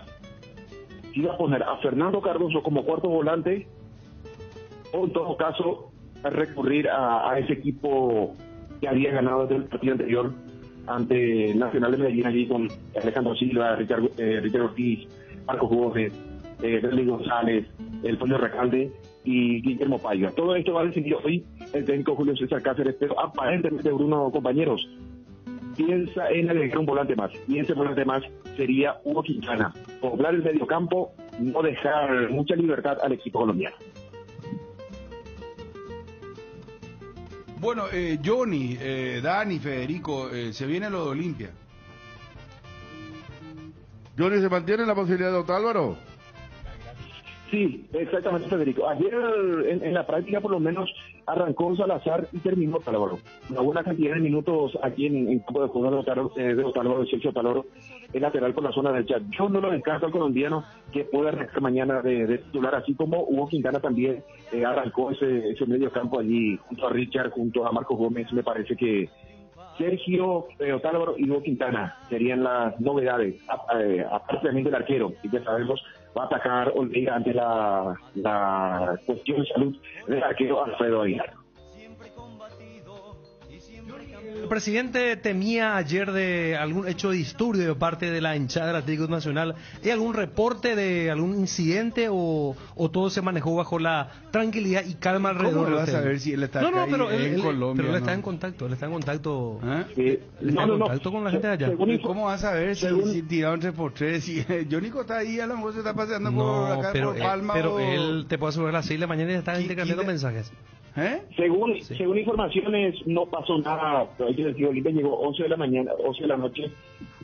si va a poner a Fernando Cardoso como cuarto volante, o en todo caso a recurrir a ese equipo que había ganado desde el partido anterior ante Nacional de Medellín, allí con Alejandro Silva, Richard Ortiz, Marco Gómez, Félix González, el Pollo Recalde y Guillermo Paiva. Todo esto va a decidir hoy el técnico Julio César Cáceres, pero aparentemente, Bruno, compañeros, piensa en agregar un volante más, y ese volante más sería Hugo Quintana, poblar el mediocampo, no dejar mucha libertad al equipo colombiano. Bueno, Johnny, Dani, Federico, se viene lo de Olimpia. Johnny, ¿se mantiene la posibilidad de Otálvaro? Sí, exactamente, Federico. Ayer en la práctica por lo menos arrancó Salazar y terminó Otálvaro. Una buena cantidad de minutos aquí en campo de juego de Otálvaro, de Sergio Otálvaro, el lateral por la zona derecha. Yo no lo descarto al colombiano que puede arrancar mañana de titular, así como Hugo Quintana también arrancó ese medio campo allí junto a Richard, junto a Marcos Gómez. Me parece que Sergio Otálvaro y Hugo Quintana serían las novedades, aparte también del arquero, y ya sabemos va a atacar Olvera ante la cuestión de salud del arquero Alfredo Aguilar. El presidente temía ayer de algún hecho de disturbio de parte de la hinchada del Atlético Nacional. ¿Hay algún reporte de algún incidente o todo se manejó bajo la tranquilidad y calma alrededor? ¿Cómo vas a ver si él está pero en Colombia? Pero él está en contacto, él está en contacto. Con la gente de allá. ¿Cómo vas a ver si tiraron 3x3? Si Jónico está ahí, a lo mejor se está paseando por acá por Palma. Pero él te puede asegurar a las 6 de la mañana y están intercambiando mensajes. Según informaciones, no pasó nada. Hay que decir, Olimpia llegó 11 de la noche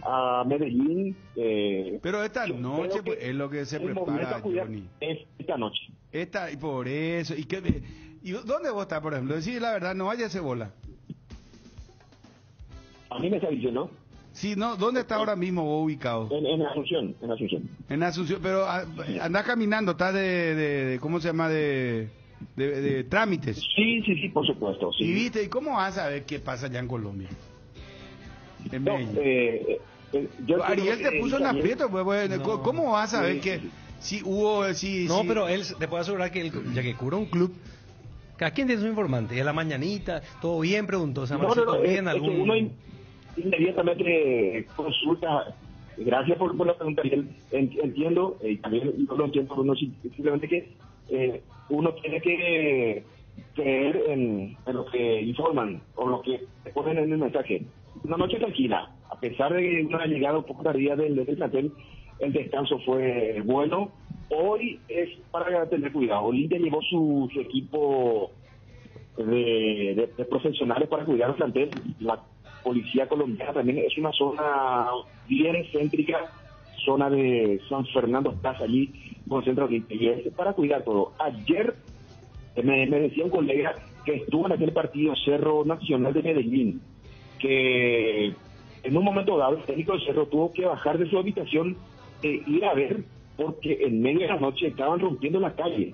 a Medellín. Pero esta noche pues, es lo que se prepara, Johnny. Es esta noche. Y por eso. ¿Y dónde vos estás, por ejemplo? Decir la verdad, no vaya a ese bola. A mí me está diciendo, ¿no? Sí, no, ¿dónde está ahora mismo vos ubicado? En Asunción. En Asunción, pero andás caminando, estás de ¿cómo se llama? De trámites. Sí, por supuesto. Sí. ¿Y viste? ¿Y cómo vas a ver qué pasa allá en Colombia? En Medellín. Ariel te puso en aprieto, pues, ¿cómo vas a ver que si hubo... pero él te puede asegurar que ya que cura un club, cada quien tiene su informante, y a la mañanita, todo bien, preguntó, bien, algún... que uno inmediatamente consulta. Gracias por la pregunta, Ariel. Entiendo, y también yo lo entiendo, uno simplemente que uno tiene que creer en lo que informan o lo que ponen en el mensaje. Una noche tranquila, a pesar de que uno ha llegado un poco tardía del plantel, el descanso fue bueno, Hoy es para tener cuidado. Olimpia llevó su equipo de profesionales para cuidar el plantel. La policía colombiana también es una zona bien céntrica, zona de San Fernando Plaza, allí con Centro Olimpia, y es para cuidar todo. Ayer me decía un colega que estuvo en aquel partido Cerro Nacional de Medellín, que en un momento dado el técnico del Cerro tuvo que bajar de su habitación e ir a ver, porque en medio de la noche estaban rompiendo la calle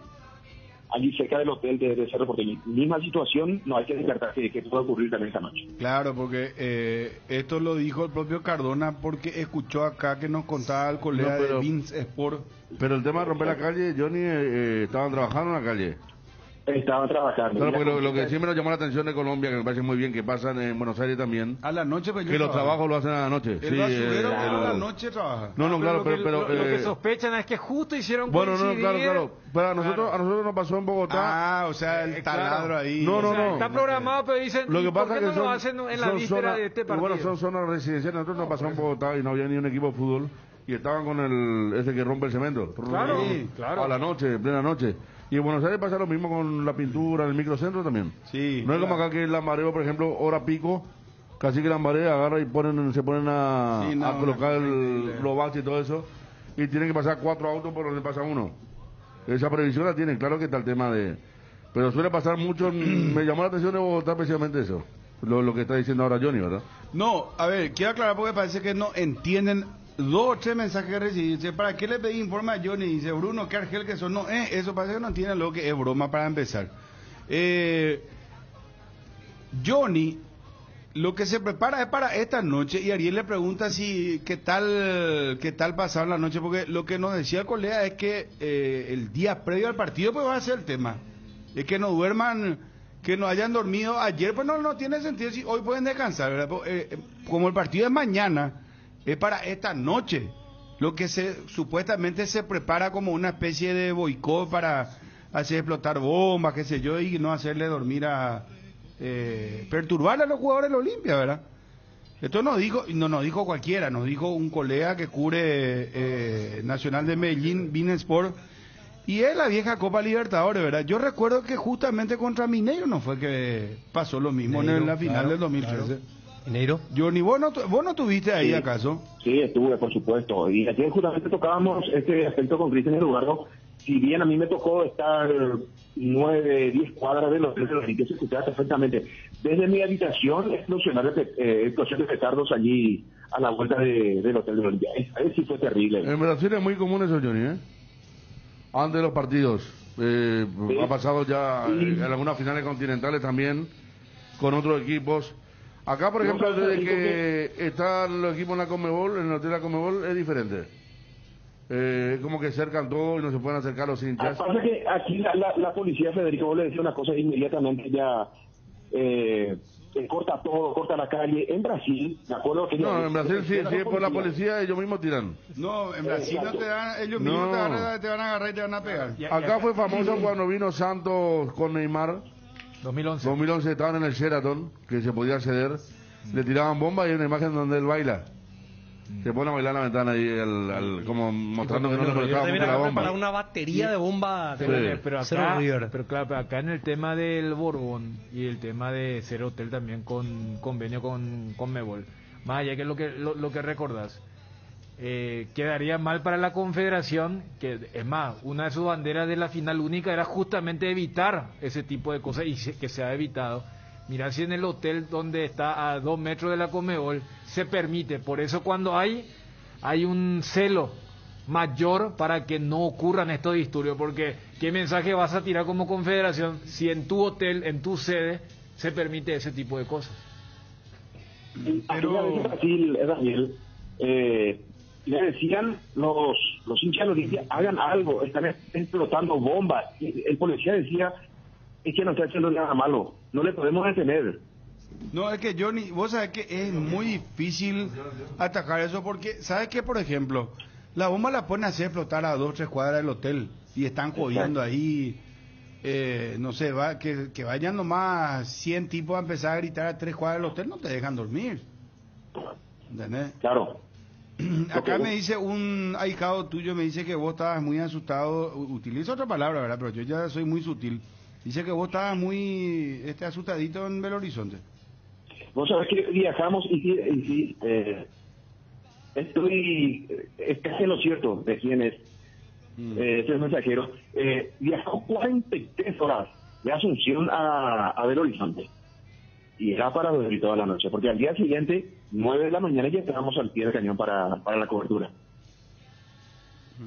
allí cerca del hotel de Cerro Porteño. Misma situación, no hay que descartar que pueda ocurrir también esta noche. Claro, porque esto lo dijo el propio Cardona, porque escuchó acá que nos contaba el colega de Vince Sport. Pero el tema de romper la calle, Johnny, estaban trabajando en la calle. Estaban trabajando. Claro, porque lo que siempre nos llamó la atención de Colombia, que me parece muy bien, que pasan en Buenos Aires también. A la noche, pues, que los trabajos lo hacen a la noche. El basurero a la noche trabaja. No, claro, pero lo que sospechan es que justo hicieron coincidir. Bueno, claro. Pero a nosotros nos pasó en Bogotá. O sea, el taladro ahí. No. Está programado, pero dicen, lo que pasa ¿por qué es que no lo hacen en la víspera de este partido? Bueno, son zonas residenciales. Nosotros nos pasamos en Bogotá y no había ni un equipo de fútbol. Y estaban con ese que rompe el cemento. Claro. A la noche, en plena noche. Y en Buenos Aires pasa lo mismo con la pintura, en el microcentro también. Sí. No es como acá que el lambareo, por ejemplo, hora pico, casi que el lambareo agarra y se ponen a colocar los baches y todo eso. Y tienen que pasar 4 autos por donde pasa uno. Esa previsión la tienen, claro que está el tema de... Pero suele pasar mucho, me llamó la atención de Bogotá especialmente eso. Lo que está diciendo ahora Johnny, ¿verdad? No, a ver, quiero aclarar porque parece que no entienden 2 o 3 mensajes que recibí. Dice, ¿para qué le pedí informe a Johnny? Dice, Bruno, qué argel que son. No, eso parece que no entienden lo que es broma para empezar. Johnny, lo que se prepara es para esta noche, y Ariel le pregunta si qué tal pasaron la noche, porque lo que nos decía el colega es que el día previo al partido pues va a ser el tema. Es que no duerman, que no hayan dormido ayer, pues no tiene sentido si hoy pueden descansar, ¿verdad? Como el partido es mañana, es para esta noche, lo que supuestamente se prepara como una especie de boicot para hacer explotar bombas, qué sé yo, y no hacerle dormir perturbar a los jugadores de la Olimpia, ¿verdad? Esto no nos dijo cualquiera, nos dijo un colega que cubre Nacional de Medellín, Vince Sport, y es la vieja Copa Libertadores, ¿verdad? Yo recuerdo que justamente contra Mineiro no fue que pasó lo mismo en la final del 2013. Claro. Mineiro. Johnny, ¿vos no estuviste ahí acaso? Sí, estuve, por supuesto. Y ayer justamente tocábamos este aspecto con Cristian Eduardo. Si bien a mí me tocó estar 9, 10 cuadras de los que se escuchaba perfectamente. Desde mi habitación, explosión de petardos allí a la vuelta del hotel de Olimpia. Ahí sí fue terrible. En Brasil es muy común eso, Johnny, ¿eh? Antes de los partidos. Sí. Ha pasado ya en algunas finales continentales también, con otros equipos. Acá, por ejemplo, desde que están los equipos en la Conmebol, en el hotel de la Conmebol, es diferente. Como que cercan todo y no se pueden acercar los hinchas. Pasa que aquí la policía, Federico, vos le decía una cosa, inmediatamente ya corta todo, corta la calle. En Brasil, ¿de acuerdo? Que no, en Brasil sí, por la policía ellos mismos tiran. No, en Brasil no te dan, ellos mismos te van a agarrar y te van a pegar. Acá fue famoso cuando vino Santos con Neymar. 2011 estaban en el Sheraton, que se podía acceder, le tiraban bombas y hay una imagen donde él baila. Se pone a bailar en la ventana ahí, como mostrando que no le prestaba mucho la bomba. Para una batería de bomba. Pero claro, acá en el tema del Borbón y el tema de ser hotel también con convenio con Conmebol, más allá que lo que recordás, quedaría mal para la Confederación, que es más, una de sus banderas de la final única era justamente evitar ese tipo de cosas y que se ha evitado. Mirá si en el hotel donde está a 2 metros de la Conmebol se permite, por eso cuando hay un celo mayor para que no ocurran estos disturbios, porque ¿qué mensaje vas a tirar como Confederación si en tu hotel, en tu sede, se permite ese tipo de cosas? Pero en Brasil, Daniel, le decían los hinchas de Olimpia, hagan algo, están explotando bombas. Y el policía decía, es que no está haciendo nada malo, no le podemos detener. No, es que Johnny, vos sabés que es muy difícil atacar eso porque, ¿sabes qué? Por ejemplo, la bomba la ponen a hacer explotar a 2 o 3 cuadras del hotel y están jodiendo ahí, no sé, que vayan nomás 100 tipos a empezar a gritar a 3 cuadras del hotel, no te dejan dormir. ¿Entendés? Claro. Acá me dice un ahijado tuyo, me dice que vos estabas muy asustado, utiliza otra palabra, ¿verdad? Pero yo ya soy muy sutil. Dice que vos estabas muy asustadito en Belo Horizonte. Vos sabés que viajamos y es casi lo cierto de quién es este mensajero. Viajó 43 horas de Asunción a Belo Horizonte. Y era para dormir toda la noche, porque al día siguiente, 9 de la mañana, ya estábamos al pie del cañón para la cobertura.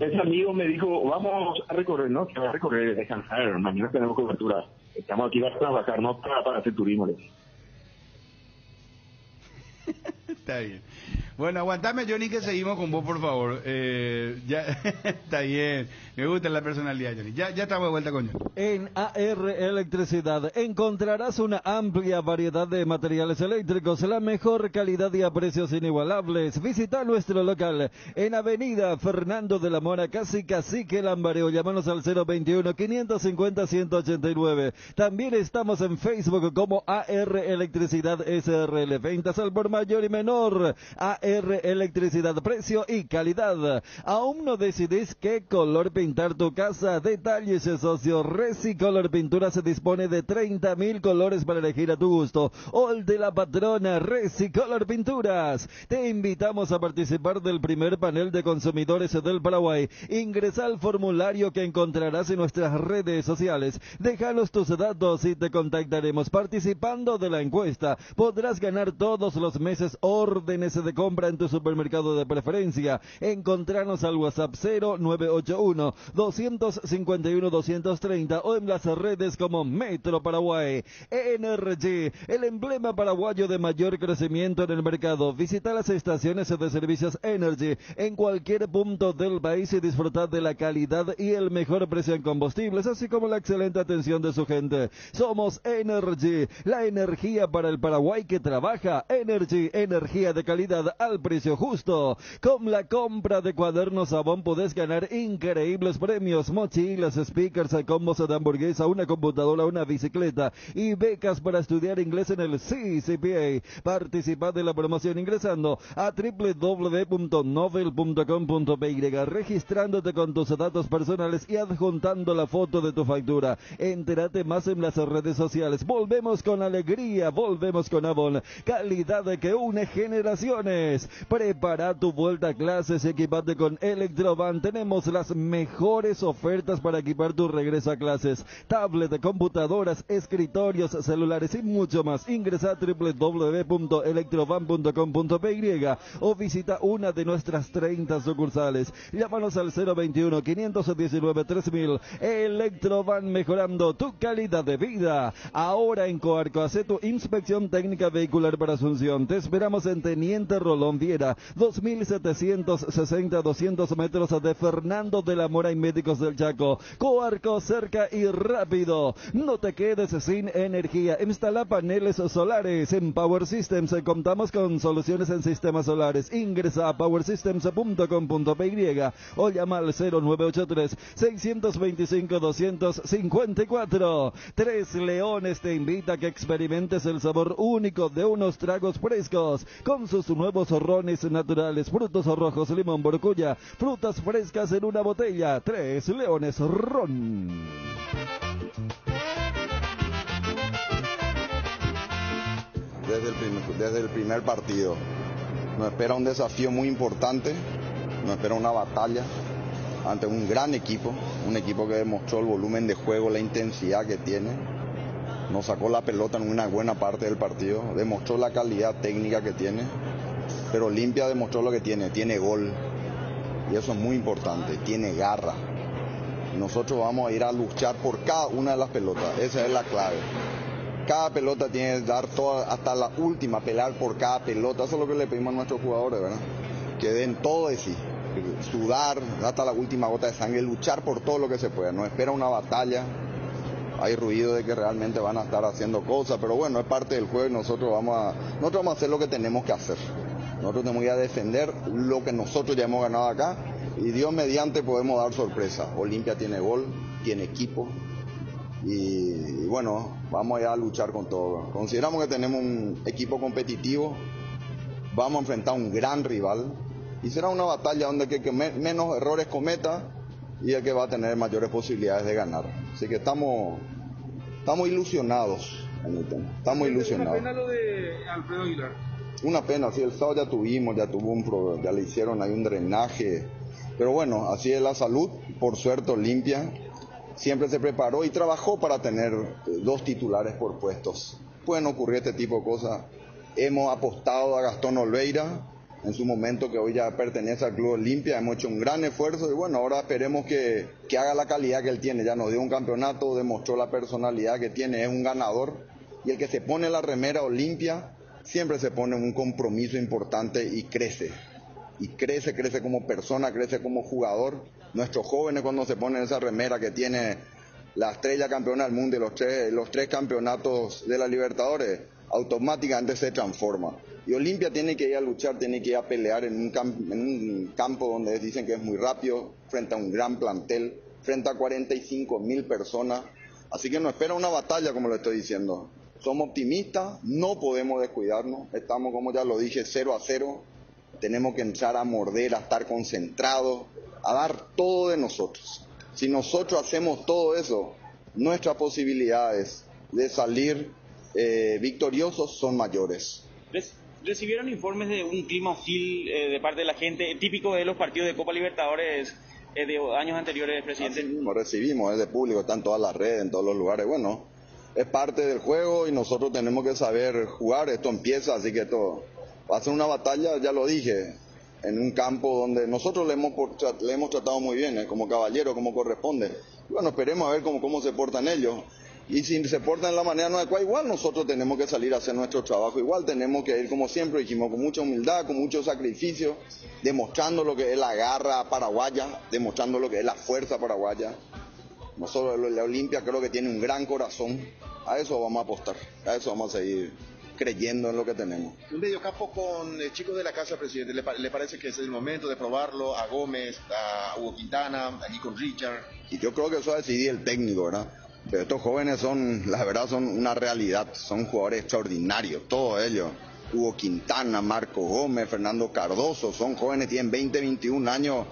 Ese amigo me dijo, vamos a recorrer, ¿no? Que va a recorrer, descansar, mañana tenemos cobertura. Estamos aquí para trabajar, no para hacer turismo. Está bien. Bueno, aguantame, Johnny, que seguimos con vos, por favor. Ya está bien. Me gusta la personalidad, Johnny. Ya estamos de vuelta con Johnny. En AR Electricidad encontrarás una amplia variedad de materiales eléctricos, la mejor calidad y a precios inigualables. Visita nuestro local en Avenida Fernando de la Mora, casi Cacique Lambareo. Llámanos al 021-550-189. También estamos en Facebook como AR Electricidad SRL. Ventas al por mayor y menor. AR Electricidad, precio y calidad. ¿Aún no decidís qué color pintar tu casa? Detalles, socio. Resicolor Pintura se dispone de 30.000 colores para elegir a tu gusto. O el de la patrona, Resicolor Pinturas. Te invitamos a participar del primer panel de consumidores del Paraguay. Ingresa al formulario que encontrarás en nuestras redes sociales. Déjanos tus datos y te contactaremos. Participando de la encuesta, podrás ganar todos los meses órdenes de compra en tu supermercado de preferencia. Encontranos al WhatsApp 0981-251-230 o en las redes como Metro Paraguay. Energy, el emblema paraguayo de mayor crecimiento en el mercado. Visita las estaciones de servicios Energy en cualquier punto del país y disfrutar de la calidad y el mejor precio en combustibles, así como la excelente atención de su gente. Somos Energy, la energía para el Paraguay que trabaja. Energy, energía de calidad al precio justo. Con la compra de cuadernos Avon podés ganar increíbles premios: mochilas, speakers, combos de hamburguesa, una computadora, una bicicleta y becas para estudiar inglés en el CCPA. Participa de la promoción ingresando a www.novel.com.py, registrándote con tus datos personales y adjuntando la foto de tu factura. Entérate más en las redes sociales. Volvemos con alegría, volvemos con Avon, calidad que une generaciones. Prepara tu vuelta a clases, equipate con Electrovan. Tenemos las mejores ofertas para equipar tu regreso a clases: tablet, computadoras, escritorios, celulares y mucho más. Ingresa a www.electrovan.com.py o visita una de nuestras 30 sucursales. Llámanos al 021-519-3000. Electrovan, mejorando tu calidad de vida. Ahora en Coarco, hace tu inspección técnica vehicular para Asunción. Te esperamos en Teniente Rolón Viera, 2760, 200 metros de Fernando de la Mora y Médicos del Chaco. Coarco, cerca y rápido. No te quedes sin energía. Instala paneles solares. En Power Systems contamos con soluciones en sistemas solares. Ingresa a powersystems.com.py o llama al 0983-625-254. Tres Leones te invita a que experimentes el sabor único de unos tragos frescos con sus nuevos rones naturales, frutos rojos, limón, borcuya, frutas frescas en una botella. Tres Leones Ron. Desde el primer partido nos espera un desafío muy importante, nos espera una batalla ante un gran equipo, un equipo que demostró el volumen de juego, la intensidad que tiene, nos sacó la pelota en una buena parte del partido, demostró la calidad técnica que tiene, pero Olimpia demostró lo que tiene gol, y eso es muy importante, tiene garra. Nosotros vamos a ir a luchar por cada una de las pelotas, esa es la clave. Cada pelota tiene que dar toda, hasta la última, pelear por cada pelota. Eso es lo que le pedimos a nuestros jugadores, ¿verdad? Que den todo de sí, sudar hasta la última gota de sangre, luchar por todo lo que se pueda. Nos espera una batalla, hay ruido de que realmente van a estar haciendo cosas, pero bueno, es parte del juego y nosotros vamos a hacer lo que tenemos que hacer. Nosotros tenemos que ir a defender lo que nosotros ya hemos ganado acá y Dios mediante podemos dar sorpresa. Olimpia tiene gol, tiene equipo. Y bueno, vamos a luchar con todo. Consideramos que tenemos un equipo competitivo, vamos a enfrentar a un gran rival, Y será una batalla donde el que menos errores cometa y el que va a tener mayores posibilidades de ganar. Así que estamos ilusionados en el tema. Estamos ilusionados. Una pena lo de Alfredo Aguilar. Una pena, sí, el sábado ya le hicieron ahí un drenaje. Pero bueno, así es la salud. Por suerte Olimpia siempre se preparó y trabajó para tener 2 titulares por puestos. Pueden ocurrir este tipo de cosas. Hemos apostado a Gastón Olveira, en su momento, que hoy ya pertenece al Club Olimpia. Hemos hecho un gran esfuerzo y bueno, ahora esperemos que haga la calidad que él tiene. Ya nos dio un campeonato, demostró la personalidad que tiene, es un ganador. Y el que se pone la remera Olimpia siempre se pone un compromiso importante y crece. Y crece como persona, crece como jugador. Nuestros jóvenes, cuando se ponen esa remera que tiene la estrella campeona del mundo y los tres campeonatos de la Libertadores, automáticamente se transforma. Y Olimpia tiene que ir a luchar, tiene que ir a pelear en un campo donde dicen que es muy rápido, frente a un gran plantel, frente a 45,000 personas. Así que nos espera una batalla, como le estoy diciendo. Somos optimistas, no podemos descuidarnos. Estamos, como ya lo dije, 0-0. Tenemos que entrar a morder, a estar concentrados, a dar todo de nosotros. Si nosotros hacemos todo eso, nuestras posibilidades de salir victoriosos son mayores. ¿Recibieron informes de un clima hostil de parte de la gente, típico de los partidos de Copa Libertadores de años anteriores, presidente? Así mismo recibimos, es de público, está en todas las redes, en todos los lugares. Bueno, es parte del juego y nosotros tenemos que saber jugar. Esto empieza, así que esto va a ser una batalla, ya lo dije, en un campo donde nosotros le hemos tratado muy bien, como caballero, como corresponde. Y bueno, esperemos a ver cómo se portan ellos. Y si se portan de la manera no adecuada, igual nosotros tenemos que salir a hacer nuestro trabajo. Igual tenemos que ir, como siempre dijimos, con mucha humildad, con mucho sacrificio, demostrando lo que es la garra paraguaya, demostrando lo que es la fuerza paraguaya. Nosotros, la Olimpia, creo que tiene un gran corazón. A eso vamos a apostar, a eso vamos a seguir creyendo en lo que tenemos. Un mediocampo con chicos de la casa, presidente, ¿le parece que es el momento de probarlo? A Gómez, a Hugo Quintana, aquí con Richard. Y yo creo que eso va a decidir el técnico, ¿verdad? Pero estos jóvenes la verdad son una realidad, son jugadores extraordinarios, todos ellos. Hugo Quintana, Marco Gómez, Fernando Cardoso, son jóvenes, tienen 20, 21 años,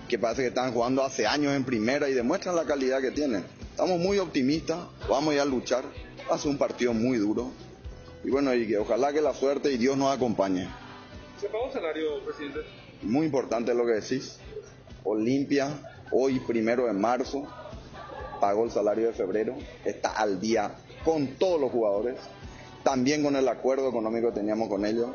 que parece que están jugando hace años en primera y demuestran la calidad que tienen. Estamos muy optimistas, vamos a ir a luchar, va a ser un partido muy duro. Y bueno, y que ojalá que la suerte y Dios nos acompañe. ¿Se pagó salario, presidente? Muy importante lo que decís. Olimpia, hoy 1 de marzo, pagó el salario de febrero, está al día con todos los jugadores, también con el acuerdo económico que teníamos con ellos,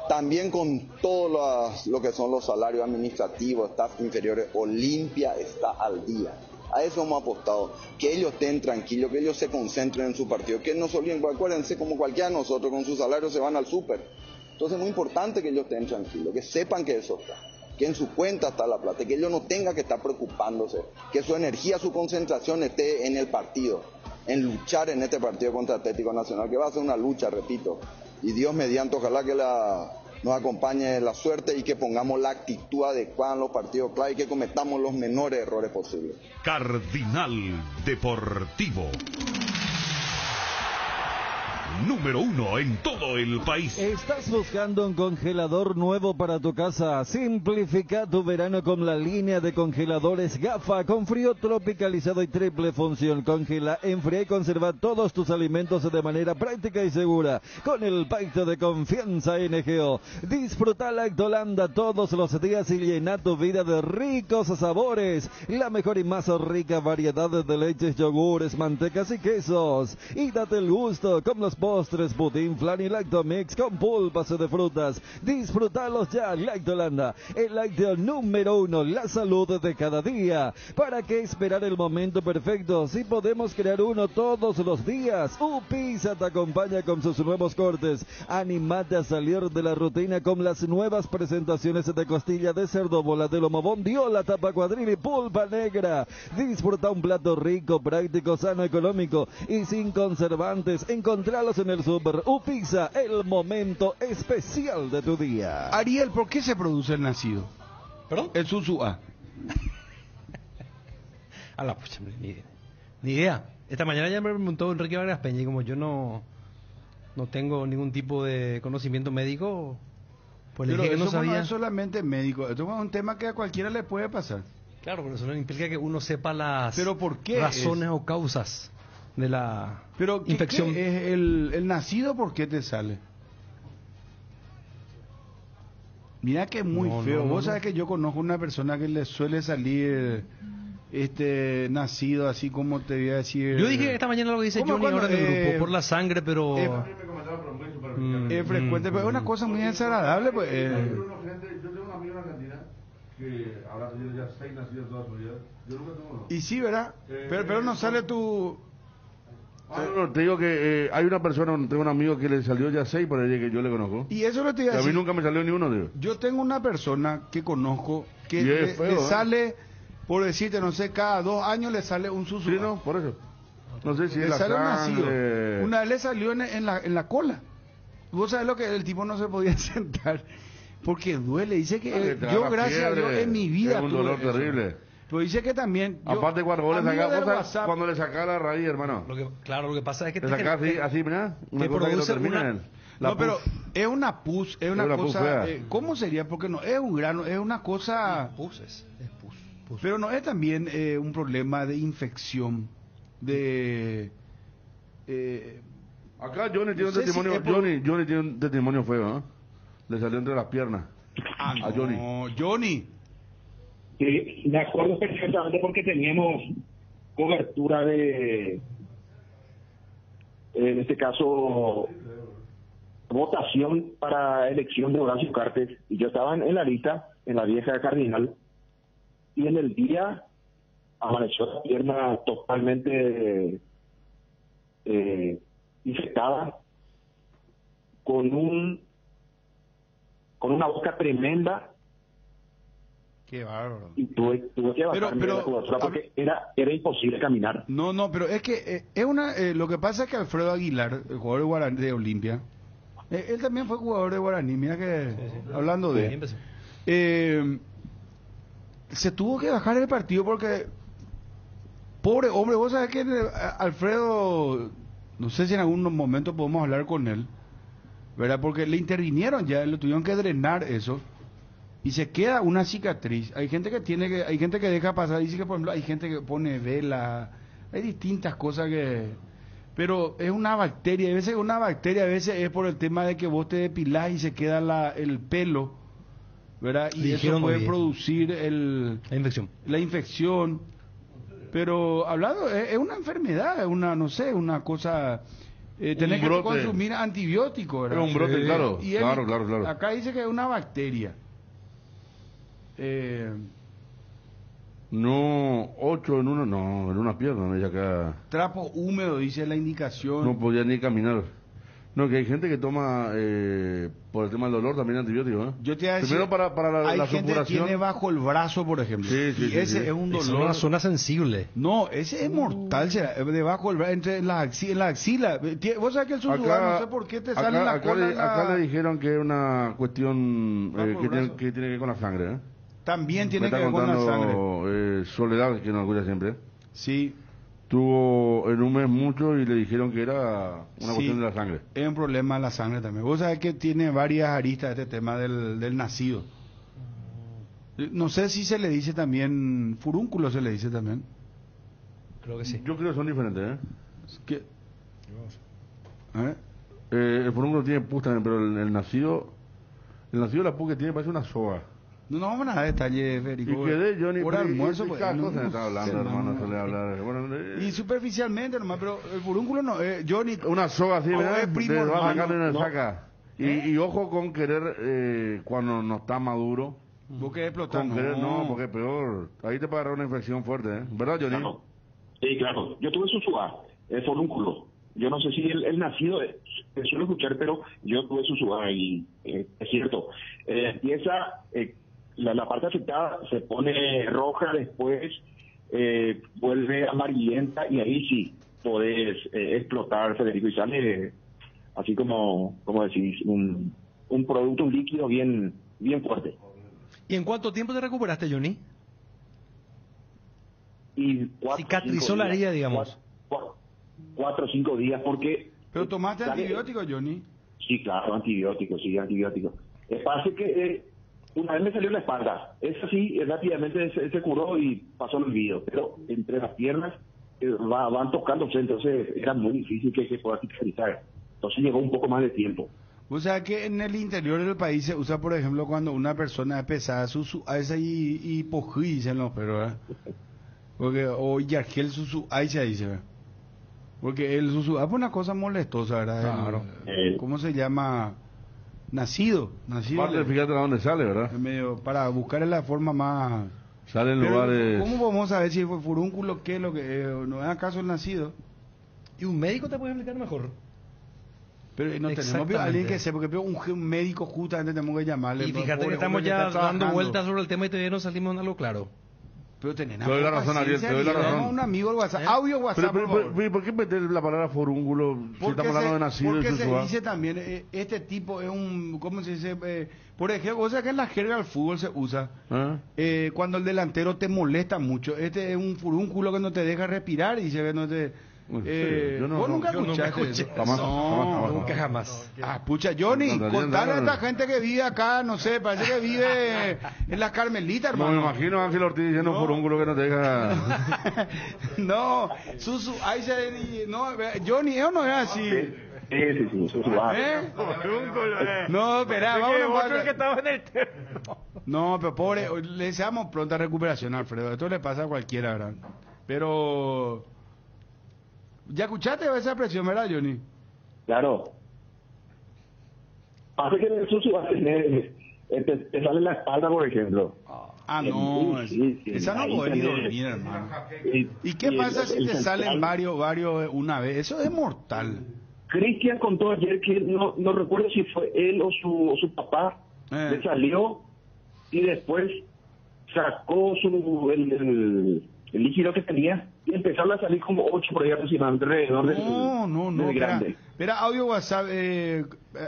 también con todos lo que son los salarios administrativos, staff inferiores. Olimpia está al día. A eso hemos apostado, que ellos estén tranquilos, que ellos se concentren en su partido, que no se olviden, acuérdense, como cualquiera de nosotros, con sus salarios se van al súper. Entonces es muy importante que ellos estén tranquilos, que sepan que eso está, que en su cuenta está la plata, que ellos no tengan que estar preocupándose, que su energía, su concentración esté en el partido, en luchar en este partido contra Atlético Nacional, que va a ser una lucha, repito, y Dios mediante, ojalá que nos acompañe la suerte y que pongamos la actitud adecuada en los partidos clave y que cometamos los menores errores posibles. Cardinal Deportivo. Número 1 en todo el país. ¿Estás buscando un congelador nuevo para tu casa? Simplifica tu verano con la línea de congeladores GAFA con frío tropicalizado y triple función. Congela, enfría y conserva todos tus alimentos de manera práctica y segura con el pacto de confianza NGO. Disfruta Lactolanda todos los días y llena tu vida de ricos sabores. La mejor y más rica variedad de leches, yogures, mantecas y quesos. Y date el gusto con los postres, budín, flan y lactomix con pulpas de frutas. Disfrutalos ya, Lactolanda, el lácteo número 1, la salud de cada día. ¿Para qué esperar el momento perfecto si podemos crear uno todos los días? Upisa te acompaña con sus nuevos cortes. Animate a salir de la rutina con las nuevas presentaciones de costilla de cerdo, bola de lomo, bondiola, tapa cuadril y pulpa negra. Disfruta un plato rico, práctico, sano, económico y sin conservantes. Encontralos en el super. Upisa, el momento especial de tu día. Ariel, ¿por qué se produce el nacido? ¿Perdón? El susúa. A la pucha, ni idea. Esta mañana ya me preguntó Enrique Vargas Peña y como yo no tengo ningún tipo de conocimiento médico, Pues le Pero dije que eso no sabía. no es solamente médico, esto es un tema que a cualquiera le puede pasar. Claro, pero eso no implica que uno sepa las ¿Pero por qué razones o causas de la Pero infección. ¿qué es el nacido? ¿Por qué te sale? Mira que es muy feo. Vos sabés que yo conozco una persona que le suele salir nacido así como te voy a decir. Yo dije esta mañana lo que dice Johnny ahora en el grupo, por la sangre, pero es frecuente, pero es una cosa muy desagradable. Pues, Yo tengo un amigo en Argentina que habrá tenido ya 6 nacidos toda su vida. Yo nunca tengo uno. Y sí, ¿verdad? Pero no sale tu... No, te digo que hay una persona, tengo un amigo que le salió ya 6 por ahí que yo le conozco. Y eso lo te iba a Y a decir. mí nunca me salió ni uno, digo. Yo tengo una persona que conozco que Y es le feo, sale, por decirte, no sé, cada 2 años le sale un susu. Sí, no, por eso. No sé si Le es la sale un nacido. sangre. Una vez le salió en la cola. Vos sabés lo que el tipo no se podía sentar porque duele. Dice que Te yo, agarra gracias a Dios, fiebre, en mi vida es un tuve dolor eso. terrible. Pero dice que también... Aparte cuando vos le amigo sacás, del vos sabés, WhatsApp, cuando le sacás la raíz, hermano. Claro, lo que pasa es que Le sacás así, mirá, una que cosa que no produce termina una- en la No, pero pus. es una pus, es una Es una pus cosa... fea. ¿Cómo sería? Porque no es un grano, es una cosa... Pus es pus. Pero no es también un problema de infección, de... Acá Johnny tiene no un sé si testimonio, es por- Johnny tiene un testimonio feo, ¿no? Le salió entre las piernas. Ah, a Johnny. no, Johnny. Sí, me acuerdo perfectamente porque teníamos cobertura de, en este caso, votación para elección de Horacio Cartes, y yo estaba en la lista, en la vieja Cardinal, y en el día amaneció la pierna totalmente infectada, con una boca tremenda, Qué bárbaro. y tuve que bajarme de la cobertura porque era imposible caminar. No, pero es que es una... lo que pasa es que Alfredo Aguilar, el jugador de Guaraní de Olimpia, él también fue jugador de Guaraní, mira que... Hablando de... se tuvo que bajar el partido porque... Pobre hombre, vos sabés que Alfredo... No sé si en algún momento podemos hablar con él, ¿verdad? Porque le intervinieron ya, le tuvieron que drenar eso. Y se queda una cicatriz. Hay gente que deja pasar, dice que por ejemplo hay gente que pone vela, hay distintas cosas que... Pero es una bacteria, a veces es por el tema de que vos te depilás y se queda el pelo, ¿verdad? Y eso puede producir la infección. Pero hablando, es una enfermedad, es una, no sé, una cosa... tenés que brote. consumir antibióticos, ¿verdad? Es un brote, claro, Y él- claro. Acá dice que es una bacteria. No, 8 en uno, no, en una pierna, me dice acá. Trapo húmedo, dice la indicación. No podía ni caminar. No, que hay gente que toma, por el tema del dolor, también antibióticos, ¿eh? Yo te iba a decir, Primero para la hay gente que supuración. tiene bajo el brazo, por ejemplo. Sí, y ese sí. es un Es dolor. una zona sensible. No, ese es mortal, será, debajo del brazo, en la axila. Vos sabés que el susudar, no sé por qué te sale en la cola. Acá le dijeron que es una cuestión Bajo el brazo. que tiene que ver con la sangre, ¿eh? También tiene Me que está ver con la sangre. contando, Soledad, que nos escucha siempre. Sí. Tuvo en un mes mucho y le dijeron que era una Sí. cuestión de la sangre. Es un problema de la sangre también. Vos sabés que tiene varias aristas este tema del nacido. No sé si se le dice también, furúnculo se le dice también. Creo que sí. Yo creo que son diferentes, ¿eh? ¿Qué? ¿Eh? El furúnculo tiene pus también, pero el nacido la pus que tiene parece una soga. No vamos a dar detalles, Federico. Y quedé, Johnny, Por almuerzo, pues, cada no, cosa no está hablando, sé, hermano, no. suele hablar. Bueno, Y superficialmente nomás, pero el furúnculo no, Johnny. una soga así, o ¿verdad? es primo Te va a sacar hermano, y no ¿no? saca. Y ojo con querer, cuando no está maduro, Vos querés explotar, con querer, no, porque es peor. Ahí te puede agarrar una infección fuerte, ¿eh? ¿Verdad, Johnny? Claro. Sí, claro. Yo tuve susúa, forúnculo. Yo no sé si el nacido, te suelo escuchar, pero yo tuve susúa y es cierto. Empieza, la parte afectada se pone roja, después vuelve amarillenta y ahí sí podés explotar, Federico, y sale así como decís, un producto, un líquido bien fuerte. ¿Y en cuánto tiempo te recuperaste, Johnny? Y Cicatrizó la herida, digamos. 4 o 5 días, porque... ¿Pero tomaste sale- antibiótico, Johnny? Sí, claro, antibióticos, sí, antibióticos. Pasa que una vez me salió la espalda. Eso sí, rápidamente se curó y pasó el olvido. Pero entre las piernas van tocándose, entonces era muy difícil que pueda cicatrizar. Entonces llevó un poco más de tiempo. O sea que en el interior del país se usa, por ejemplo, cuando una persona es pesada, esa y pojí, dicen los perros, ¿verdad? Porque, o yargel susu, ahí se dice, ¿verdad? Porque el susu es una cosa molestosa, ¿verdad? Claro. ¿Cómo se llama? Nacido. Parte, fíjate a dónde sale, ¿verdad? Medio, para buscar la forma más... Sale en lugares... ¿Cómo vamos a saber si fue furúnculo, qué es lo que... no es acaso el nacido? Y un médico te puede explicar mejor. Pero no tenemos alguien que sepa, porque un médico justamente tenemos que llamarle. Y fíjate que estamos ya dando vueltas sobre el tema y todavía no salimos en algo claro. Pero tenemos... Te doy la razón, Ariel, te doy la razón. Un amigo al WhatsApp, audio WhatsApp, ¿Por qué meter la palabra forúnculo si estamos hablando de nacido? Porque se dice también, este tipo es un... ¿Cómo se dice? Por ejemplo, o sea que en la jerga del fútbol se usa. Cuando el delantero te molesta mucho. Este es un furúnculo que no te deja respirar y se ve, no te... ¿Vos nunca escuchaste eso? Jamás. Nunca jamás. Pucha, Johnny, contale a esta gente que vive acá, no sé, parece que vive en la Carmelita, hermano. No, me imagino a Ángel Ortiz diciendo un furúnculo que no te deja... No, Susu, ahí se... No, Johnny, eso no es así. Sí, Susu. No, espera, vamos a... Otro que estaba en el terreno. No, pero pobre, le deseamos pronta recuperación, Alfredo. Esto le pasa a cualquiera, ¿verdad? Pero... ¿Ya escuchaste esa expresión, verdad, Johnny? Claro. Pasa que en el Susu va a tener... te sale la espalda, por ejemplo. No, esa no puede ni dormir, hermano. ¿Y qué pasa si te salen varios una vez? Eso es mortal. Cristian contó ayer que no recuerdo si fue él o su papá, le salió y después sacó el líquido que tenía y empezaron a salir como 8 por ahí aproximadamente alrededor del grande. Espera, audio WhatsApp,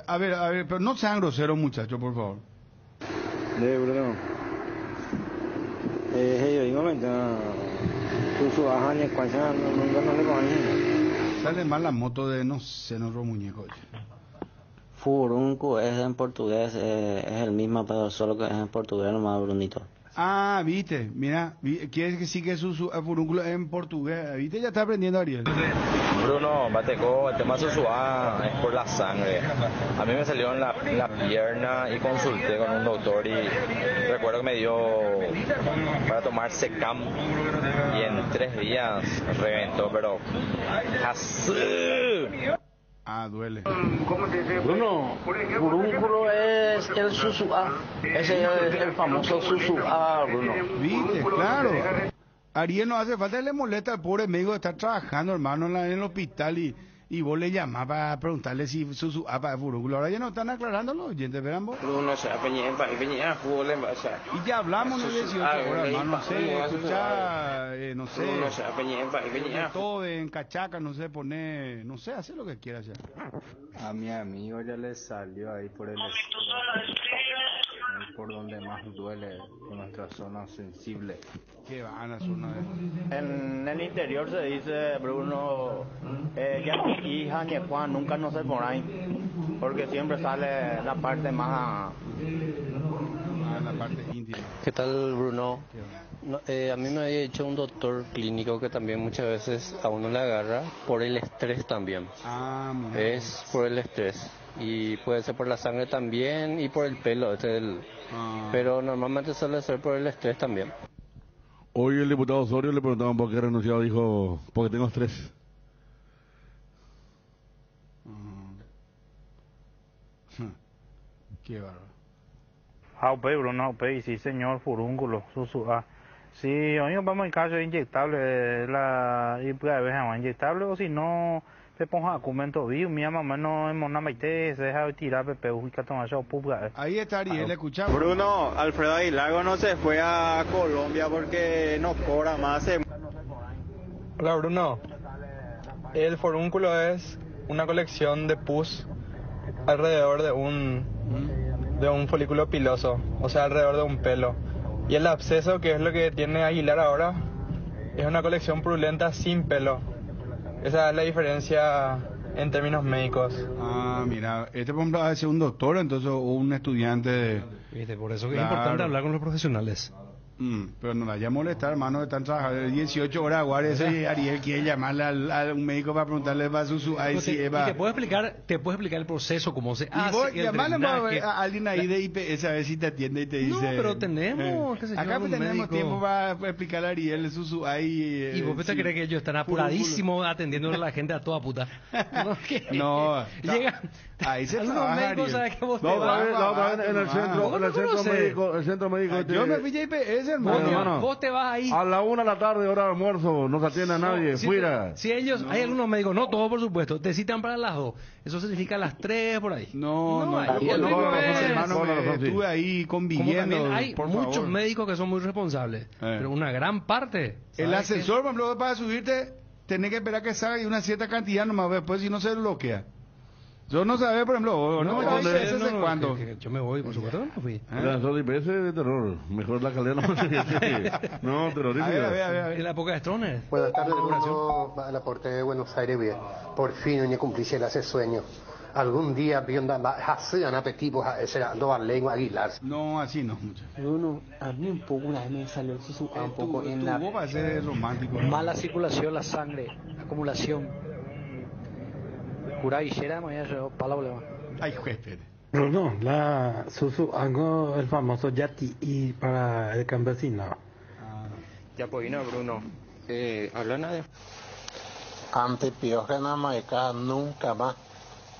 a ver, pero no sean groseros, muchachos, por favor. Bruno. Hey, un momento. Su ajaña, Sale mal la moto de, no sé, nuestro muñeco. Furunco es en portugués, es el mismo, pero solo que es en portugués nomás, Brunito. Ah, viste, mira, quiere decir que su furúnculo es en portugués, viste, ya está aprendiendo Ariel. Bruno, Bateco, el tema susua es por la sangre. A mí me salió en la pierna y consulté con un doctor y recuerdo que me dio para tomar Secam y en 3 días reventó, pero así. Duele. Bruno, furúnculo es el susua. Ese es el famoso susua, Bruno. Viste, claro. Ariel no hace falta, le molesta al pobre médico de estar trabajando, hermano, en el hospital y vos le llamás para preguntarle si susua para furúnculo. Ahora ya no están aclarando los oyentes, verán vos. Bruno, se peña, fútbol en basa. Y ya hablamos de 18 horas, hermano, no sé, escuchar, no sé. Bruno, se peña. Todo en cachaca, no sé, poner, no sé, hacer lo que quiera hacer. A mi amigo ya le salió ahí por el por donde más duele, en nuestra zona sensible. ¿Qué van a zona de... En el interior se dice, Bruno, ya mi hija ni Juan nunca no se por ahí, porque siempre sale la parte más... la parte íntima. ¿Qué tal, Bruno? A mí me había dicho un doctor clínico que también muchas veces a uno le agarra por el estrés también. Es por el estrés. Y puede ser por la sangre también y por el pelo. Pero normalmente suele ser por el estrés también. Hoy el diputado Osorio le preguntaban por qué renunciado, dijo, porque tengo estrés. Qué bárbaro. Aupe, Bruno, aupe, sí señor, furúnculo, si hoy vamos en caso inyectable, la inyectable o si no, te pongo documento vivo, mi mamá no es una maite, se deja tirar pepe, ahí está Ariel, escuchamos. Bruno, Alfredo Aguilar no se fue a Colombia porque no cobra más. Hola Bruno, el forúnculo es una colección de pus alrededor de un folículo piloso, o sea, alrededor de un pelo. Y el absceso, que es lo que tiene Aguilar ahora, es una colección purulenta sin pelo. Esa es la diferencia en términos médicos. Ah, mira, por ejemplo va a ser un doctor, entonces, o un estudiante de... Viste, por eso que es importante hablar con los profesionales. Pero no vaya a molestar, hermano, están trabajando 18 horas, guardia, ese Ariel quiere llamarle a un médico para preguntarle para su Y te puedo explicar el proceso, cómo se hace. Y vos el llamarle drenaje. a alguien ahí de IPS a ver si te atiende y te dice... No, pero tenemos, qué sé yo, acá un tenemos médico. tiempo para explicarle a Ariel su ahí... ¿Y vos te crees que ellos están apuradísimos atendiendo a la gente a toda puta? No, llega... Ahí se algunos trabaja, médicos Ariel. saben que vos te La vas. otra vez en el centro médico, el centro médico. Yo me fui a IPS, hermano. Vos te vas ahí. A la 1 de la tarde, hora de almuerzo, no se atiende a nadie, fuera. Si ellos, hay algunos médicos, no todos por supuesto, te citan para las 2. Eso significa las 3 por ahí. No, ahí el no hermano, estuve ahí Como conviviendo. también hay por muchos favor. médicos que son muy responsables, pero una gran parte. El ¿sabes ascensor, por ejemplo, para subirte, tenés que esperar que salga una cierta cantidad nomás, después si no se bloquea. Yo no sabía, por ejemplo, cuándo. Yo me voy, por supuesto, no fui. El ascensor de IPS es de terror. Mejor la calidad no, terrorífica. En la época de Stroner. Buenas tardes, Bruno, al aporte de Buenos Aires, bien. Por fin, hoy cumplí el hace sueño. Algún día vi un apetito, será dos lengua Aguilar. No, así no, muchachos. Bruno, a mí un poco una vez me salió un poco en la va a ser romántico. Mala circulación, la sangre, acumulación. Cura Guillera, me voy a palabra. Ay, juez, Bruno, la Susu, hago el famoso Yati y para el campesino. Ya pues vino Bruno. ¿Habla nadie? Antipiógena maica nunca más.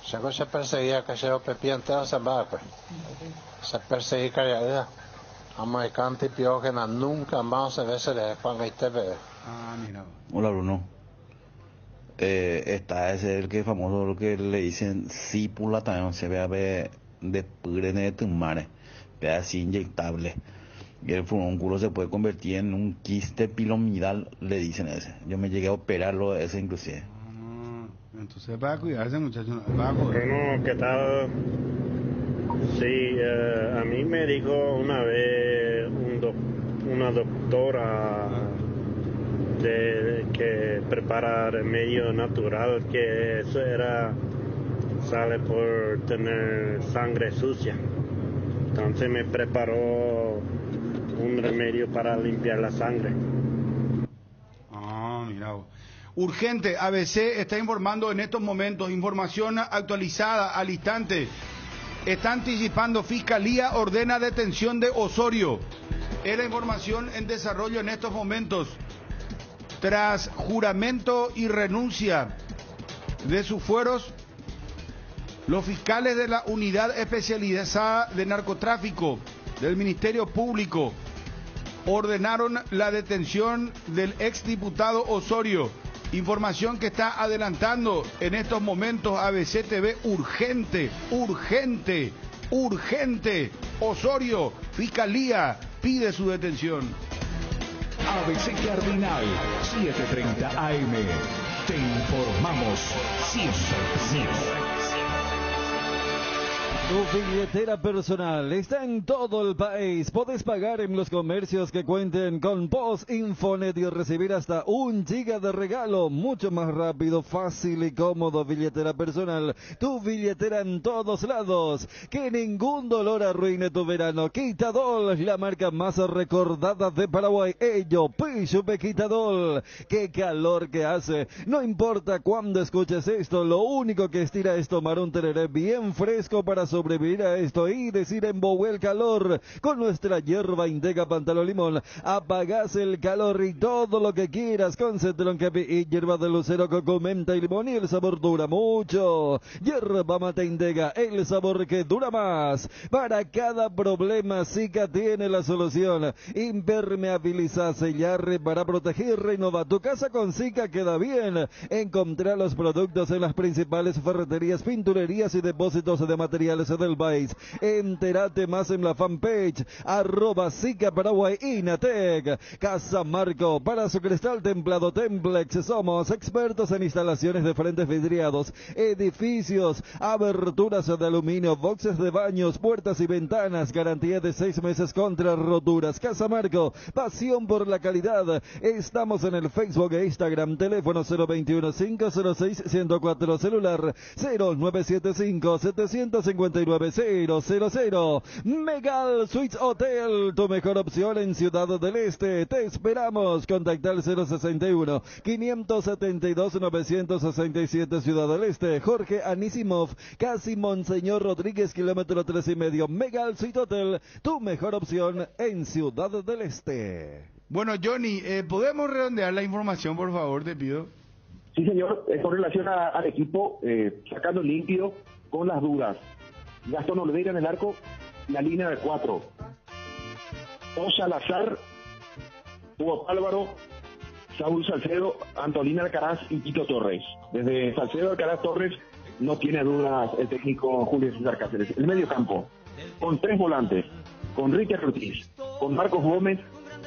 Se perseguía que se lo pepía entero se va, pues. Se perseguía que ya. Amaica antipiógena nunca más se ve se le Juan Gaitebe. Mira. Hola Bruno. Está ese el que es famoso, lo que le dicen sípula también, se ve de purene de tumare, ve así inyectable. Y el furúnculo se puede convertir en un quiste pilomidal, le dicen ese. Yo me llegué a operarlo de ese inclusive. Entonces para cuidarse, muchachos. Bueno, ¿qué tal? Sí, a mí me dijo una vez una doctora que prepara remedio natural, que eso sale por tener sangre sucia. Entonces me preparó un remedio para limpiar la sangre. Mira. Urgente, ABC está informando en estos momentos, información actualizada al instante. Está anticipando, Fiscalía ordena detención de Osorio. Es la información en desarrollo en estos momentos. Tras juramento y renuncia de sus fueros, los fiscales de la Unidad Especializada de Narcotráfico del Ministerio Público ordenaron la detención del exdiputado Osorio. Información que está adelantando en estos momentos ABC TV. Urgente. Osorio, Fiscalía pide su detención. ABC Cardinal, 7:30 AM. Te informamos siempre. Tu billetera personal está en todo el país. Podés pagar en los comercios que cuenten con POS Infonet y recibir hasta 1 giga de regalo. Mucho más rápido, fácil y cómodo. Billetera personal. Tu billetera en todos lados. Que ningún dolor arruine tu verano. Quitadol, la marca más recordada de Paraguay. Ello, Pichupe Quitadol. Qué calor que hace. No importa cuándo escuches esto, lo único que estira es tomar un tereré bien fresco para sobrevivir a esto y decir en Bowie el calor. Con nuestra hierba Integra Pantalón Limón apagás el calor y todo lo que quieras con Cetrón Capi y hierba de lucero, coco, menta y limón, y el sabor dura mucho. Hierba mate Integra, el sabor que dura más. Para cada problema Zika tiene la solución. Impermeabiliza, sellar, para proteger, renova tu casa con Zika, queda bien. Encontrá los productos en las principales ferreterías, pinturerías y depósitos de materiales provincias del país. Entérate más en la fanpage @SICA Paraguay INATEC. Casa Marco, para su cristal templado Templex, somos expertos en instalaciones de frentes vidriados, edificios, aberturas de aluminio, boxes de baños, puertas y ventanas, garantía de 6 meses contra roturas. Casa Marco, pasión por la calidad. Estamos en el Facebook e Instagram, teléfono 021-506-104, celular 0975-759-000. Megal Suites Hotel, tu mejor opción en Ciudad del Este. Te esperamos. Contacta al 061-572-967, Ciudad del Este. Jorge Anisimov, casi Monseñor Rodríguez, kilómetro 3,5. Megal Suite Hotel, tu mejor opción en Ciudad del Este. Bueno, Johnny, ¿podemos redondear la información, por favor, te pido? Sí, señor. Con relación al equipo, sacando limpio con las dudas. Gastón Olveira en el arco, la línea de 4. O Salazar, Hugo Álvaro, Saúl Salcedo, Antolín Alcaraz y Tito Torres. Desde Salcedo, Alcaraz, Torres, no tiene dudas el técnico Julio César Cáceres. El medio campo, con 3 volantes, con Richard Ortiz, con Marcos Gómez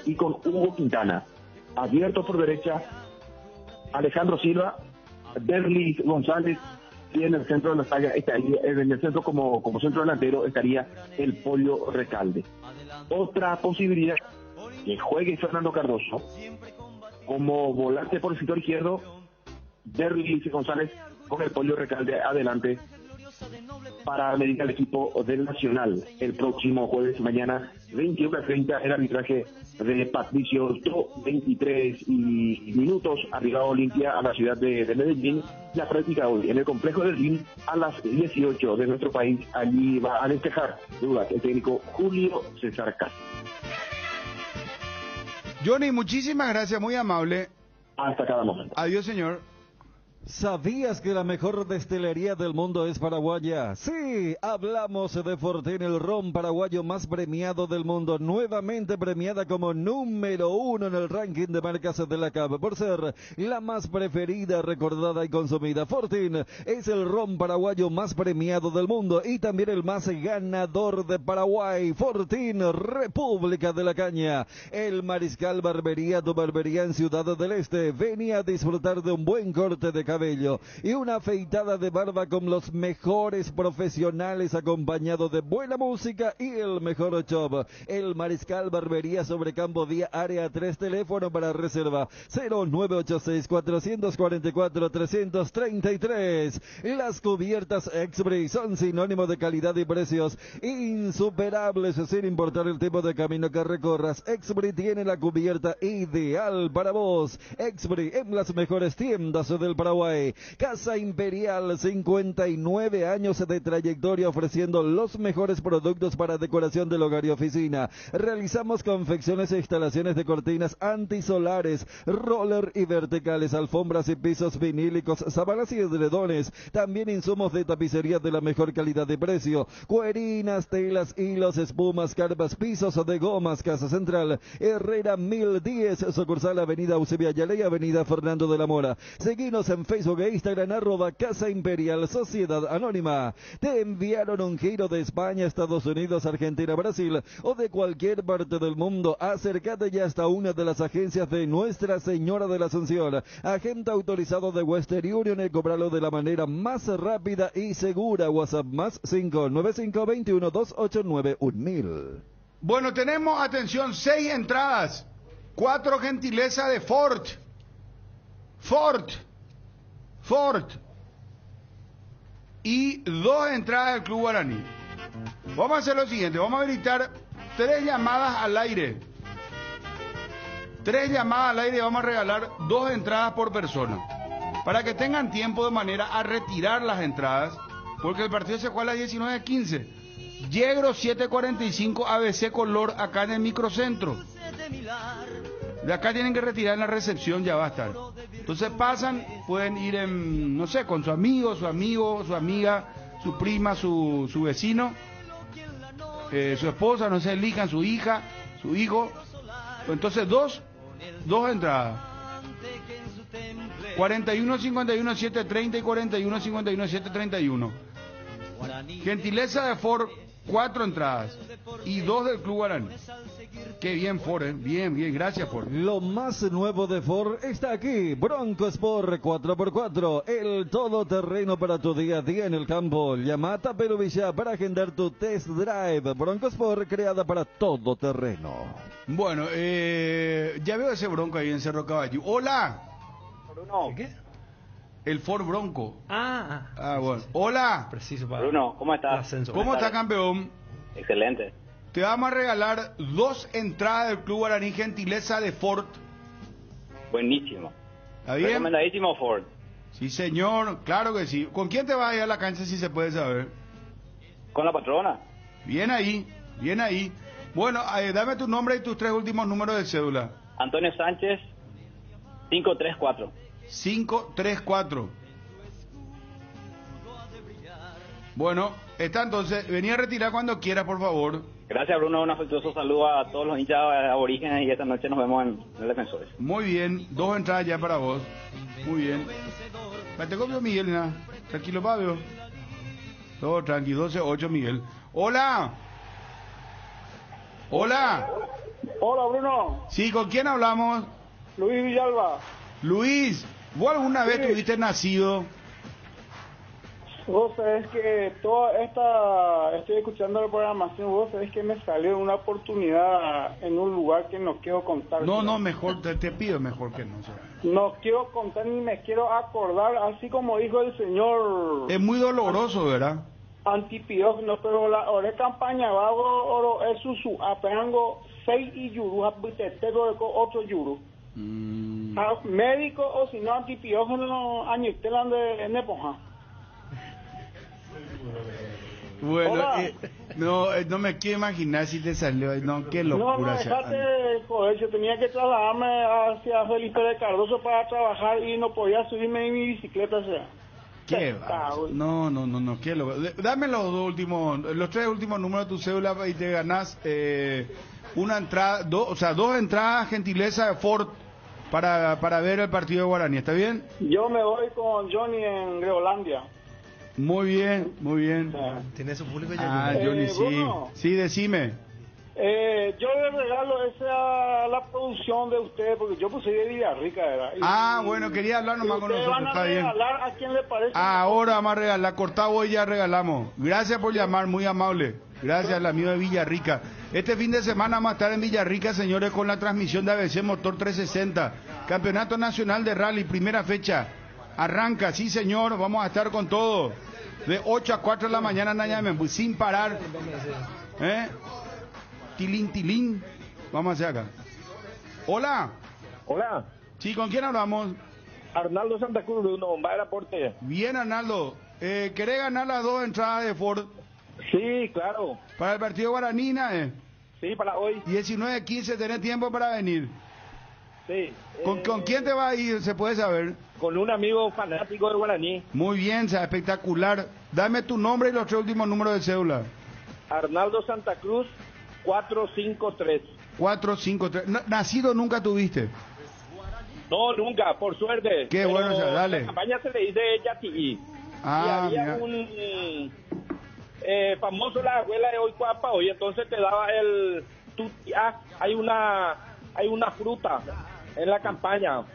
y con Hugo Quintana. Abierto por derecha, Alejandro Silva, Derlis González, y en el centro de la saga estaría, en el centro como centro delantero estaría el Pollo Recalde. Otra posibilidad, que juegue Fernando Cardoso como volante por el sector izquierdo, Derlis González con el Pollo Recalde adelante para medir al equipo del Nacional el próximo jueves, mañana 21:30, el arbitraje de Patricio Tro, 23 minutos, arriba Olimpia a la ciudad de Medellín. La práctica hoy en el complejo del RIN a las 18 de nuestro país. Allí va a despejar dudas el técnico Julio César Cáceres. Johnny, muchísimas gracias, muy amable. Hasta cada momento. Adiós, señor. ¿Sabías que la mejor destilería del mundo es paraguaya? Sí, hablamos de Fortín, el ron paraguayo más premiado del mundo, nuevamente premiada como número 1 en el ranking de marcas de la CAP, por ser la más preferida, recordada y consumida. Fortín es el ron paraguayo más premiado del mundo y también el más ganador de Paraguay. Fortín, República de la Caña. El Mariscal Barbería, tu barbería en Ciudad del Este. Venía a disfrutar de un buen corte de cabello y una afeitada de barba con los mejores profesionales, acompañado de buena música y el mejor show. El Mariscal Barbería sobre Campo Día, área 3, teléfono para reserva 0986-444-333. Las cubiertas Exbri son sinónimo de calidad y precios insuperables sin importar el tipo de camino que recorras. Exbri tiene la cubierta ideal para vos. Exbri en las mejores tiendas del Paraguay. Casa Imperial, 59 años de trayectoria ofreciendo los mejores productos para decoración del hogar y oficina. Realizamos confecciones e instalaciones de cortinas antisolares, roller y verticales, alfombras y pisos vinílicos, sábanas y edredones. También insumos de tapicería de la mejor calidad y precio. Cuerinas, telas, hilos, espumas, carpas, pisos de gomas. Casa Central, Herrera 1010, sucursal Avenida Eusebio Ayala y Avenida Fernando de la Mora. Seguinos en Facebook e Instagram, @Casa Imperial Sociedad Anónima. ¿Te enviaron un giro de España, Estados Unidos, Argentina, Brasil o de cualquier parte del mundo? Acércate ya hasta una de las agencias de Nuestra Señora de la Asunción, agente autorizado de Western Union, y cobrarlo de la manera más rápida y segura. WhatsApp más 595-21-289-1000. Bueno, tenemos, atención, 6 entradas, 4 gentileza de Ford y 2 entradas del Club Guaraní. Vamos a hacer lo siguiente, vamos a habilitar 3 llamadas al aire. 3 llamadas al aire y vamos a regalar 2 entradas por persona. Para que tengan tiempo de manera a retirar las entradas, porque el partido se juega a las 19:15. Yegro 745 ABC Color, acá en el microcentro. De acá tienen que retirar en la recepción, ya va a estar. Entonces pasan, pueden ir en, no sé, con su amigo, su amiga, su prima, su vecino, su esposa, no sé, elijan su hija, su hijo. Entonces dos entradas. 41-51-730 y 41-51-731. Gentileza de Ford, 4 entradas y 2 del Club Guaraní. Qué bien Ford, bien, gracias Ford. Lo más nuevo de Ford está aquí. Bronco Sport 4x4, el todoterreno para tu día a día en el campo. Llama a Tapero Villa para agendar tu test drive. Bronco Sport, creada para todo terreno. Bueno, ya veo ese Bronco ahí en Cerro Caballo. Hola. Bruno. ¿Qué? El Ford Bronco. Bueno. Sí. Hola. Preciso para Bruno, ¿cómo estás? ¿Cómo está, campeón? Excelente. Te vamos a regalar 2 entradas del Club Guaraní, gentileza de Ford. Buenísimo. ¿Está bien? Recomendadísimo Ford. Sí, señor, claro que sí. ¿Con quién te vas a ir a la cancha si se puede saber? Con la patrona. Bien ahí. Bueno, dame tu nombre y tus 3 últimos números de cédula. Antonio Sánchez, 534. 534. Bueno, está entonces. Vení a retirar cuando quieras, por favor. Gracias, Bruno. Un afectuoso saludo a todos los hinchas aborígenes y esta noche nos vemos en el Defensores. Muy bien, 2 entradas ya para vos. Muy bien. Te copio Miguel, nada. Tranquilo, Pablo. Todo tranquilo, 12-8, Miguel. Hola. Hola. Hola, Bruno. Sí, ¿con quién hablamos? Luis Villalba. Luis, ¿vos alguna vez tuviste nacido? Vos sabés que estoy escuchando la programación, vos sabés que me salió una oportunidad en un lugar que no quiero contar. No, mejor, te pido mejor que no. No quiero contar ni me quiero acordar, así como dijo el señor... Es muy doloroso, ¿verdad? Antipiógeno, pero la hora campaña va oro es su apeango 6 y yuru, habitete otro yuru. Médico o si no antipiógeno añitelan de nepoja. Bueno, no me quiero imaginar si te salió, qué locura. No, dejate, joder, yo tenía que trasladarme hacia Felipe de Cardoso para trabajar y no podía subirme en mi bicicleta, o sea. ¿Qué? No, qué loco. Dame los 3 últimos números de tu cédula y te ganás una entrada, 2 entradas, gentileza de Ford para ver el partido de Guaraní, ¿está bien? Yo me voy con Johnny en Groenlandia. Muy bien. ¿Tiene su público ya? Johnny, sí. Bruno, Sí, decime. yo le regalo esa a la producción de ustedes, porque yo pues soy de Villarrica, ¿verdad? Bueno, quería hablar nomás con nosotros, está bien. ¿Regalar a quién le parece? Ahora vamos a regalar, cortado hoy ya regalamos. Gracias por llamar, muy amable. Gracias al amigo de Villarrica. Este fin de semana vamos a estar en Villarrica, señores, con la transmisión de ABC Motor 360. Campeonato Nacional de Rally, primera fecha. Arranca, sí señor, vamos a estar con todo. De 8 a 4 de la mañana, sin parar. Tilín. Vamos hacia acá. Hola. Hola. Sí, ¿con quién hablamos? Arnaldo Santa Cruz, de Bomba del Aporte. Bien, Arnaldo. ¿Querés ganar las 2 entradas de Ford? Sí, claro. ¿Para el partido Guaraní, Sí, para hoy. 19-15, ¿tenés tiempo para venir? Sí. ¿Con quién te vas a ir? ¿Se puede saber? Con un amigo fanático de Guaraní. Muy bien, espectacular. Dame tu nombre y los 3 últimos números de cédula. Arnaldo Santa Cruz, 453. 453. ¿Nacido nunca tuviste? No, nunca, por suerte. Qué bueno, dale. La campaña se le dice Yati. Y había un famoso la abuela de hoy Cuapa, y entonces te daba el hay una fruta en la campaña. No,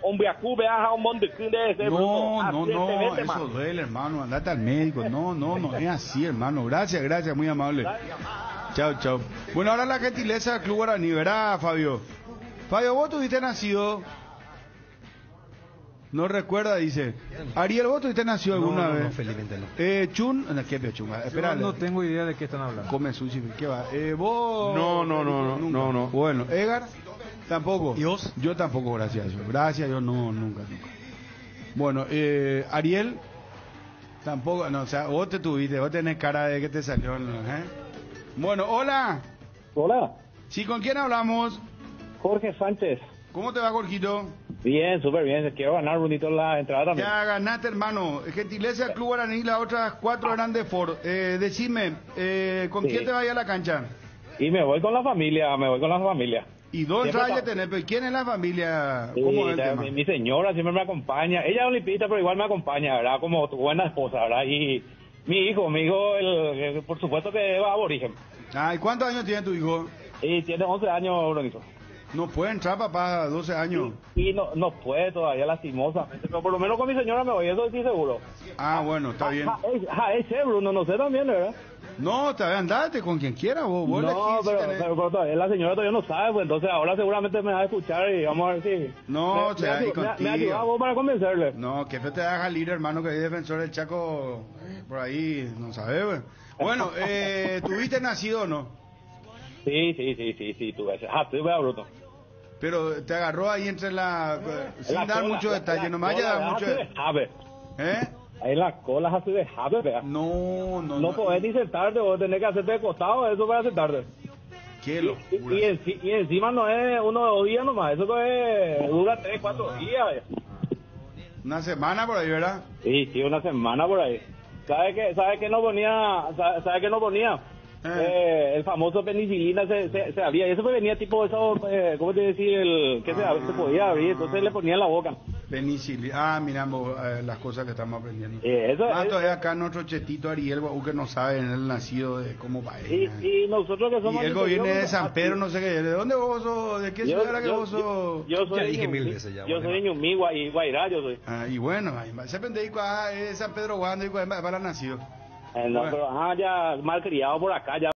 eso duele, hermano. Andate al médico. No, es así, hermano. Gracias, muy amable. Chao. Bueno, ahora la gentileza del Club Guaraní, ¿verdad, Fabio? Fabio, vos tuviste nacido. No recuerda, dice. Ariel, ¿vos tuviste nacido alguna vez? No, felizmente no. Chun, ¿qué Chun? Espera, no tengo idea de qué están hablando. Come sushi, ¿qué va? ¿Vos? No. Bueno, Edgar, tampoco. ¿Y vos? Yo tampoco, gracias a Dios. Gracias a Dios, no, nunca. Bueno, Ariel, tampoco, no, o sea, vos tenés cara de que te salió, Bueno, hola. Hola. Sí, ¿con quién hablamos? Jorge Sánchez. ¿Cómo te va, Jorgito? Bien, súper bien. Quiero ganar bonito la entrada también. Ya ganaste, hermano. Gentileza del Club Guaraní, las otras 4 eran de Ford. Decime, ¿con quién te vas a ir a la cancha? Y me voy con la familia, Y 2 entradas ya tenés, pero ¿quién es la familia? Sí, ¿Cómo es el tema? Mi señora siempre me acompaña. Ella es olimpista, pero igual me acompaña, ¿verdad? Como tu buena esposa, ¿verdad? Y Mi hijo, por supuesto que es aborigen. ¿Y cuántos años tiene tu hijo? Y tiene 11 años, Brunito. No puede entrar, papá, 12 años. Y no puede todavía, lastimosamente. Pero por lo menos con mi señora me voy, eso estoy seguro. Bueno, está bien. Ese, Bruno, no sé también, ¿verdad? No, está bien, andate con quien quiera, vos no, elegís, pero todavía la señora todavía no sabe, pues entonces ahora seguramente me va a escuchar y vamos a ver si... No, me ayuda vos para convencerle. No, que te deja libre, hermano, que hay defensor del Chaco por ahí, no sabes, güey. Bueno, ¿tuviste nacido o no? Sí, tuve. Tuve, Bruto. Pero te agarró ahí entre sin dar mucho detalle, nomás ya da mucho detalle. Ahí en la cola así de jave, vea. No podés ni sentarte, vos tenés que hacerte de costado, eso para sentarte. Qué locura. Y encima no es 1 o 2 días nomás, eso dura 3, 4 días. Vea. Una semana por ahí, ¿verdad? Sí, una semana por ahí. ¿Sabe qué no ponía? ¿Sabe qué no ponía? El famoso penicilina se abría, y eso venía tipo eso, ¿cómo te decía? Que se podía abrir, entonces le ponía en la boca. Penicilina, miramos las cosas que estamos aprendiendo. Todavía acá nuestro chetito Ariel, que no sabe en el nacido de cómo va. Y nosotros que somos... Y él viene de San Pedro, no sé qué, ¿de dónde vos sos? ¿De qué ciudad era que vos sos? Yo soy de Ñumí, Guairá, yo soy. Y bueno, se pendejo es San Pedro Guando y para nacido. No, pero ya mal criado por acá, ya